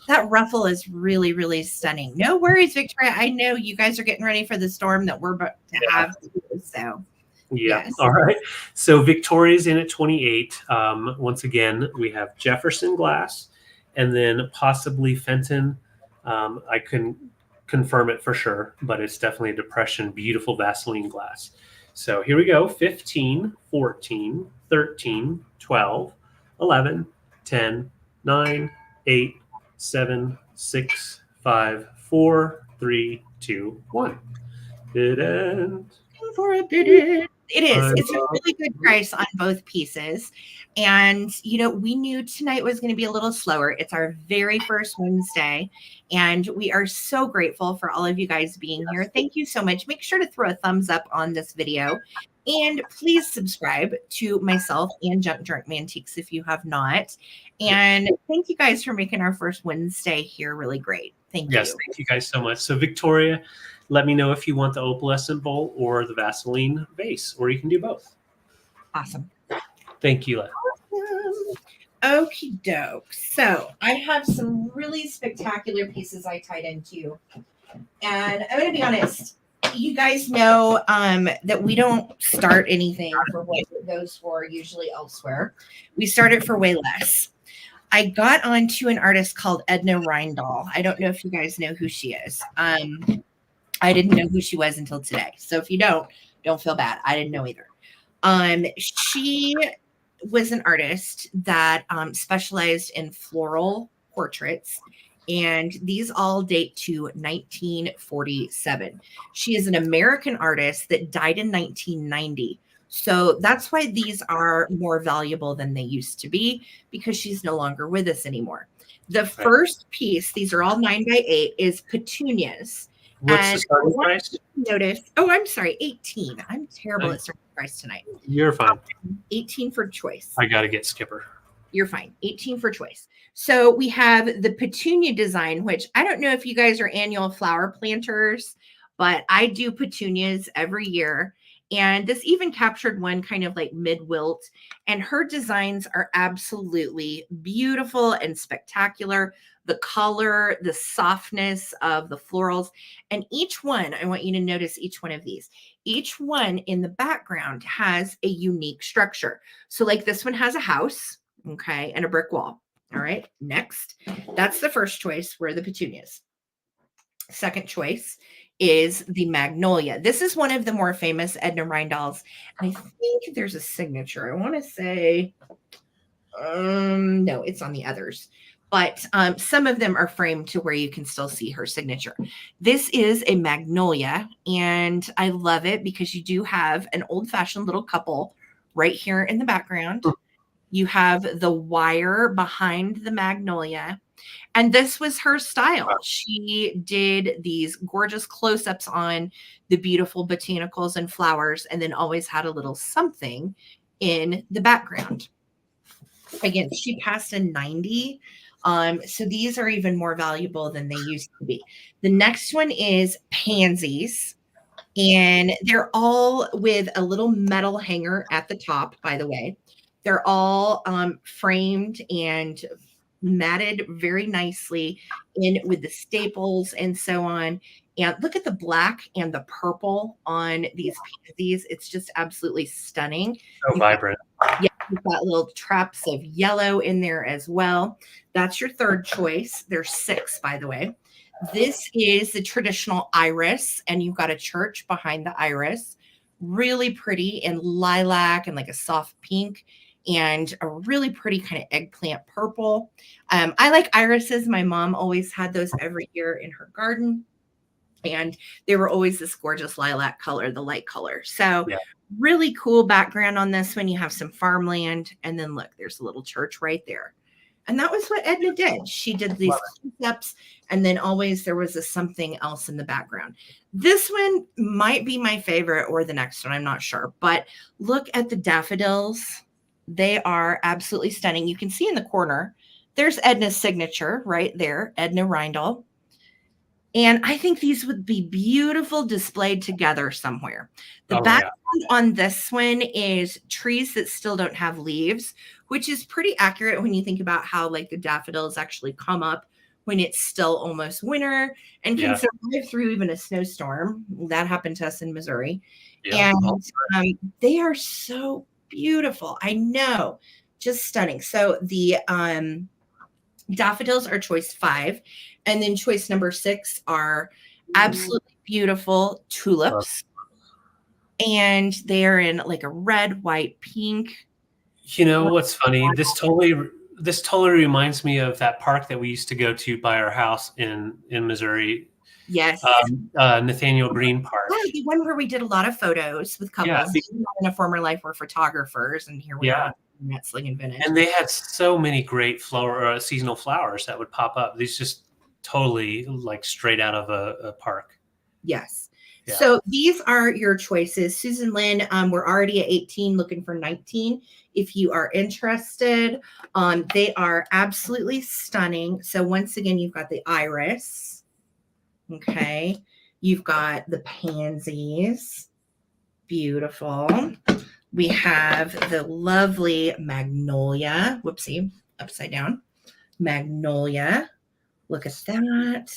That ruffle is really, really stunning. No worries, Victoria. I know you guys are getting ready for the storm that we're about to have. So, yeah. Yes. All right. So Victoria's in at 28. Once again, we have Jefferson glass, and then possibly Fenton. I couldn't confirm it for sure, but it's definitely a depression, beautiful Vaseline glass. So here we go. 15, 14, 13, 12, 11, 10, 9, 8, 7, 6, 5, 4, 3, 2, 1. Bid end. For a bid. It is. It's a really good price on both pieces. And, we knew tonight was going to be a little slower. It's our very first Wednesday. And we are so grateful for all of you guys being here. Thank you so much. Make sure to throw a thumbs up on this video. And please subscribe to myself and Junk Drunk Mantiques if you have not. And thank you guys for making our first Wednesday here really great. Thank you. Yes, thank you guys so much. So Victoria, let me know if you want the opalescent bowl or the Vaseline vase, or you can do both. Awesome. Thank you, Leah. Awesome. Okie doke. So I have some really spectacular pieces I tied into. And I'm going to be honest, you guys know that we don't start anything for what it goes for usually elsewhere. We start it for way less. I got onto an artist called Edna Reindahl. I don't know if you guys know who she is. I didn't know who she was until today. So if you don't feel bad. I didn't know either. She was an artist that specialized in floral portraits, and these all date to 1947. She is an American artist that died in 1990. So that's why these are more valuable than they used to be, because she's no longer with us anymore. The first piece, these are all 9x8, is petunias. What's the starting price? Notice. Oh, I'm sorry, 18. I'm terrible at starting price tonight. You're fine. 18 for choice. I got to get Skipper. You're fine. 18 for choice. So we have the petunia design, which I don't know if you guys are annual flower planters, but I do petunias every year. And this even captured one kind of like mid-wilt. And her designs are absolutely beautiful and spectacular. The color, the softness of the florals. And each one, I want you to notice each one of these. Each one in the background has a unique structure. So like this one has a house, okay, and a brick wall. All right, next. That's the first choice, were the petunias. Second choice is the magnolia. This is one of the more famous Edna Rindals. And I think there's a signature. I want to say, no, it's on the others. But some of them are framed to where you can still see her signature. This is a magnolia, and I love it because you do have an old-fashioned little couple right here in the background. You have the wire behind the magnolia. And this was her style. She did these gorgeous close-ups on the beautiful botanicals and flowers, and then always had a little something in the background. Again, she passed in 90. So these are even more valuable than they used to be. The next one is pansies. And they're all with a little metal hanger at the top, by the way. They're all framed and matted very nicely in with the staples and so on. And look at the black and the purple on these pansies. It's just absolutely stunning. So vibrant. You've got little traps of yellow in there as well. That's your third choice. There's 6, by the way. This is the traditional iris, and you've got a church behind the iris. Really pretty in lilac and like a soft pink, and a really pretty kind of eggplant purple. I like irises. My mom always had those every year in her garden. And they were always this gorgeous lilac color, the light color. So really cool background on this one. You have some farmland. And then look, there's a little church right there. And that was what Edna did. She did these steps. And then always there was something else in the background. This one might be my favorite, or the next one. I'm not sure. But look at the daffodils. They are absolutely stunning. You can see in the corner, there's Edna's signature right there, Edna Rindal. And I think these would be beautiful displayed together somewhere. The background on this one is trees that still don't have leaves, which is pretty accurate when you think about how like the daffodils actually come up when it's still almost winter and can survive through even a snowstorm. That happened to us in Missouri. And they are so beautiful. I know, just stunning. So the daffodils are choice 5. And then choice number 6 are absolutely beautiful tulips. And they're in like a red, white, pink. You know what's funny? This totally reminds me of that park that we used to go to by our house in Missouri. Yes. Nathaniel Green Park. Yeah, the one where we did a lot of photos with couples. In a former life, we're photographers, and here we are at Slingin' Vintage. And they had so many great seasonal flowers that would pop up. These just totally like straight out of a park. Yes. Yeah. So these are your choices. Susan Lynn, we're already at 18, looking for 19. If you are interested, they are absolutely stunning. So once again, you've got the iris. Okay. You've got the pansies. Beautiful. We have the lovely magnolia. Whoopsie, upside down. Magnolia. Look at that.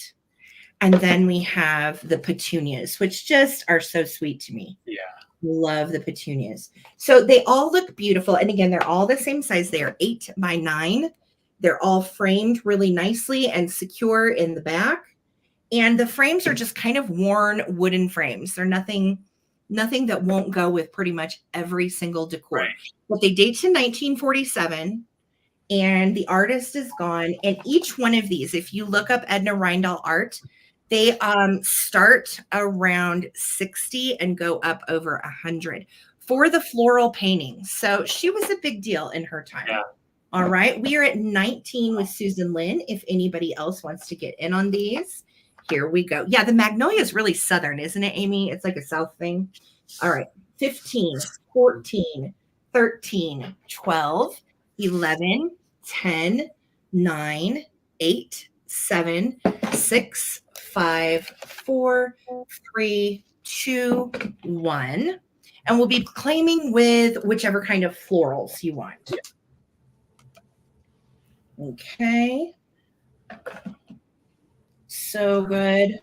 And then we have the petunias, which just are so sweet to me. Yeah. Love the petunias. So they all look beautiful. And again, they're all the same size. They are 8 by 9. They're all framed really nicely and secure in the back. And the frames are just kind of worn wooden frames. They're nothing that won't go with pretty much every single decor. Right. But they date to 1947, and the artist is gone. And each one of these, if you look up Edna Reindahl art, they start around 60 and go up over 100 for the floral paintings. So she was a big deal in her time. Yeah. All right. We are at 19 with Susan Lynn. If anybody else wants to get in on these, here we go. Yeah, the magnolia is really Southern, isn't it, Amy? It's like a South thing. All right. 15, 14, 13, 12, 11, 10, 9, 8, 7, 6, 5, 4, 3, 2, 1. And we'll be claiming with whichever kind of florals you want. Okay. So good.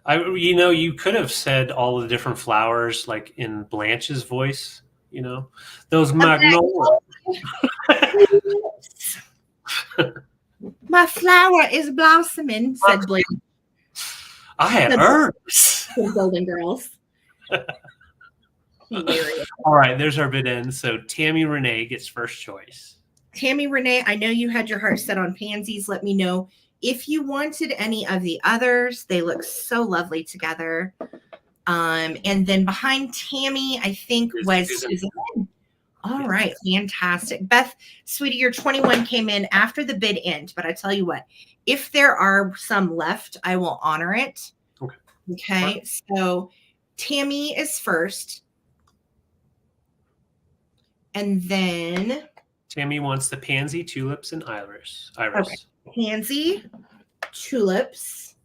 You could have said all the different flowers like in Blanche's voice, those magnolias. My flower is blossoming, said Blake. I had herbs. Golden Girls. Hilarious. All right, there's our bid end. So Tammy Renee gets first choice. Tammy Renee, I know you had your heart set on pansies. Let me know if you wanted any of the others. They look so lovely together. And then behind Tammy, I think was Susan. All right, fantastic. Beth, sweetie, your 21 came in after the bid end, but I tell you what, if there are some left, I will honor it. Okay. Right. So Tammy is first. And then Tammy wants the pansy, tulips, and iris. Okay. Pansy, tulips,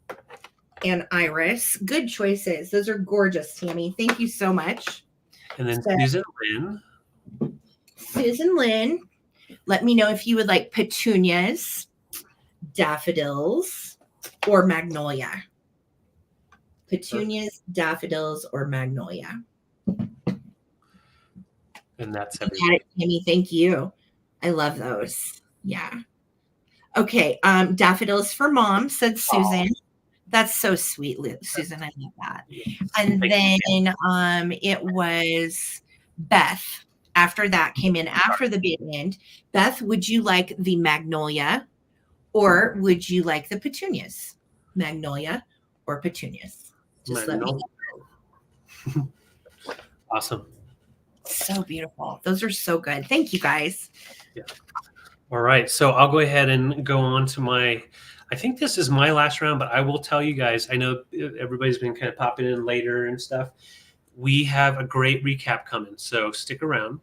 and iris. Good choices. Those are gorgeous, Tammy. Thank you so much. And then Susan Lynn. Susan Lynn, let me know if you would like petunias, daffodils, or magnolia. Petunias, daffodils, or magnolia. And that's everything. Tammy, thank you. I love those. Yeah. Okay. Daffodils for mom, said Susan. Oh. That's so sweet, Susan. I love that. Yeah. And then it was Beth. After that came in after the bid end. Beth, would you like the magnolia or would you like the petunias? Magnolia or petunias? Just let me know. Awesome. So beautiful. Those are so good. Thank you, guys. Yeah. All right. So I'll go ahead and go on to I think this is my last round, but I will tell you guys, I know everybody's been kind of popping in later and stuff. We have a great recap coming, so stick around.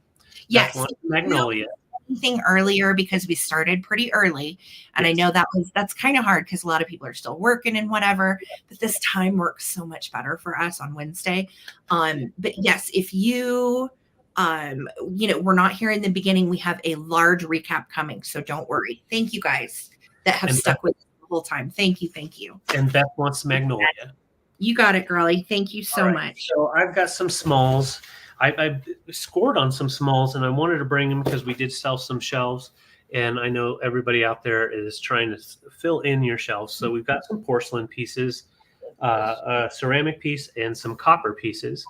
Yes. Magnolia. Anything earlier because we started pretty early, and I know that's kind of hard because a lot of people are still working and whatever. But this time works so much better for us on Wednesday. But yes, if you, we're not here in the beginning, we have a large recap coming, so don't worry. Thank you guys that have stuck with us the whole time. Thank you. And Beth wants magnolia. You got it, girlie. Thank you so much. So I've got some smalls. I scored on some smalls, and I wanted to bring them because we did sell some shelves, and I know everybody out there is trying to fill in your shelves. So we've got some porcelain pieces, a ceramic piece, and some copper pieces,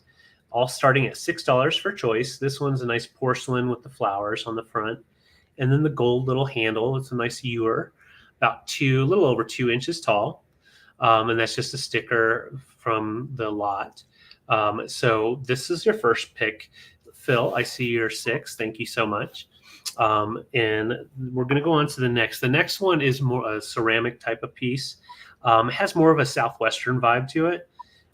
all starting at $6 for choice. This one's a nice porcelain with the flowers on the front, and then the gold little handle. It's a nice ewer, about a little over 2 inches tall. And that's just a sticker from the lot. So this is your first pick. Phil, I see you're 6. Thank you so much. And we're going to go on to the next. The next one is more a ceramic type of piece. It has more of a Southwestern vibe to it.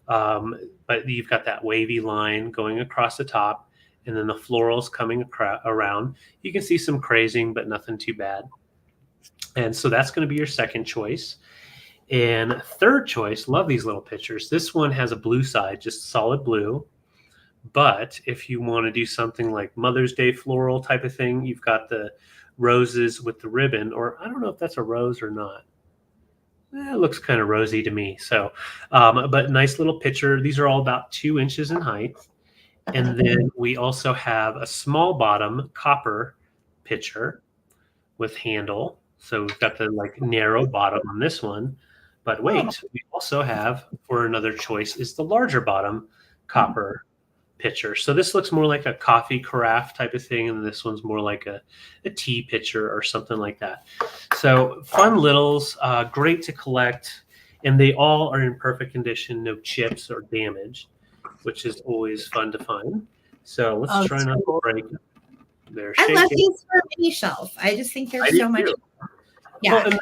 But you've got that wavy line going across the top, and then the florals coming around. You can see some crazing, but nothing too bad. And so that's going to be your second choice. And third choice, love these little pictures. This one has a blue side, just solid blue. But if you want to do something like Mother's Day floral type of thing, you've got the roses with the ribbon, or I don't know if that's a rose or not. It looks kind of rosy to me. So, but nice little picture. These are all about 2 inches in height. And then we also have a small bottom copper pitcher with handle. So we've got the narrow bottom on this one, But wait, we also have, for another choice, is the larger bottom copper pitcher. So this looks more like a coffee carafe type of thing, and this one's more like a tea pitcher or something like that. So fun littles, great to collect, and they all are in perfect condition, no chips or damage, which is always fun to find. So let's try not to break. I love these for a mini shelf. I just think there's so much. Yeah. Well, and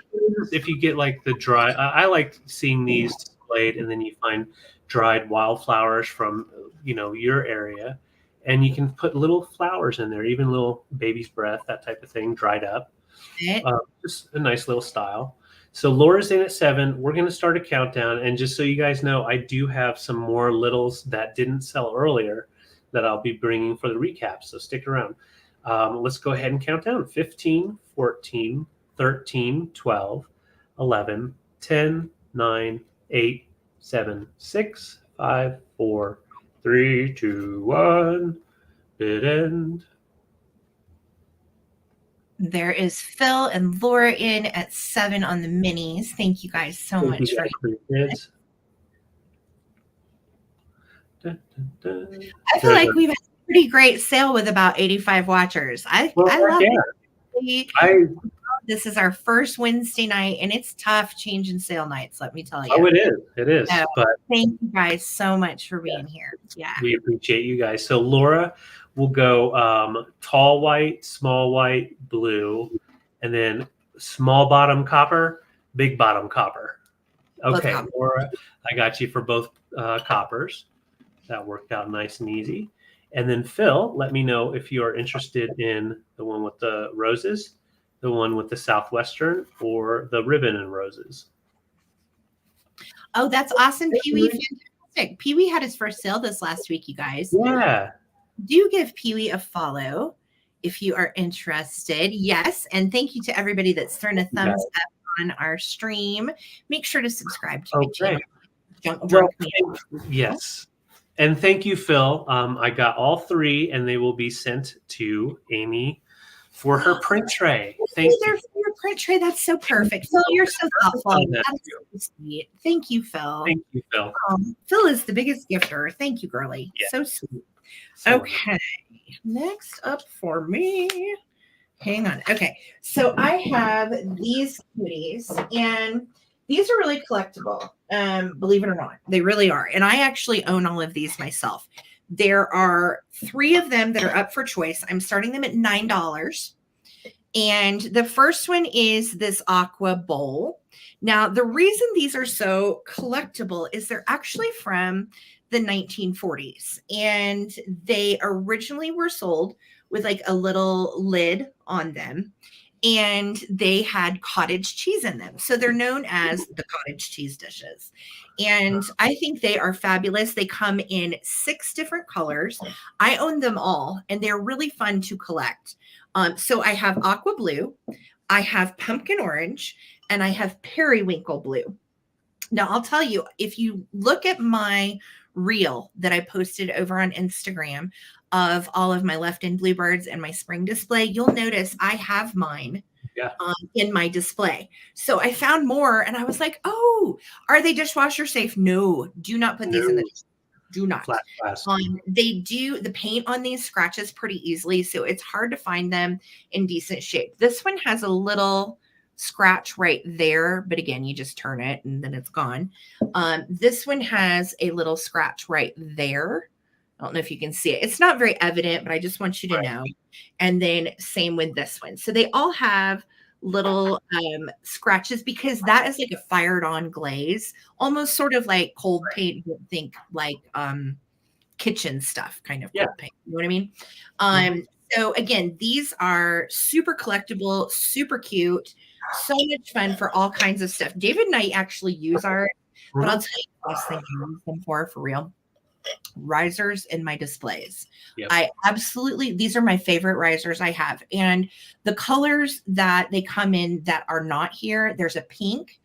if you get like the dry, I like seeing these displayed, and then you find dried wildflowers from your area, and you can put little flowers in there, even little baby's breath, that type of thing, dried up. Just a nice little style. So Laura's in at 7. We're going to start a countdown, and just so you guys know, I do have some more littles that didn't sell earlier that I'll be bringing for the recap. So stick around. Let's go ahead and count down. 15, 14, 13, 12, 11, 10, 9, 8, 7, 6, 5, 4, 3, 2, 1. Bid end. There is Phil and Laura in at 7 on the minis. Thank you guys so much for kids. I feel like we've had a pretty great sale with about 85 watchers. I love it. This is our first Wednesday night, and it's tough changing sale nights, let me tell you. Oh, it is. It is. So, but thank you guys so much for being here. Yeah. We appreciate you guys. So Laura will go tall white, small white, blue, and then small bottom copper, big bottom copper. Okay, Laura, I got you for both coppers. That worked out nice and easy. And then Phil, let me know if you are interested in the one with the roses, the one with the Southwestern, or the ribbon and roses. Oh, that's awesome, Pee-wee. Fantastic. Pee-wee had his first sale this last week, you guys. Yeah. Do give Pee-wee a follow if you are interested. Yes. And thank you to everybody that's thrown a thumbs up on our stream. Make sure to subscribe to my channel. Yes. And thank you, Phil. I got all 3, and they will be sent to Amy for her print tray. Thank you. For your print tray. That's so perfect. Phil, you're so thoughtful. That's so sweet. Thank you, Phil. Thank you, Phil. Phil is the biggest gifter. Thank you, girly. Yeah. So sweet. Okay. Next up for me. Hang on. Okay. So I have these cuties, and these are really collectible. Believe it or not, they really are. And I actually own all of these myself. There are 3 of them that are up for choice. I'm starting them at $9. And the first one is this aqua bowl. Now, the reason these are so collectible is they're actually from the 1940s. And they originally were sold with like a little lid on them. And they had cottage cheese in them. So they're known as the cottage cheese dishes. And I think they are fabulous. They come in 6 different colors. I own them all, and they're really fun to collect. So I have aqua blue, I have pumpkin orange, and I have periwinkle blue. Now, I'll tell you, if you look at my reel that I posted over on Instagram of all of my left-in bluebirds and my spring display, you'll notice I have mine in my display. So I found more, and I was like, oh, are they dishwasher safe? No, do not put these in the dishwasher. Do not. They do, the paint on these scratches pretty easily, so it's hard to find them in decent shape. This one has a little scratch right there, but again, you just turn it and then it's gone. This one has a little scratch right there. I don't know if you can see it. It's not very evident, but I just want you to know. And then same with this one. So they all have little scratches because that is like a fired on glaze, almost sort of like cold paint. Think like kitchen stuff, kind of cold paint. You know what I mean? So again, these are super collectible, super cute, so much fun for all kinds of stuff. David and I actually use ours, but I'll tell you what I was thinking use them for real. Risers in my displays. I absolutely, these are my favorite risers I have. And the colors that they come in that are not here, there's a pink,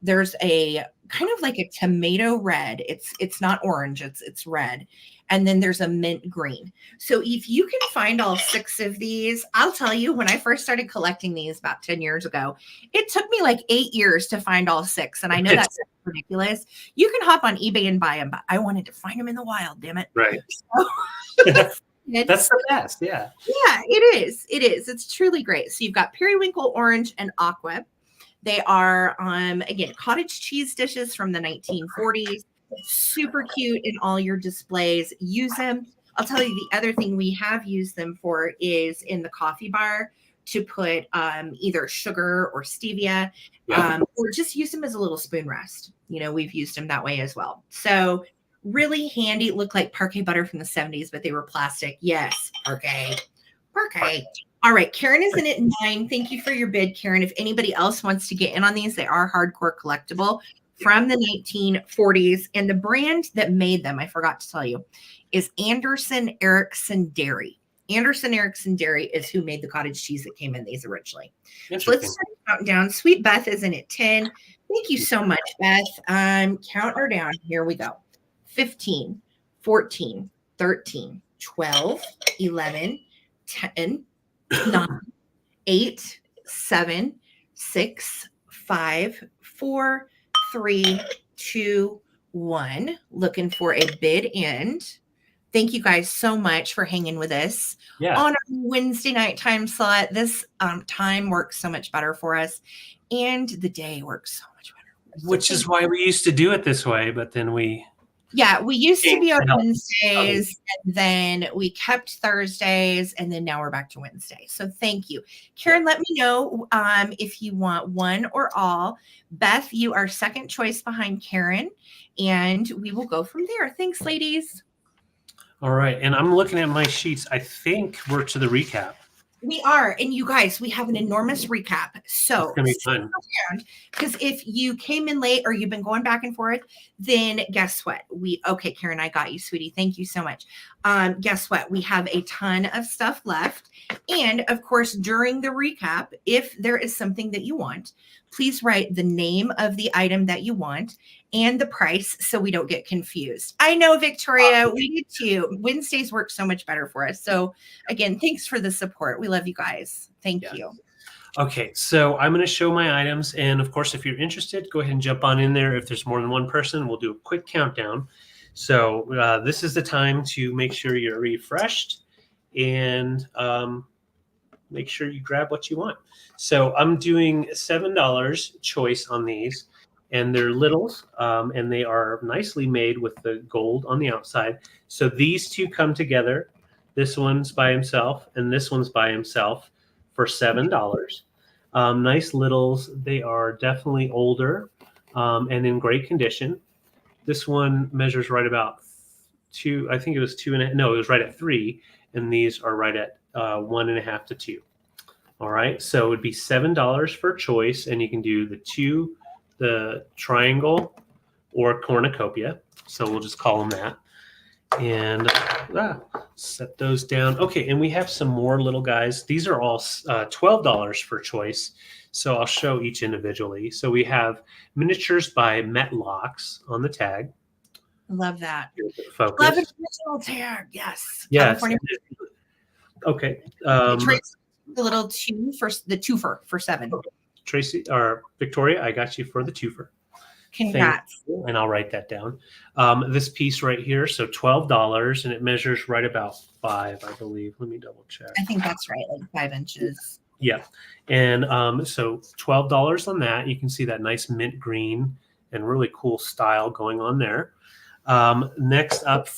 there's a kind of like a tomato red. It's not orange, it's red. and then there's a mint green. So if you can find all 6 of these, I'll tell you, when I first started collecting these about 10 years ago, it took me like 8 years to find all 6. And I know that's ridiculous. You can hop on eBay and buy them, but I wanted to find them in the wild, damn it. Right. So, that's the best. Yeah. Yeah, it is. It is. It's truly great. So you've got periwinkle orange and aqua. They are, again, cottage cheese dishes from the 1940s. Super cute in all your displays. Use them. I'll tell you the other thing we have used them for is in the coffee bar to put either sugar or stevia, or just use them as a little spoon rest. You know, we've used them that way as well. So really handy. Look like parquet butter from the 70s, but they were plastic. Yes, parquet. All right, Karen is in at 9. Thank you for your bid, Karen. If anybody else wants to get in on these, they are hardcore collectible from the 1940s. And the brand that made them, I forgot to tell you, is Anderson Erickson Dairy. Anderson Erickson Dairy is who made the cottage cheese that came in these originally. So let's start counting down. Sweet Beth is in at 10. Thank you so much, Beth. Count her down. Here we go. 15, 14, 13, 12, 11, 10, 9, 8, 7, 6, 5, 4, 3, 2, 1. Looking for a bid end. Thank you guys so much for hanging with us on our Wednesday night time slot. This time works so much better for us, and the day works so much better. Which is why we used to do it this way, but then we used to be on Wednesdays, and then we kept Thursdays, and then now we're back to Wednesday. So thank you. Karen, let me know if you want one or all. Beth, you are second choice behind Karen, and we will go from there. Thanks, ladies. All right. And I'm looking at my sheets. I think we're to the recap. We are. And you guys, we have an enormous recap. So it's going to be fun. Because if you came in late or you've been going back and forth, then guess what? Okay, Karen, I got you, sweetie. Thank you so much. Guess what? We have a ton of stuff left. And of course, during the recap, if there is something that you want, please write the name of the item that you want and the price so we don't get confused. I know, Victoria, we need to. Wednesdays work so much better for us. So again, thanks for the support. We love you guys. Thank you. Okay, so I'm going to show my items. And of course, if you're interested, go ahead and jump on in there. If there's more than one person, we'll do a quick countdown. So this is the time to make sure you're refreshed and make sure you grab what you want. So I'm doing $7 choice on these, and they're littles, and they are nicely made with the gold on the outside. So these two come together. This one's by himself, and this one's by himself for $7. Nice littles. They are definitely older and in great condition. This one measures right about 2. I think it was 2.5. No, it was right at 3, and these are right at 1.5 to 2. All right, so it would be $7 for choice, and you can do the triangle or cornucopia. So we'll just call them that. And set those down. Okay, and we have some more little guys. These are all $12 for choice. So I'll show each individually. So we have miniatures by Metlocks on the tag. Love that. Focus. Love an original tag. Yes. Yes. Okay. The little twofer for $7. Tracy or Victoria, I got you for the twofer. Congrats. And I'll write that down. This piece right here, so $12, and it measures right about 5, I believe. Let me double check. I think that's right, like 5 inches. Yeah. And so $12 on that. You can see that nice mint green and really cool style going on there. Next up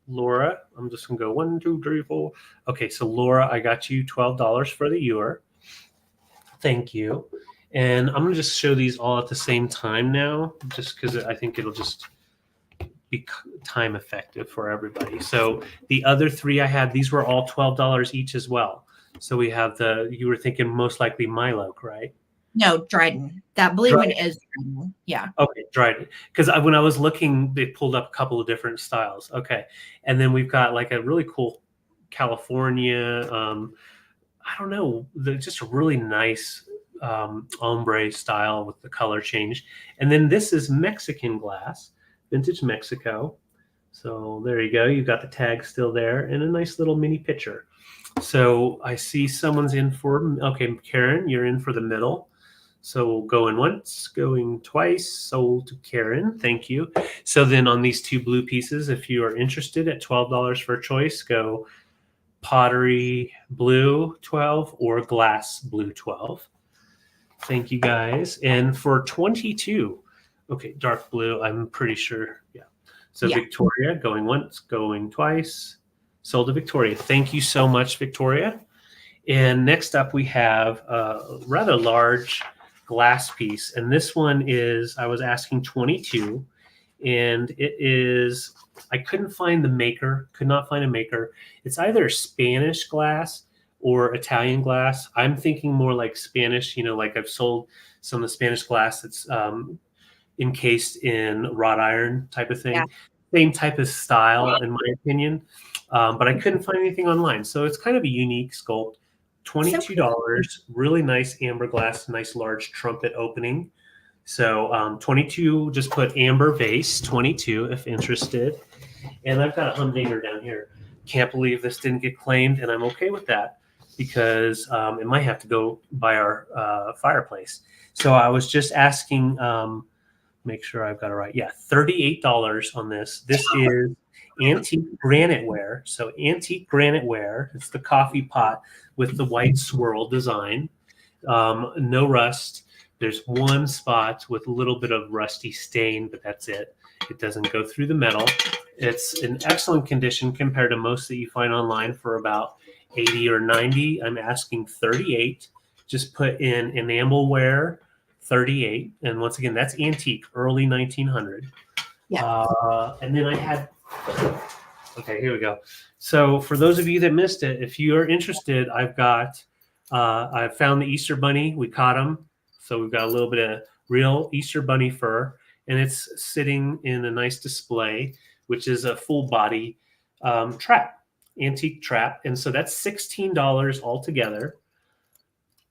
Laura, I'm just going to go 1, 2, 3, 4. Okay, so Laura, I got you $12 for the ewer. Thank you. And I'm going to just show these all at the same time now, just because I think it'll just be time effective for everybody. So the other 3 I had, these were all $12 each as well. So we have you were thinking most likely Milo, right? No, Dryden. That blue one is Dryden. Yeah. Okay, Dryden. Because when I was looking, they pulled up a couple of different styles. Okay. And then we've got like a really cool California, I don't know, just a really nice ombre style with the color change. And then this is Mexican glass, vintage Mexico. So there you go. You've got the tag still there and a nice little mini picture. So I see someone's in for, okay, Karen, you're in for the middle. So we'll go in once, going twice, sold to Karen. Thank you. So then on these two blue pieces, if you are interested at $12 for a choice, go pottery blue 12 or glass blue 12. Thank you guys. And for 22, okay, dark blue, I'm pretty sure. Yeah. So yeah. Victoria going once, going twice, sold to Victoria. Thank you so much, Victoria. And next up we have a rather large glass piece. And this one is, I was asking 22, and it is, I couldn't find the maker, could not find a maker. It's either Spanish glass or Italian glass. I'm thinking more like Spanish, you know, like I've sold some of the Spanish glass that's encased in wrought iron type of thing. Yeah. Same type of style, in my opinion. But I couldn't find anything online. So it's kind of a unique sculpt. $22, really nice amber glass, nice large trumpet opening. So 22, just put amber vase, 22 if interested. And I've got a humdinger down here. Can't believe this didn't get claimed, and I'm okay with that because it might have to go by our fireplace. So I was just asking, make sure I've got it right. Yeah, $38 on this. This is antique granite ware. So antique granite ware. It's the coffee pot with the white swirl design. No rust. There's one spot with a little bit of rusty stain, but that's it. It doesn't go through the metal. It's in excellent condition compared to most that you find online for about 80 or 90. I'm asking 38. Just put in enamelware 38. And once again, that's antique, early 1900. Yeah. And then I had, okay, here we go. So for those of you that missed it, if you are interested, I've got, I found the Easter Bunny. We caught him. So we've got a little bit of real Easter Bunny fur, and it's sitting in a nice display, which is a full body trap, antique trap. And so that's $16 altogether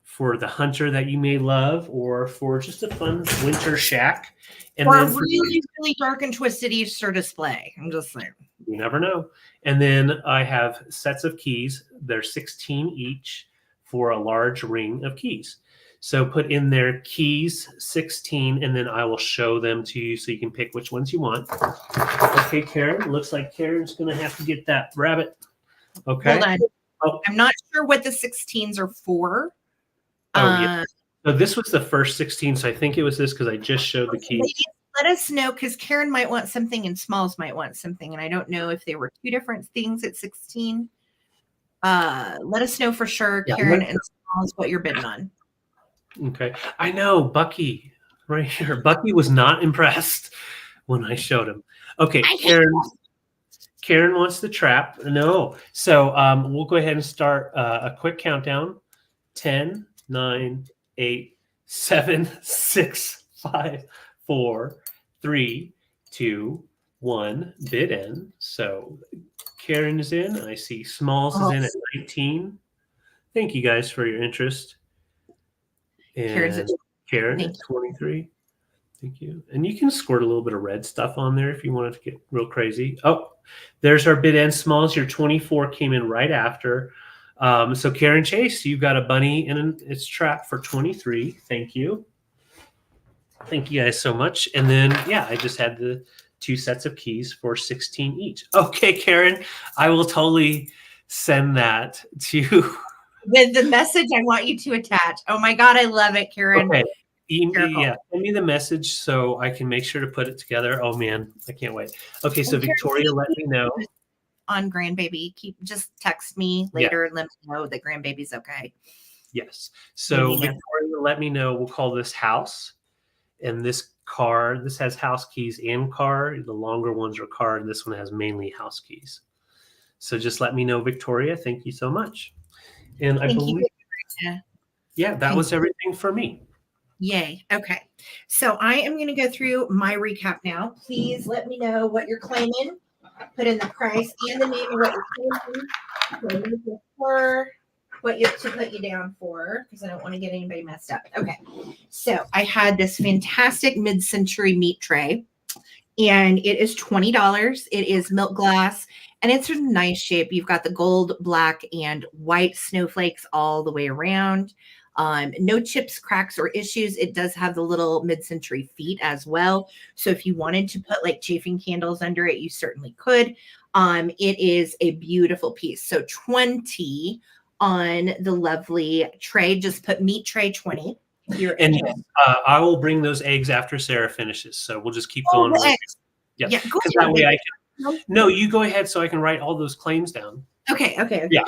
for the hunter that you may love, or for just a fun winter shack. And or then a really, really dark and twisted Easter display. I'm just saying. You never know. And then I have sets of keys. They're 16 each for a large ring of keys. So put in there keys 16, and then I will show them to you so you can pick which ones you want. Okay, Karen, looks like Karen's going to have to get that rabbit. Okay. Hold on. Oh. I'm not sure what the 16s are for. Yeah. So this was the first 16, so I think it was this because I just showed the keys. Ladies, let us know, because Karen might want something and Smalls might want something, and I don't know if they were two different things at 16. Let us know for sure, yeah, Karen and Smalls, what you're bidding on. Okay. I know, Bucky, right here. Bucky was not impressed when I showed him. Okay, Karen wants the trap. No. So we'll go ahead and start a quick countdown. 10, 9, 8, 7, 6, 5, 4, 3, 2, 1. Bid in. So Karen is in. I see Smalls is in at 19. Thank you guys for your interest. And Karen at 23. Thank you. And you can squirt a little bit of red stuff on there if you wanted to get real crazy. Oh, there's our bid end. Smalls, your 24 came in right after. So Karen Chase, you've got a bunny and its trap for 23. Thank you. Thank you guys so much. And then, yeah, I just had the two sets of keys for 16 each. Okay, Karen, I will totally send that to with the message I want you to attach. Oh my God, I love it, Karen. Okay. Yeah, send me the message so I can make sure to put it together. Oh man, I can't wait. Okay, so Victoria, let me know. On grandbaby, just text me later and let me know that grandbaby's okay. Yes. So Victoria, let me know. We'll call this house, and this car. This has house keys and car. The longer ones are car, and this one has mainly house keys. So just let me know, Victoria. Thank you so much. And I believe, yeah, that was everything for me. Yay. Okay. So I am going to go through my recap now. Please let me know what you're claiming. Put in the price and the name of what you're claiming for, what you to put you down for, because I don't want to get anybody messed up. Okay. So I had this fantastic mid-century meat tray, and it is $20. It is milk glass, and it's a nice shape. You've got the gold, black, and white snowflakes all the way around. No chips, cracks, or issues. It does have the little mid-century feet as well. So if you wanted to put like chafing candles under it, you certainly could. It is a beautiful piece. So 20 on the lovely tray. Just put meat tray 20. And I will bring those eggs after Sarah finishes. So we'll just keep going. Yeah, because that way I can. No, you go ahead so I can write all those claims down. Okay. Yeah.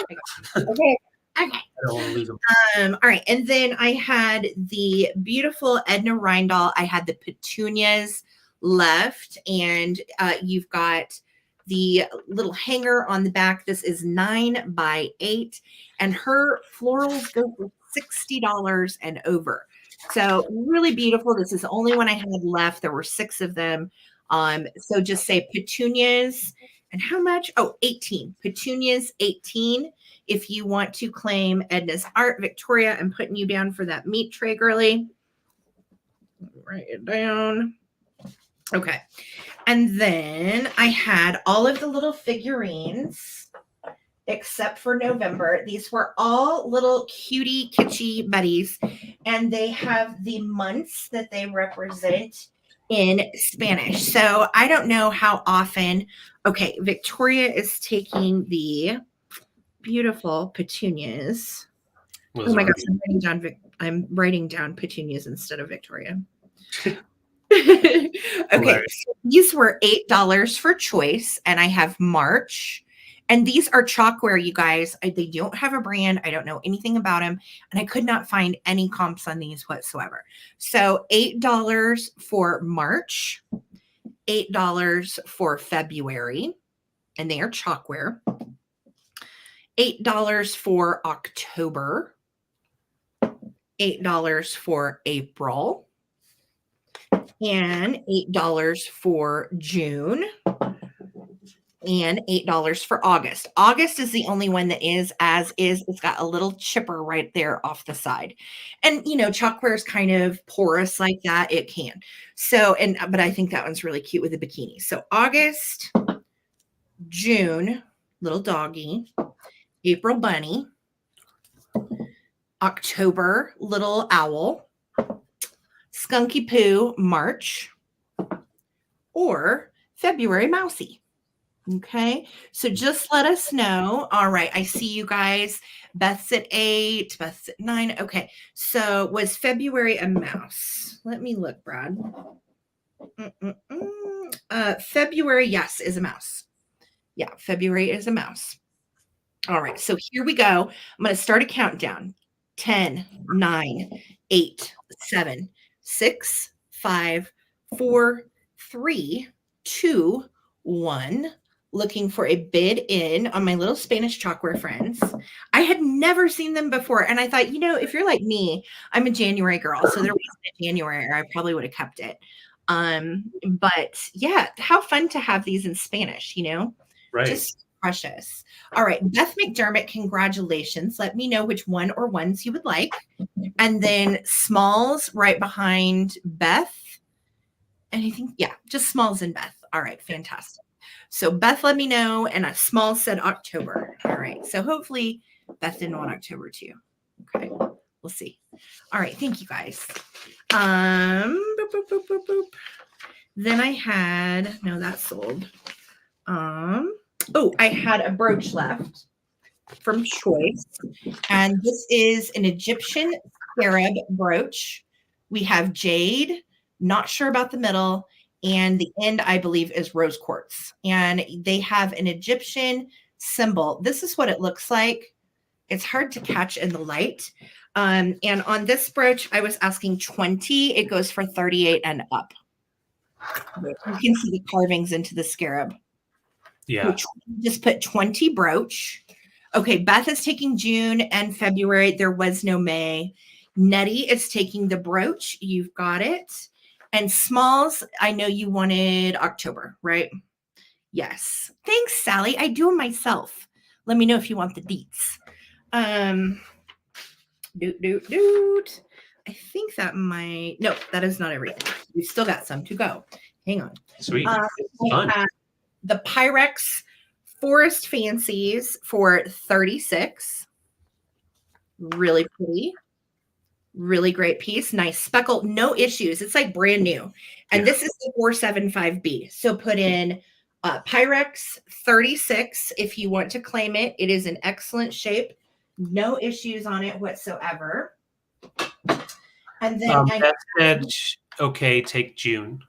Okay. I don't want to lose them. All right. And then I had the beautiful Edna Reindahl. I had the petunias left, and you've got the little hanger on the back. This is 9 by 8, and her florals go for $60 and over. So really beautiful. This is the only one I had left. There were 6 of them. So just say petunias. And how much? Oh, 18. Petunias, 18. If you want to claim Edna's art, Victoria, I'm putting you down for that meat tray, girly. Write it down. Okay. And then I had all of the little figurines, except for November. These were all little cutie, kitschy buddies, and they have the months that they represent in Spanish. So I don't know how often. Okay, Victoria is taking the beautiful petunias. Oh my gosh, I'm writing down petunias instead of Victoria. Okay, so these were $8 for choice, and I have March. And these are chalkware, you guys. They don't have a brand. I don't know anything about them, and I could not find any comps on these whatsoever. So $8 for March, $8 for February, and they are chalkware. $8 for October, $8 for April, and $8 for June, and $8 for August. August is the only one that is as is. It's got a little chipper right there off the side. And, you know, chalkware is kind of porous like that. It can. So, but I think that one's really cute with a bikini. So August, June, little doggy, April bunny, October, little owl, Skunky Poo, March, or February, mousy. Okay, so just let us know. All right, I see you guys. Beth's at 8, Beth's at 9. Okay, so was February a mouse? Let me look, Brad. February, yes, is a mouse. Yeah, February is a mouse. All right, so here we go. I'm going to start a countdown. 10, 9, 8, 7, 6, 5, 4, 3, 2, 1. Looking for a bid in on my little Spanish chalkware friends. I had never seen them before, and I thought, you know, if you're like me, I'm a January girl, so there wasn't a January, or I probably would have kept it. But yeah, how fun to have these in Spanish, you know? Right. Just precious. All right, Beth McDermott, congratulations. Let me know which one or ones you would like. And then Smalls right behind Beth. And I think, yeah, just Smalls and Beth. All right, fantastic. So Beth let me know, and a Small said October. All right, so hopefully Beth didn't want October too. Okay, we'll see. All right, thank you guys. Boop, boop, boop, boop, boop. Then I had, no, that's sold. Oh, I had a brooch left from Choice, and this is an Egyptian scarab brooch. We have jade, not sure about the middle, and the end, I believe, is rose quartz. And they have an Egyptian symbol. This is what it looks like. It's hard to catch in the light. And on this brooch, I was asking 20. It goes for 38 and up. You can see the carvings into the scarab. Yeah. Just put 20 brooch. Okay, Beth is taking June and February. There was no May. Nettie is taking the brooch. You've got it. And Smalls, I know you wanted October, right? Yes. Thanks, Sally. I do them myself. Let me know if you want the deets. I think that might, no, that is not everything. We've still got some to go. Hang on. Sweet. We have the Pyrex Forest Fancies for $36. Really pretty. Really great piece. Nice speckle. No issues. It's like brand new. And this is the 475B. So put in Pyrex 36 if you want to claim it. It is in excellent shape. No issues on it whatsoever. And then Beth said, okay, take June.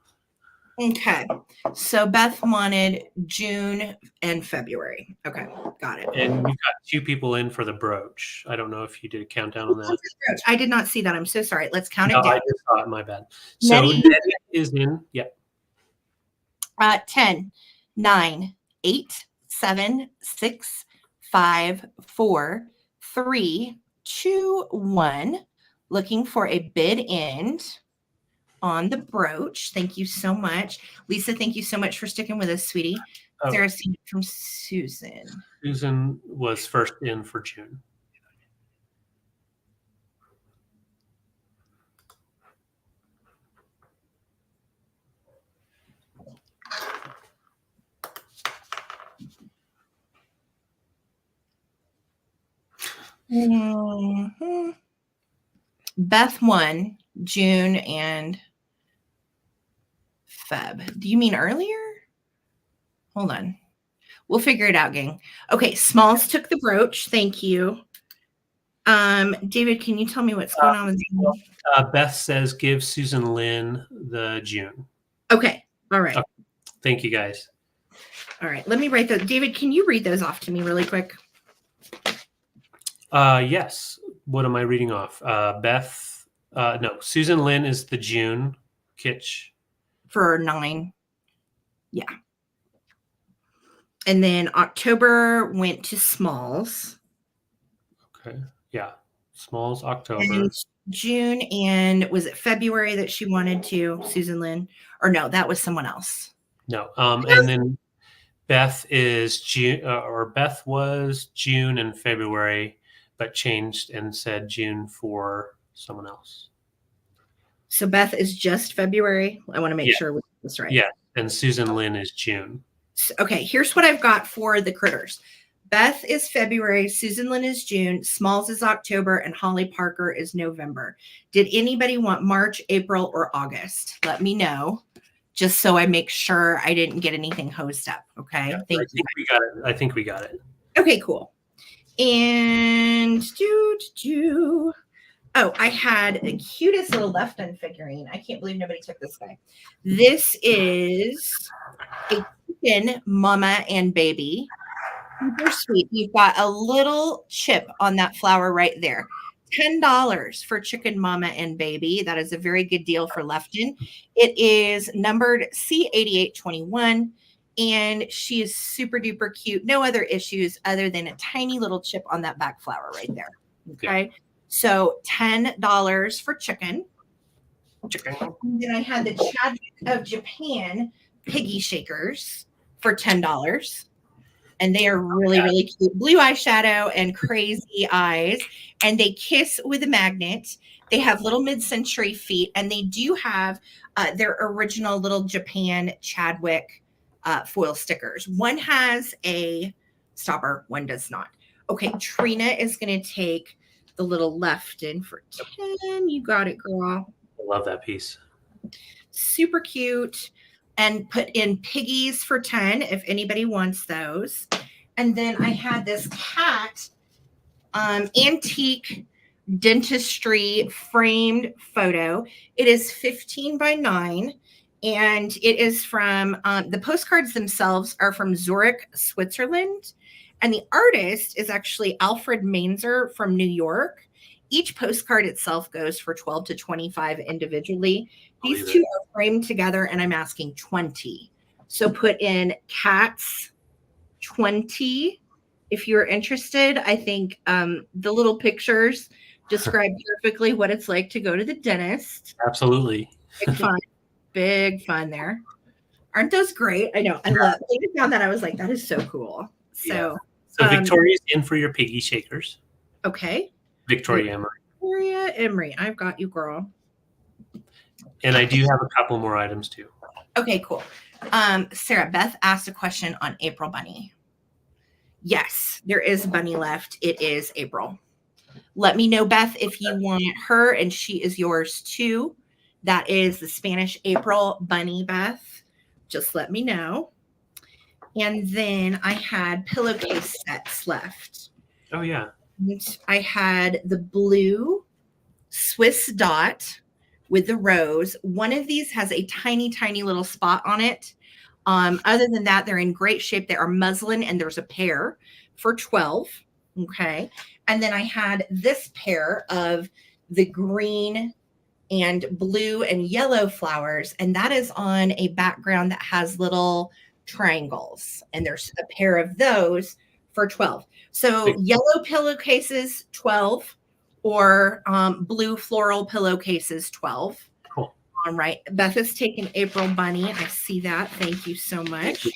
Okay. So Beth wanted June and February. Okay. Got it. And you got 2 people in for the brooch. I don't know if you did a countdown on that. I did not see that. I'm so sorry. Let's count it down. I just saw it. My bad. So Nettie is in. Yep. 10, 9, 8, 7, 6, 5, 4, 3, 2, 1. Looking for a bid end on the brooch. Thank you so much. Lisa, thank you so much for sticking with us, sweetie. Sarah seen it from Susan. Susan was first in for June. Mm-hmm. Beth won June and Feb. Do you mean earlier? Hold on. We'll figure it out, gang. Okay, Smalls took the brooch. Thank you. David, can you tell me what's going on with Beth says give Susan Lynn the June. Okay. All right. Okay. Thank you, guys. All right. Let me write those. David, can you read those off to me really quick? Yes. What am I reading off? Beth. No, Susan Lynn is the June. Kitsch. For 9. Yeah. And then October went to Smalls. Okay. Yeah. Smalls, October. And June, and was it February that she wanted to, Susan Lynn? Or no, that was someone else. No. And then Beth is June, or Beth was June and February, but changed and said June for someone else. So Beth is just February. I want to make sure we get this right. Yeah. And Susan Lynn is June. Okay, here's what I've got for the critters. Beth is February, Susan Lynn is June, Smalls is October, and Holly Parker is November. Did anybody want March, April, or August? Let me know, just so I make sure I didn't get anything hosed up. Okay, Yeah, thank you. We got it. I think we got it. Okay, cool. And oh, I had the cutest little left end figurine. I can't believe nobody took this guy. This is a chicken mama and baby. Super sweet. You've got a little chip on that flower right there. $10 for chicken mama and baby. That is a very good deal for Lefton. It is numbered C8821, and she is super duper cute. No other issues other than a tiny little chip on that back flower right there. Okay. Yeah. So $10 for chicken. And then I had the Chadwick of Japan piggy shakers for $10. And they are really, really cute. Blue eyeshadow and crazy eyes. And they kiss with a magnet. They have little mid-century feet. And they do have their original little Japan Chadwick foil stickers. One has a stopper. One does not. Okay, Trina is going to take the little left in for 10. You got it, girl. I love that piece. Super cute. And put in piggies for 10 if anybody wants those. And then I had this cat antique dentistry framed photo. It is 15 by 9. And it is from the postcards themselves are from Zurich, Switzerland. And the artist is actually Alfred Mainzer from New York. Each postcard itself goes for 12 to 25 individually. These two are framed together, and I'm asking 20. So put in cats 20 if you're interested. I think the little pictures describe perfectly what it's like to go to the dentist. Absolutely. Big fun there. Aren't those great? I know. I love it. When I found that, I was like, that is so cool. So, Victoria's in for your piggy shakers. Okay. Victoria Emery. Victoria Emery. I've got you, girl. And I do have a couple more items too. Okay, cool. Sarah, Beth asked a question on April Bunny. Yes, there is a bunny left. It is April. Let me know, Beth, if you want her, and she is yours too. That is the Spanish April Bunny, Beth. Just let me know. And then I had pillowcase sets left. Oh, yeah. And I had the blue Swiss dot with the rose. One of these has a tiny, tiny little spot on it. Other than that, they're in great shape. They are muslin, and there's a pair for $12. Okay. And then I had this pair of the green and blue and yellow flowers, and that is on a background that has little triangles. And there's a pair of those for $12. So yellow pillowcases, $12, or blue floral pillowcases, $12. Cool. All right. Beth has taken April Bunny. I see that. Thank you so much.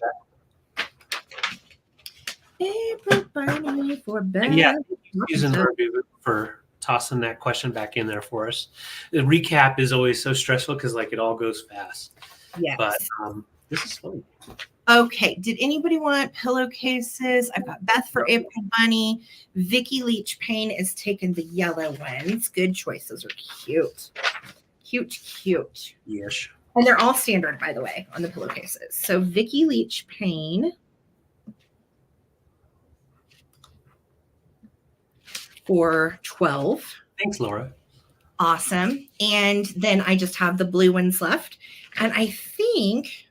April Bunny for Beth. And yeah, using for tossing that question back in there for us. The recap is always so stressful because like it all goes fast. Yes. But this is fun. Okay. Did anybody want pillowcases? I've got Beth for April Bunny. Vicky Leach Payne is taking the yellow ones. Good choice. Those are cute. Cute, cute. Yes. And they're all standard, by the way, on the pillowcases. So Vicky Leach Payne for $12. Thanks, Laura. Awesome. And then I just have the blue ones left. And I think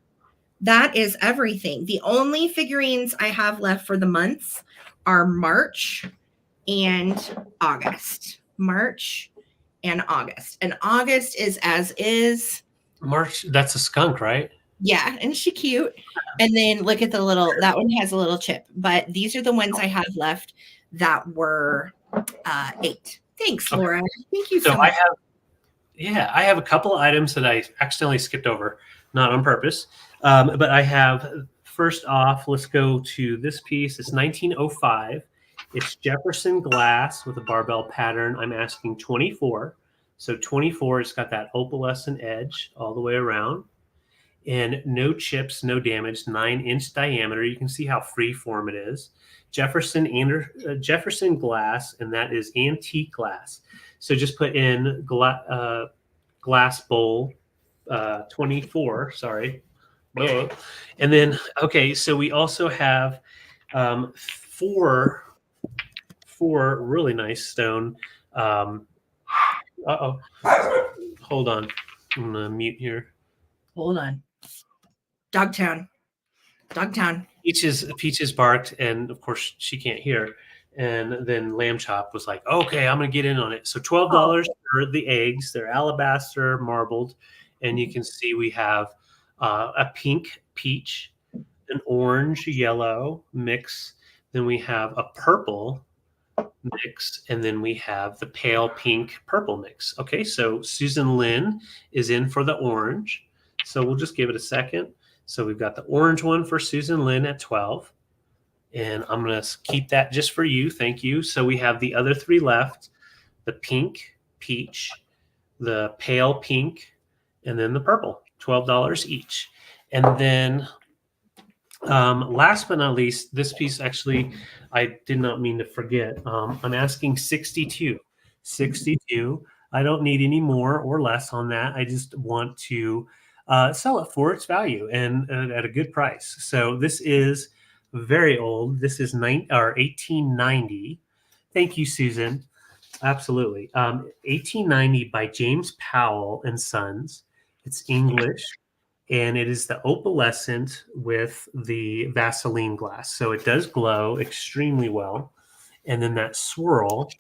that is everything. The only figurines I have left for the months are March and August. March and August. And August is as is. March, that's a skunk, right? Yeah, and she cute. And then look at the little, that one has a little chip. But these are the ones I have left that were 8. Thanks, Laura. Thank you so much. I have a couple of items that I accidentally skipped over, not on purpose. But I have, first off, let's go to this piece. It's 1905. It's Jefferson glass with a barbell pattern. I'm asking 24. So 24, it's got that opalescent edge all the way around. And no chips, no damage, 9-inch diameter. You can see how free form it is. Jefferson glass, and that is antique glass. So just put in glass bowl 24, sorry. And then, okay, so we also have four really nice stone. Hold on. I'm going to mute here. Hold on. Dogtown. Peaches barked, and of course she can't hear. And then Lamb Chop was like, okay, I'm going to get in on it. So $12 for the eggs. They're alabaster marbled. And you can see we have a pink peach, an orange yellow mix. Then we have a purple mix. And then we have the pale pink purple mix. Okay, so Susan Lynn is in for the orange. So we'll just give it a second. So we've got the orange one for Susan Lynn at 12. And I'm going to keep that just for you. Thank you. So we have the other 3 left, the pink, peach, the pale pink, and then the purple, $12 each. And then last but not least, this piece actually, I did not mean to forget. I'm asking 62. 62. I don't need any more or less on that. I just want to sell it for its value and at a good price. So this is very old. This is 1890. Thank you, Susan. Absolutely. 1890 by James Powell and Sons. It's English, and it is the opalescent with the Vaseline glass. So it does glow extremely well. And then that swirl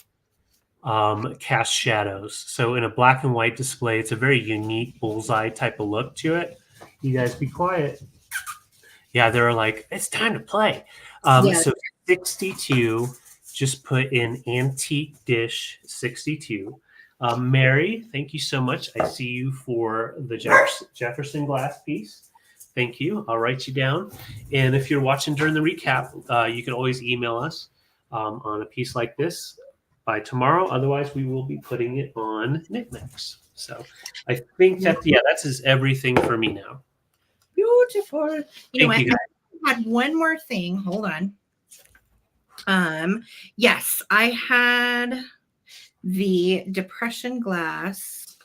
cast shadows. So in a black and white display, it's a very unique bullseye type of look to it. You guys be quiet. Yeah, they're like, it's time to play. So 62, just put in antique dish 62. Mary, thank you so much. I see you for the Jefferson glass piece. Thank you. I'll write you down. And if you're watching during the recap, you can always email us on a piece like this. by tomorrow. Otherwise, we will be putting it on knickknacks. So I think that's everything for me now. Beautiful. You know Thank you, what? I had one more thing. Hold on. Yes, I had the depression glass.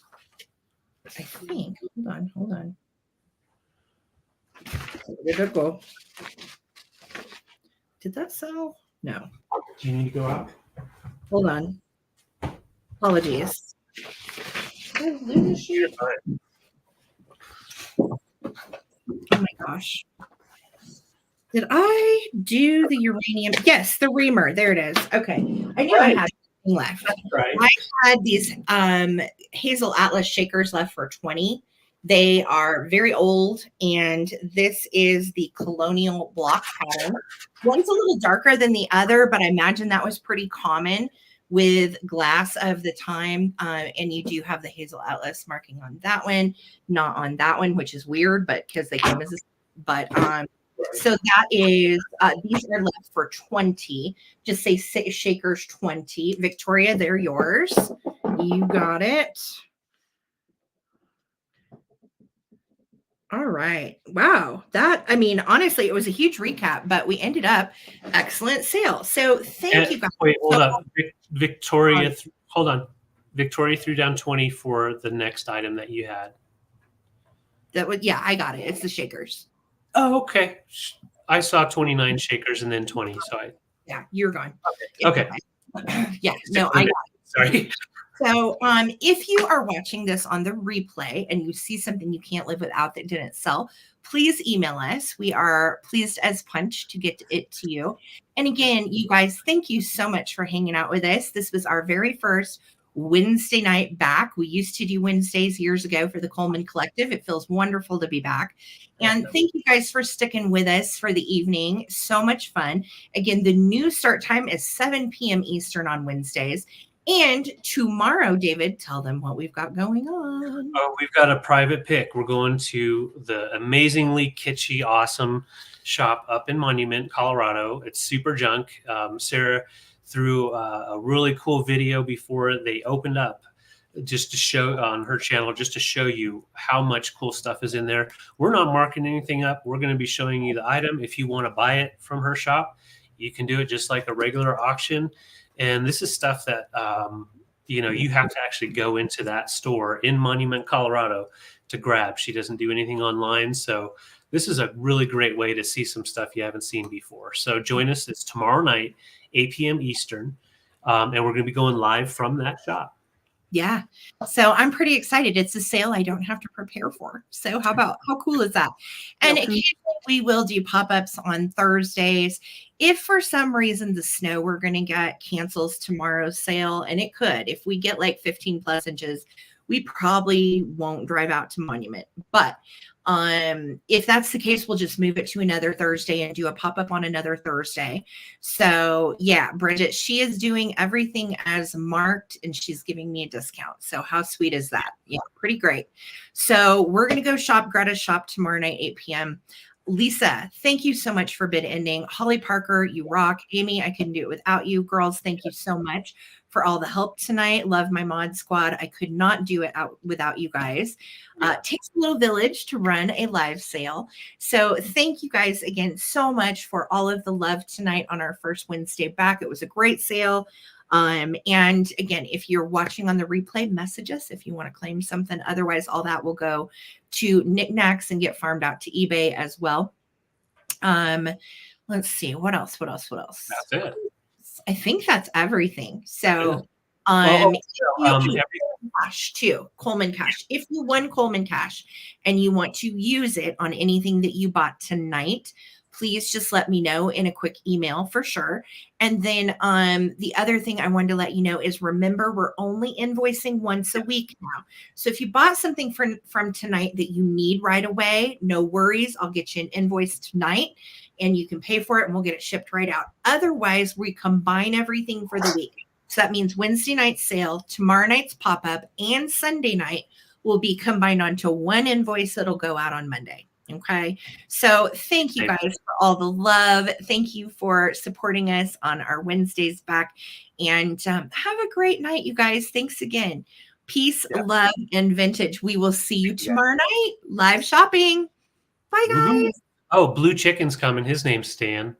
I think. Hold on. Where did it go? Did that sell? No. Do you need to go out? Hold on. Apologies. Did I lose a sheet? Oh my gosh. Did I do the uranium? Yes, the reamer. There it is. Okay. I knew I had something left. That's right. I had these Hazel Atlas shakers left for 20. They are very old, and this is the colonial block pattern. One's a little darker than the other, but I imagine that was pretty common with glass of the time. And you do have the Hazel Atlas marking on that one, not on that one, which is weird, but because they came as a, but so that is, these are left for 20. Just say shakers 20. Victoria, they're yours. You got it. All right. Wow. Honestly, it was a huge recap, but we ended up excellent sale. So thank you guys. Wait, hold up. Victoria, hold on. Victoria threw down 20 for the next item that you had. I got it. It's the shakers. Oh, okay. I saw 29 shakers and then 20. So you're gone. Okay. Yeah. No, I got it. Sorry. So if you are watching this on the replay and you see something you can't live without that didn't sell, please email us. We are pleased as punch to get it to you. And again, you guys, thank you so much for hanging out with us. This was our very first Wednesday night back. We used to do Wednesdays years ago for the Coleman Collective. It feels wonderful to be back. And thank you guys for sticking with us for the evening. So much fun. Again, the new start time is 7 p.m. Eastern on Wednesdays. And tomorrow, David, tell them what we've got going on. Oh, we've got a private pick. We're going to the amazingly kitschy, awesome shop up in Monument, Colorado. It's super junk. Sarah threw a really cool video before they opened up, just to show on her channel, just to show you how much cool stuff is in there. We're not marking anything up. We're going to be showing you the item. If you want to buy it from her shop, you can do it just like a regular auction. And this is stuff that, you have to actually go into that store in Monument, Colorado to grab. She doesn't do anything online. So this is a really great way to see some stuff you haven't seen before. So join us. It's tomorrow night, 8 p.m. Eastern. And we're going to be going live from that shop. Yeah. So I'm pretty excited. It's a sale I don't have to prepare for. So how cool is that? And occasionally we will do pop-ups on Thursdays. If for some reason the snow we're going to get cancels tomorrow's sale, and it could, if we get like 15 plus inches, we probably won't drive out to Monument. But if that's the case, we'll just move it to another Thursday and do a pop-up on another Thursday. So yeah, Bridget, she is doing everything as marked and she's giving me a discount. So how sweet is that? Yeah, pretty great. So we're going to go shop Greta's shop tomorrow night, 8 p.m. Lisa, thank you so much for bid ending. Holly Parker, you rock. Amy, I couldn't do it without you. Girls, thank you so much for all the help tonight. Love my mod squad. I could not do it without you guys. It takes a little village to run a live sale. So thank you guys again so much for all of the love tonight on our first Wednesday back. It was a great sale. And again, if you're watching on the replay, message us if you want to claim something. Otherwise, all that will go to knickknacks and get farmed out to eBay as well. Let's see. What else? That's it. I think that's everything. So, cash too, Coleman Cash. If you won Coleman Cash and you want to use it on anything that you bought tonight, please just let me know in a quick email for sure. And then the other thing I wanted to let you know is, remember, we're only invoicing once a week now. So if you bought something from tonight that you need right away, no worries. I'll get you an invoice tonight and you can pay for it and we'll get it shipped right out. Otherwise, we combine everything for the week. So that means Wednesday night sale, tomorrow night's pop-up, and Sunday night will be combined onto one invoice that'll go out on Monday. Okay. So thank you Thank guys for all the love. Thank you for supporting us on our Wednesdays back. And have a great night, you guys. Thanks again. Peace, love, and vintage. We will see you tomorrow night. Live shopping. Bye, guys. Oh, Blue Chicken's coming. His name's Stan.